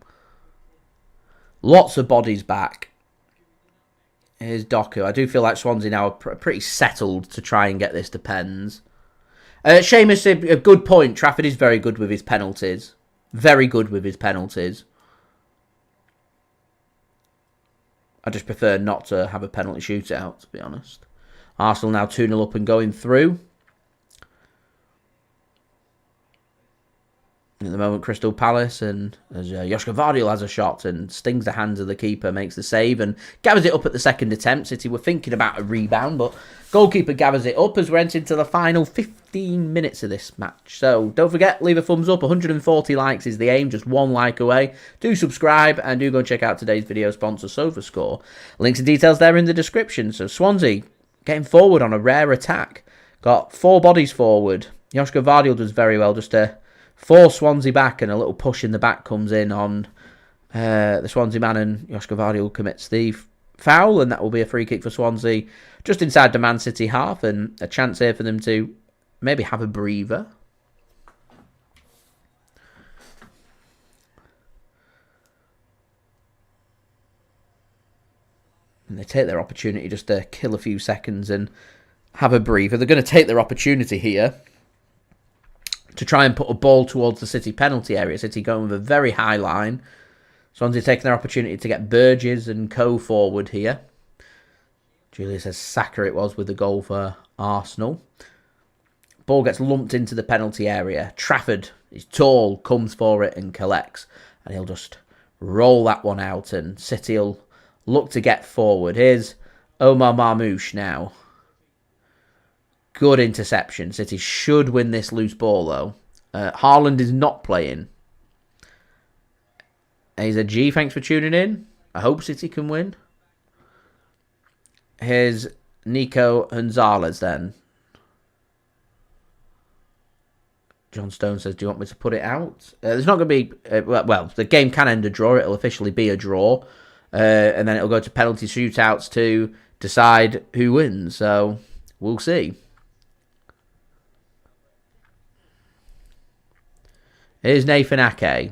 Lots of bodies back. Here's Doku. I do feel like Swansea now are pretty settled to try and get this to pens. Seamus, a good point. Trafford is very good with his penalties. Very good with his penalties. I just prefer not to have a penalty shootout, to be honest. Arsenal now 2-0 up and going through. At the moment, Crystal Palace, and as Josko Gvardiol has a shot and stings the hands of the keeper, makes the save and gathers it up at the second attempt. City were thinking about a rebound, but goalkeeper gathers it up as we're entering to the final 15 minutes of this match. So don't forget, leave a thumbs up. 140 likes is the aim, just one like away. Do subscribe and do go and check out today's video sponsor, SofaScore. Links and details there in the description. So Swansea getting forward on a rare attack. Got 4 bodies forward. Josko Gvardiol does very well just to force Swansea back, and a little push in the back comes in on the Swansea man, and Josko Gvardiol commits the foul, and that will be a free kick for Swansea just inside the Man City half, and a chance here for them to maybe have a breather. And they take their opportunity just to kill a few seconds and have a breather. They're going to take their opportunity here to try and put a ball towards the City penalty area. City going with a very high line. Swansea taking their opportunity to get Burgess and co forward here. Julius says Saka it was with the goal for Arsenal. Ball gets lumped into the penalty area. Trafford is tall, comes for it and collects. And he'll just roll that one out, and City will look to get forward. Here's Omar Marmoush now. Good interception. City should win this loose ball, though. Haaland is not playing. He's a G. Thanks for tuning in. I hope City can win. Here's Nico Gonzalez then. John Stone says, do you want me to put it out? There's not going to be... well, the game can end a draw. It'll officially be a draw. And then it'll go to penalty shootouts to decide who wins. So, we'll see. Here's Nathan Ake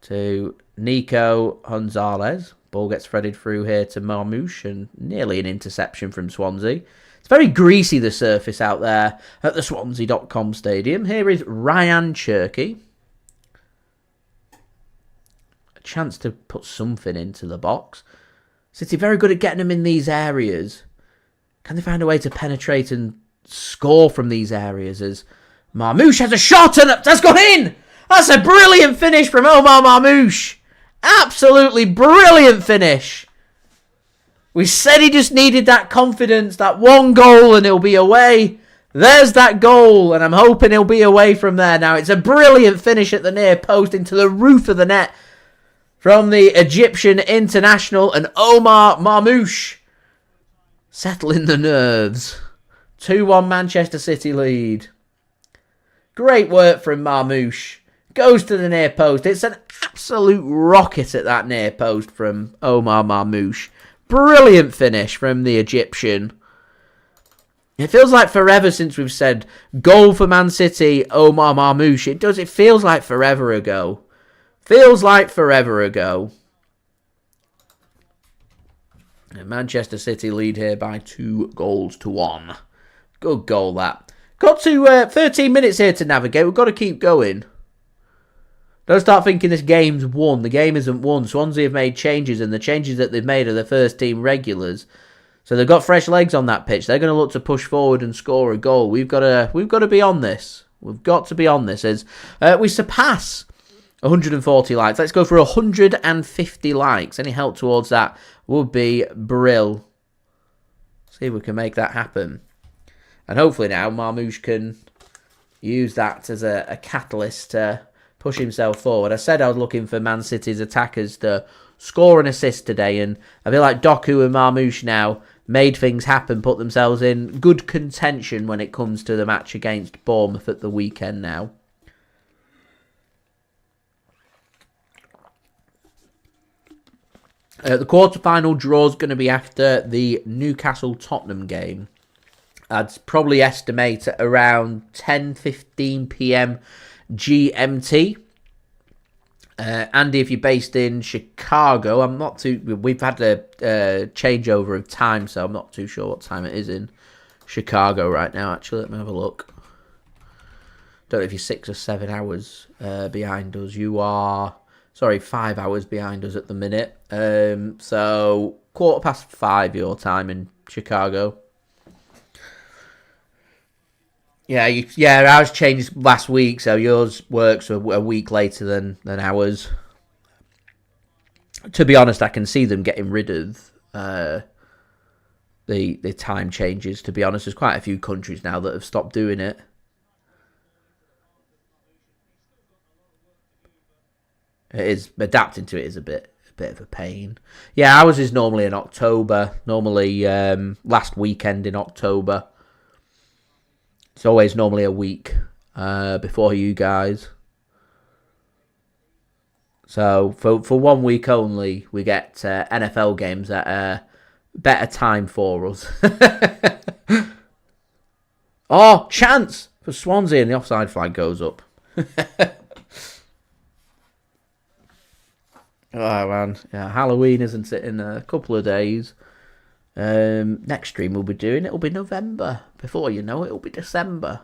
to Nico Gonzalez. Ball gets threaded through here to Marmoush, and nearly an interception from Swansea. It's very greasy, the surface out there at the Swansea.com stadium. Here is Rayan Cherki. A chance to put something into the box. City very good at getting them in these areas. Can they find a way to penetrate and score from these areas as Marmoush has a shot and that's gone in! That's a brilliant finish from Omar Marmoush! Absolutely brilliant finish We said he just needed that confidence, that one goal, and he'll be away. There's that goal, and I'm hoping he'll be away from there now. It's a brilliant finish at the near post into the roof of the net from the Egyptian international, and Omar Marmoush settling the nerves. 2-1 Manchester City lead. Great work from Marmoush. Goes to the near post. It's an absolute rocket at that near post from Omar Marmoush. Brilliant finish from the Egyptian. It feels like forever since we've said goal for Man City, Omar Marmoush. It feels like forever ago. Feels like forever ago. And Manchester City lead here by 2-1. Good goal, that. Got to 13 minutes here to navigate. We've got to keep going. Don't start thinking this game's won. The game isn't won. Swansea have made changes, and the changes that they've made are the first team regulars. So they've got fresh legs on that pitch. They're going to look to push forward and score a goal. We've got to be on this. We've got to be on this as we surpass 140 likes. Let's go for 150 likes. Any help towards that would be brill. See if we can make that happen. And hopefully now Marmoush can use that as a catalyst to push himself forward. I said I was looking for Man City's attackers to score an assist today, and I feel like Doku and Marmoush now made things happen, put themselves in good contention when it comes to the match against Bournemouth at the weekend now. The quarter-final draw is going to be after the Newcastle-Tottenham game. I'd probably estimate at around 10:15 p.m. GMT. Andy, if you're based in Chicago, we've had a changeover of time, so I'm not too sure what time it is in Chicago right now, actually. Let me have a look. Don't know if you're 6 or 7 hours behind us. You are, 5 hours behind us at the minute. So 5:15 your time in Chicago. Yeah, ours changed last week, so yours works a week later than ours. To be honest, I can see them getting rid of the time changes, to be honest. There's quite a few countries now that have stopped doing it. Adapting to it is a bit of a pain. Yeah, ours is normally in October, last weekend in October. It's always normally a week before you guys. So for 1 week only, we get NFL games at a better time for us. Oh, chance for Swansea, and the offside flag goes up. Oh, man. Yeah, Halloween, isn't it, in a couple of days. Next stream we'll be doing, it'll be November. Before you know it, it'll be December.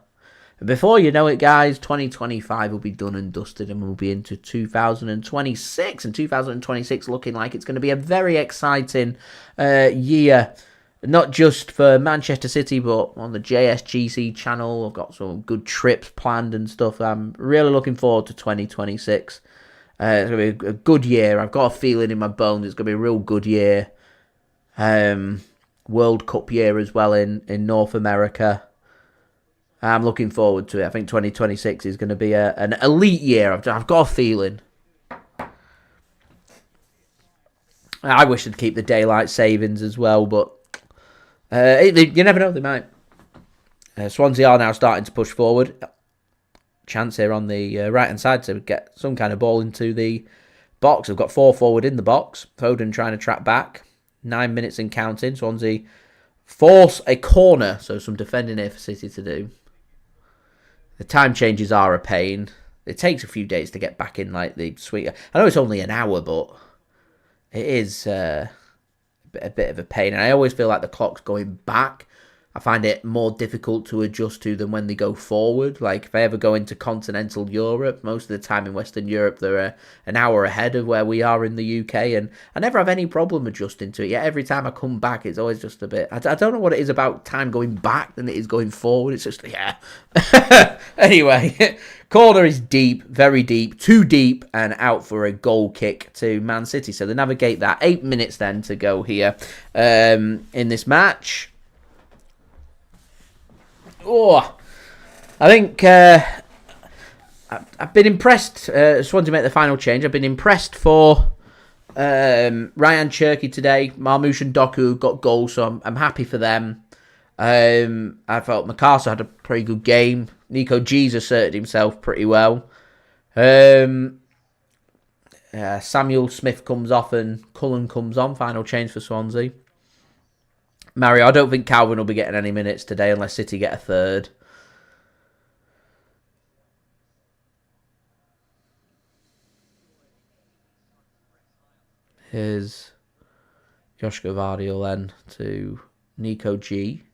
And before you know it, guys, 2025 will be done and dusted, and we'll be into 2026. And 2026 looking like it's going to be a very exciting year. Not just for Manchester City, but on the JSGC channel. I've got some good trips planned and stuff. I'm really looking forward to 2026. It's going to be a good year. I've got a feeling in my bones it's going to be a real good year. World Cup year as well in North America. I'm looking forward to it. I think 2026 is going to be an elite year. I've got a feeling. I wish they'd keep the daylight savings as well, but you never know, they might. Swansea are now starting to push forward. Chance here on the right-hand side to get some kind of ball into the box. I've got 4 forward in the box. Foden trying to track back. 9 minutes and counting. Swansea force a corner, so some defending here for City to do. The time changes are a pain. It takes a few days to get back in like the suite. I know it's only an hour, but it is a bit of a pain. And I always feel like the clock's going back. I find it more difficult to adjust to than when they go forward. Like, if I ever go into continental Europe, most of the time in Western Europe, they're an hour ahead of where we are in the UK, and I never have any problem adjusting to it. Yet every time I come back, it's always just a bit... I don't know what it is about time going back than it is going forward. It's just, yeah. Anyway, corner is deep, very deep, too deep, and out for a goal kick to Man City. So they navigate that. 8 minutes then to go here in this match. Oh, I think I've been impressed. Swansea make the final change. I've been impressed for Rayan Cherki today. Marmoush and Doku got goals, so I'm happy for them. I felt McCarthy had a pretty good game. Nico G's asserted himself pretty well. Samuel Smith comes off and Cullen comes on. Final change for Swansea. Mario, I don't think Calvin will be getting any minutes today unless City get a third. Here's Josko Gvardiol then to Nico G.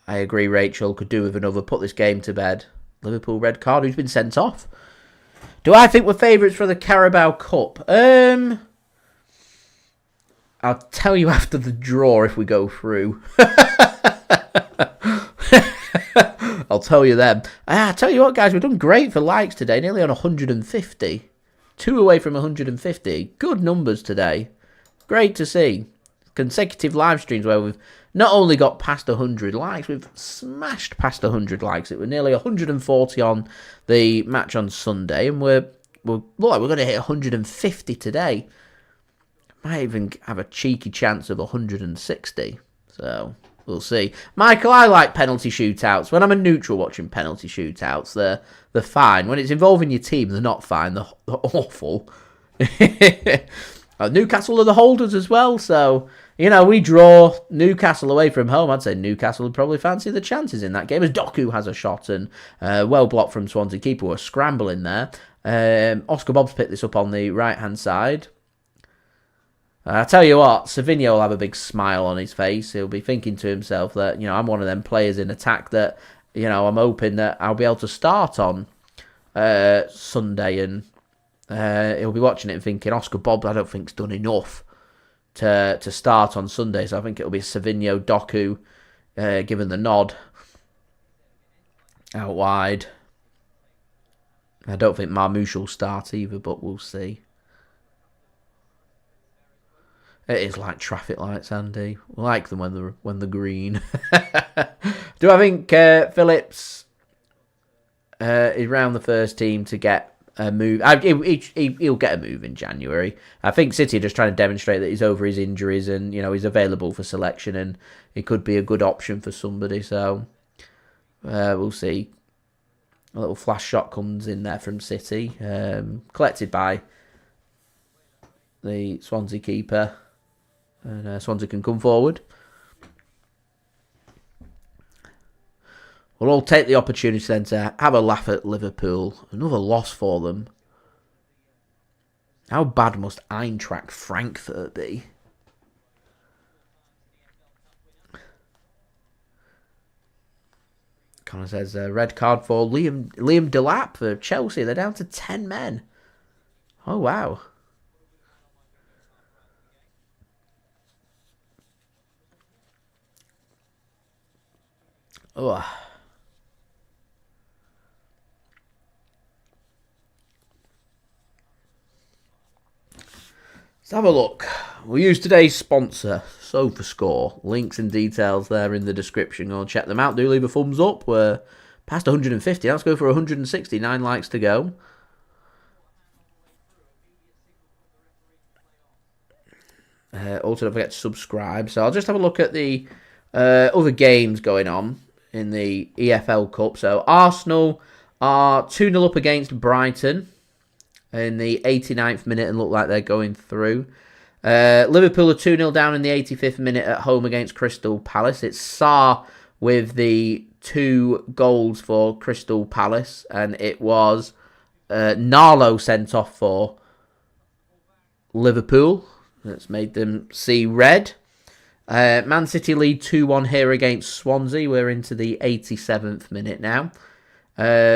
I agree, Rachel. Could do with another. Put this game to bed. Liverpool red card. Who's been sent off? Do I think we're favourites for the Carabao Cup? I'll tell you after the draw if we go through. I'll tell you then. I tell you what, guys, we've done great for likes today. Nearly on 150. 2 away from 150. Good numbers today. Great to see. Consecutive live streams where we've not only got past 100 likes, we've smashed past 100 likes. It was nearly 140 on the match on Sunday, and we're going to hit 150 today. Might even have a cheeky chance of 160. So, we'll see. Michael, I like penalty shootouts. When I'm a neutral watching penalty shootouts, they're fine. When it's involving your team, they're not fine. They're awful. Newcastle are the holders as well, so, you know, we draw Newcastle away from home. I'd say Newcastle would probably fancy the chances in that game, as Doku has a shot, and well blocked from Swansea keeper. We're scrambling there. Oscar Bobb's picked this up on the right-hand side. I tell you what, Savinho will have a big smile on his face. He'll be thinking to himself that, you know, I'm one of them players in attack that, you know, I'm hoping that I'll be able to start on Sunday, and he'll be watching it and thinking, Oscar Bobb, I don't think's done enough to start on Sunday. So I think it'll be Savinho, Doku, given the nod out wide. I don't think Marmoush will start either, but we'll see. It is like traffic lights, Andy. We like them when they're green. Do I think Phillips is round the first team to get a move? He'll get a move in January. I think City are just trying to demonstrate that he's over his injuries and, you know, he's available for selection and he could be a good option for somebody. So we'll see. A little flash shot comes in there from City, collected by the Swansea keeper. And Swansea can come forward. We'll all take the opportunity then to have a laugh at Liverpool. Another loss for them. How bad must Eintracht Frankfurt be? Connor says red card for Liam Delap for Chelsea. They're down to 10 men. Oh, wow. Oh. Let's have a look. We'll use today's sponsor, SofaScore. Links and details there in the description. Go and check them out. Do leave a thumbs up. We're past 150. Let's go for 169 likes to go. Also, don't forget to subscribe. So I'll just have a look at the other games going on in the EFL Cup. So Arsenal are 2-0 up against Brighton in the 89th minute and look like they're going through. Liverpool are 2-0 down in the 85th minute at home against Crystal Palace. It's Sarr with the 2 goals for Crystal Palace, and it was Narlo sent off for Liverpool. That's made them see red. Man City lead 2-1 here against Swansea. We're into the 87th minute now.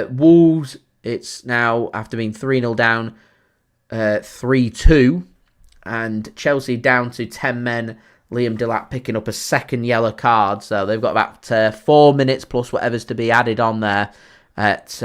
Wolves, it's now, after being 3-0 down, 3-2. And Chelsea down to 10 men. Liam Delap picking up a second yellow card. So they've got about 4 minutes plus whatever's to be added on there at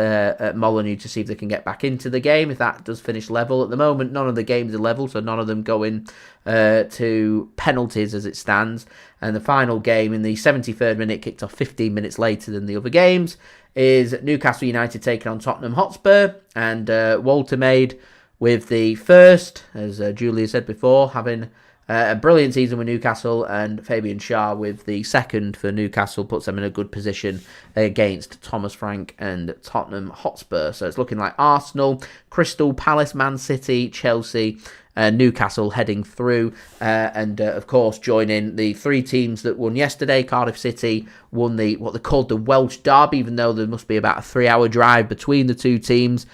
Molineux to see if they can get back into the game. If that does finish level. At the moment, none of the games are level, so none of them going to penalties as it stands. And the final game in the 73rd minute, kicked off 15 minutes later than the other games, is Newcastle United taking on Tottenham Hotspur. And Walter made with the first, as Julia said before, having a brilliant season with Newcastle, and Fabian Schär with the second for Newcastle puts them in a good position against Thomas Frank and Tottenham Hotspur. So it's looking like Arsenal, Crystal Palace, Man City, Chelsea, Newcastle heading through, and of course joining the 3 teams that won yesterday. Cardiff City won what they called the Welsh Derby, even though there must be about a 3-hour drive between the 2 teams.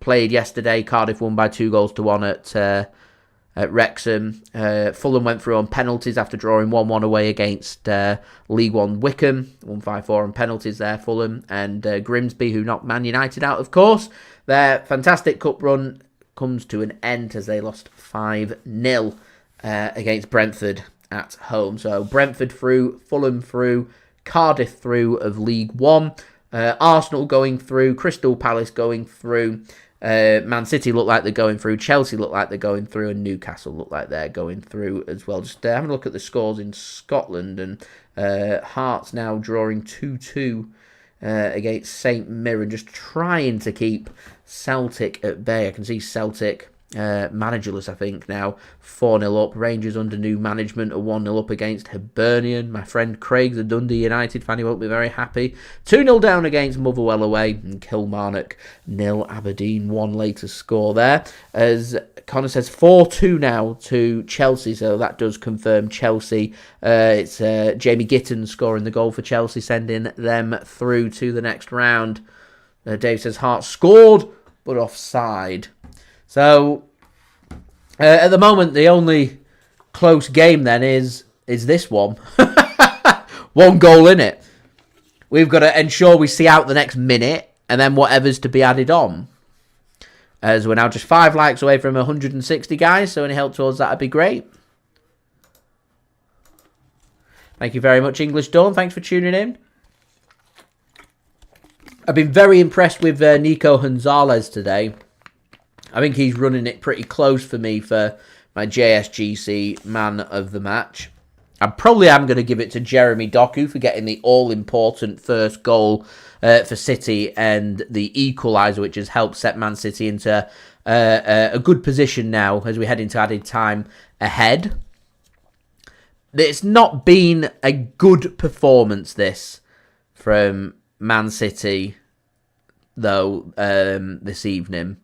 Played yesterday. Cardiff won by 2-1 at Wrexham. Fulham went through on penalties after drawing 1-1 away against League One Wycombe. 1-5-4 on penalties there, Fulham. And Grimsby, who knocked Man United out, of course. Their fantastic cup run comes to an end as they lost 5-0 against Brentford at home. So Brentford through, Fulham through, Cardiff through of League One. Arsenal going through, Crystal Palace going through. Man City look like they're going through, Chelsea look like they're going through, and Newcastle look like they're going through as well. Just having a look at the scores in Scotland, and Hearts now drawing 2-2 against St Mirren, just trying to keep Celtic at bay. I can see Celtic managerless, I think, now 4-0 up. Rangers under new management are 1-0 up against Hibernian. My friend Craig, the Dundee United fan, he won't be very happy. 2-0 down against Motherwell away, and Kilmarnock 0, Aberdeen 1 later score there. As Connor says, 4-2 now to Chelsea, so that does confirm Chelsea. It's Jamie Gitton scoring the goal for Chelsea, sending them through to the next round. Dave says Hearts scored, but offside. So, at the moment, the only close game then is this one. 1 goal in it. We've got to ensure we see out the next minute, and then whatever's to be added on. As we're now just 5 likes away from 160, guys, so any help towards that would be great. Thank you very much, English Dawn. Thanks for tuning in. I've been very impressed with Nico Gonzalez today. I think he's running it pretty close for me for my JSGC man of the match. I probably am going to give it to Jeremy Doku for getting the all-important first goal for City and the equaliser, which has helped set Man City into a good position now as we head into added time ahead. It's not been a good performance, this, from Man City, though, this evening.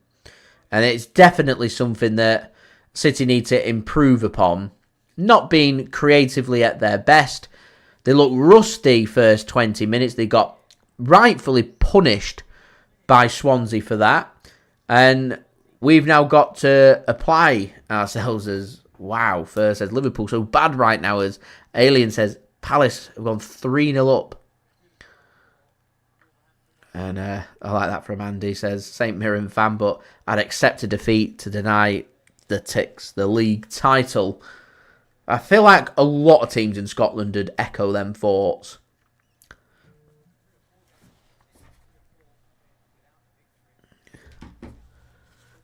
And it's definitely something that City need to improve upon. Not being creatively at their best. They look rusty first 20 minutes. They got rightfully punished by Swansea for that. And we've now got to apply ourselves as, wow, first says Liverpool so bad right now, as Alien says Palace have gone 3-0 up. And I like that from Andy. Says St Mirren fan, but I'd accept a defeat to deny the league title. I feel like a lot of teams in Scotland would echo them thoughts.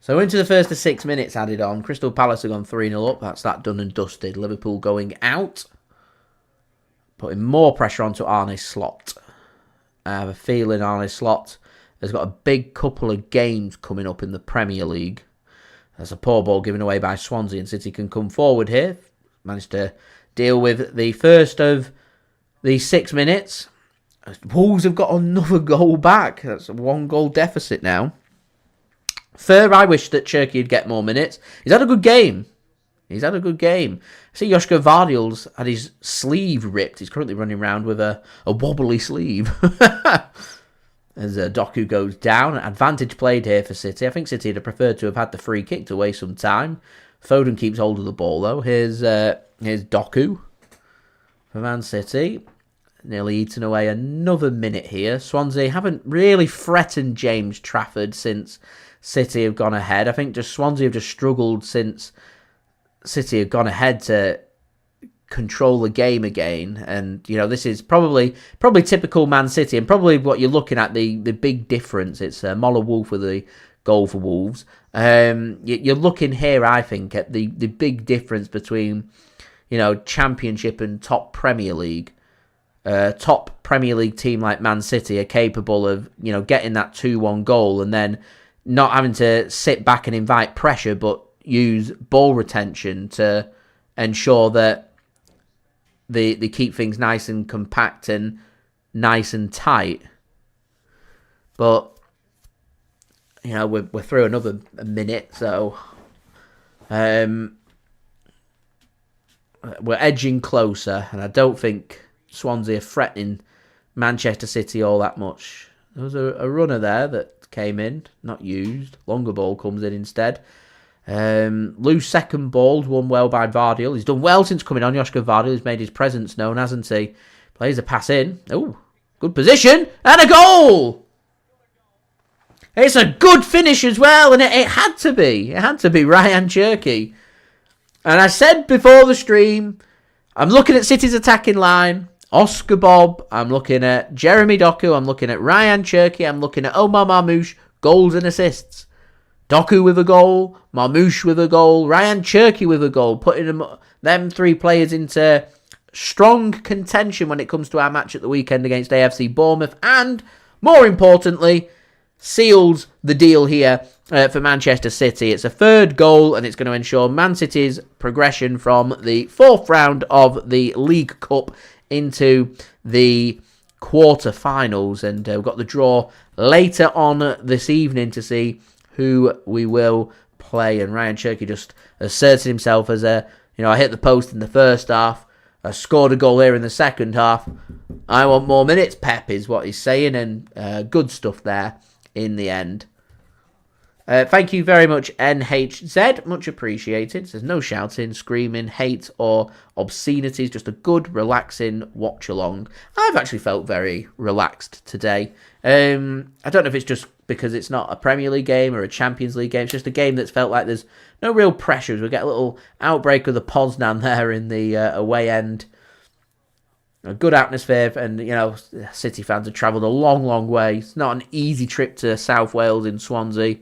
So into the first of 6 minutes added on. Crystal Palace have gone 3-0 up. That's that done and dusted. Liverpool going out. Putting more pressure onto Arne Slot. I have a feeling Arne Slot has got a big couple of games coming up in the Premier League. There's a poor ball given away by Swansea, and City can come forward here. Managed to deal with the first of the 6 minutes. Wolves have got another goal back. That's a 1-goal deficit now. I wish that Cherki would get more minutes. He's had a good game. I see Josko Gvardiol's had his sleeve ripped. He's currently running around with a wobbly sleeve. As Doku goes down. Advantage played here for City. I think City would have preferred to have had the free kick to waste some time. Foden keeps hold of the ball, though. Here's Here's Doku for Man City. Nearly eaten away another minute here. Swansea haven't really threatened James Trafford since City have gone ahead. I think just Swansea have just struggled since City have gone ahead to control the game again. And, you know, this is probably typical Man City, and probably what you're looking at, the big difference. It's Moller Wolf with the goal for Wolves. You're looking here, I think, at the big difference between, you know, Championship and top Premier League. Top Premier League team like Man City are capable of, you know, getting that 2-1 goal and then not having to sit back and invite pressure, but use ball retention to ensure that they keep things nice and compact and nice and tight. But, you know, we're through another minute, so we're edging closer, and I don't think Swansea are threatening Manchester City all that much. There was a runner there that came in, not used. Longer ball comes in instead. Loose second ball, won well by Gvardiol. He's done well since coming on. Josko Gvardiol has made his presence known, hasn't he? Plays a pass in. Oh, good position. And a goal! It's a good finish as well, and it had to be. It had to be Rayan Cherki. And I said before the stream, I'm looking at City's attacking line. Oscar Bobb, I'm looking at Jeremy Doku, I'm looking at Rayan Cherki, I'm looking at Omar Marmoush, goals and assists. Doku with a goal, Marmoush with a goal, Rayan Cherki with a goal, putting them three players into strong contention when it comes to our match at the weekend against AFC Bournemouth, and, more importantly, seals the deal here for Manchester City. It's a third goal, and it's going to ensure Man City's progression from the fourth round of the League Cup into the quarter-finals, and we've got the draw later on this evening to see who we will play. And Rayan Cherki just asserted himself as I hit the post in the first half, I scored a goal here in the second half, I want more minutes, Pep, is what he's saying, and good stuff there in the end. Thank you very much, NHZ. Much appreciated. There's no shouting, screaming, hate, or obscenities. Just a good, relaxing watch-along. I've actually felt very relaxed today. I don't know if it's just because it's not a Premier League game or a Champions League game. It's just a game that's felt like there's no real pressures. We get a little outbreak of the Poznan there in the away end. A good atmosphere, and, you know, City fans have travelled a long, long way. It's not an easy trip to South Wales in Swansea.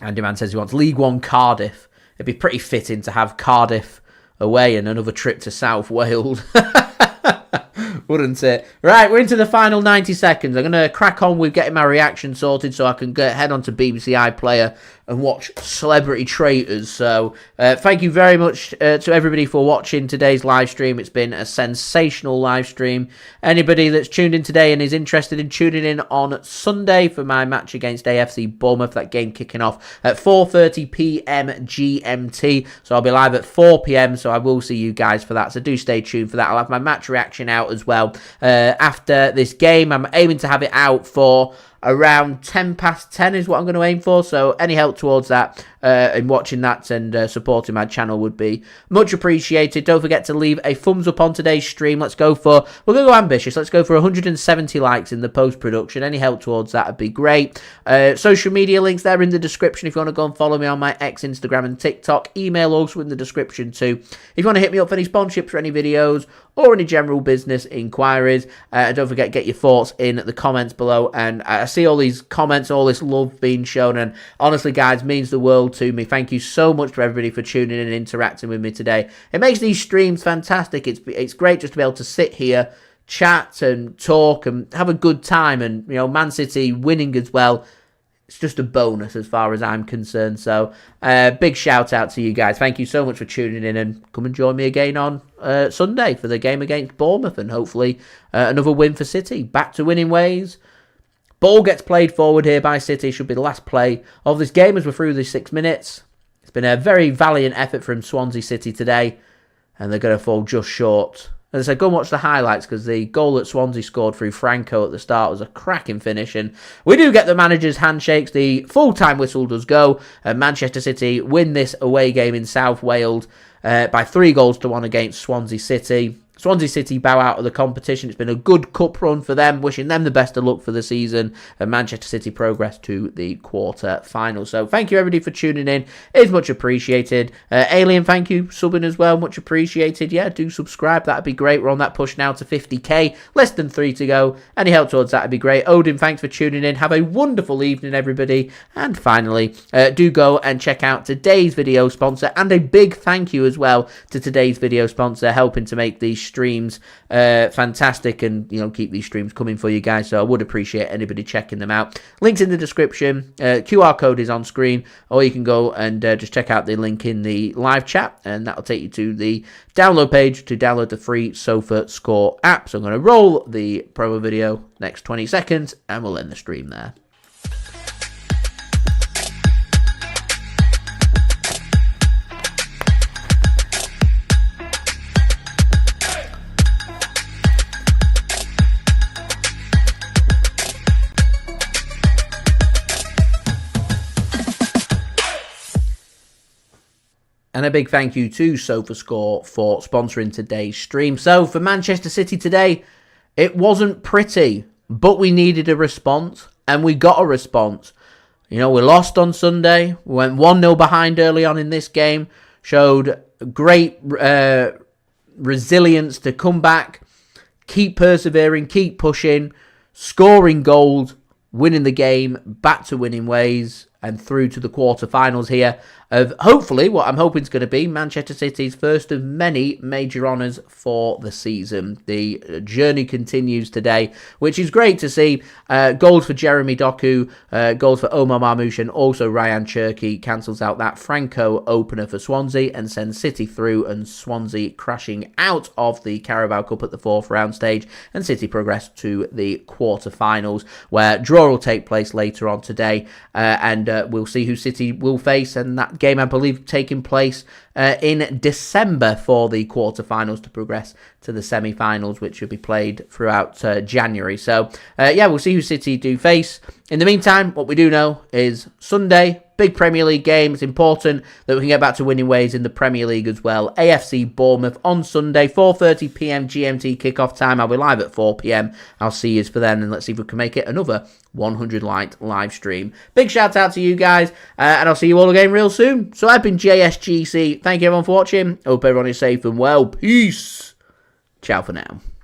Andy Man says he wants League One Cardiff. It'd be pretty fitting to have Cardiff away and another trip to South Wales. Wouldn't it? Right, we're into the final 90 seconds. I'm going to crack on with getting my reaction sorted so I can head on to BBC iPlayer and watch Celebrity Traitors. So, thank you very much to everybody for watching today's live stream. It's been a sensational live stream. Anybody that's tuned in today and is interested in tuning in on Sunday for my match against AFC Bournemouth, that game kicking off at 4:30pm GMT. So I'll be live at 4pm, so I will see you guys for that. So do stay tuned for that. I'll have my match reaction out as well after this game. I'm aiming to have it out for around 10:10 is what I'm going to aim for, so any help towards that in watching that and supporting my channel would be much appreciated. Don't forget to leave a thumbs up on today's stream. We're going to go ambitious. Let's go for 170 likes in the post-production. Any help towards that would be great. Social media links there in the description if you want to go and follow me on my X, Instagram and TikTok. Email also in the description too. If you want to hit me up for any sponsorships for any videos or any general business inquiries, don't forget, get your thoughts in the comments below. And I see all these comments, all this love being shown, and honestly, guys, means the world to me. Thank you so much to everybody for tuning in and interacting with me today. It makes these streams fantastic. It's great just to be able to sit here, chat and talk and have a good time. And, you know, Man City winning as well, it's just a bonus as far as I'm concerned. So, big shout out to you guys. Thank you so much for tuning in, and come and join me again on Sunday for the game against Bournemouth, and hopefully another win for City. Back to winning ways. Ball gets played forward here by City. Should be the last play of this game as we're through the 6 minutes. It's been a very valiant effort from Swansea City today, and they're going to fall just short As I said, go and watch the highlights because the goal that Swansea scored through Franco at the start was a cracking finish. And we do get the manager's handshakes. The full-time whistle does go. Manchester City win this away game in South Wales by 3-1 against Swansea City. Swansea City bow out of the competition. It's been a good cup run for them. Wishing them the best of luck for the season. And Manchester City progress to the quarter-final. So thank you everybody for tuning in. It is much appreciated. Alien, thank you. Subbing as well. Much appreciated. Yeah, do subscribe. That'd be great. We're on that push now to 50k. Less than 3 to go. Any help towards that would be great. Odin, thanks for tuning in. Have a wonderful evening, everybody. And finally, do go and check out today's video sponsor. And a big thank you as well to today's video sponsor, helping to make these streams fantastic and keep these streams coming for you guys. So I would appreciate anybody checking them out. Links in the description. QR code is on screen, or you can go and just check out the link in the live chat, and that'll take you to the download page to download the free SofaScore app. So I'm going to roll the promo video next 20 seconds and we'll end the stream there. And a big thank you to SofaScore for sponsoring today's stream. So for Manchester City today, it wasn't pretty, but we needed a response, and we got a response. We lost on Sunday. We went 1-0 behind early on in this game. Showed great resilience to come back, keep persevering, keep pushing, scoring goals, winning the game, back to winning ways, and through to the quarterfinals here of hopefully what I'm hoping is going to be Manchester City's first of many major honours for the season. The journey continues today, which is great to see. Goals for Jeremy Doku, goals for Omar Marmoush, and also Rayan Cherki cancels out that Franco opener for Swansea and sends City through, and Swansea crashing out of the Carabao Cup at the 4th round stage, and City progress to the quarterfinals, where draw will take place later on today, and we'll see who City will face, and that game I believe taking place in December for the quarterfinals to progress to the semi-finals, which will be played throughout January. So we'll see who City do face. In the meantime, what we do know is Sunday, big Premier League game. It's important that we can get back to winning ways in the Premier League as well. AFC Bournemouth on Sunday, 4:30 p.m. GMT kickoff time. I'll be live at 4 p.m. I'll see you for then, and let's see if we can make it another 100 light live stream. Big shout out to you guys, and I'll see you all again real soon. So I've been JSGC. Thank you everyone for watching. Hope everyone is safe and well. Peace. Ciao for now.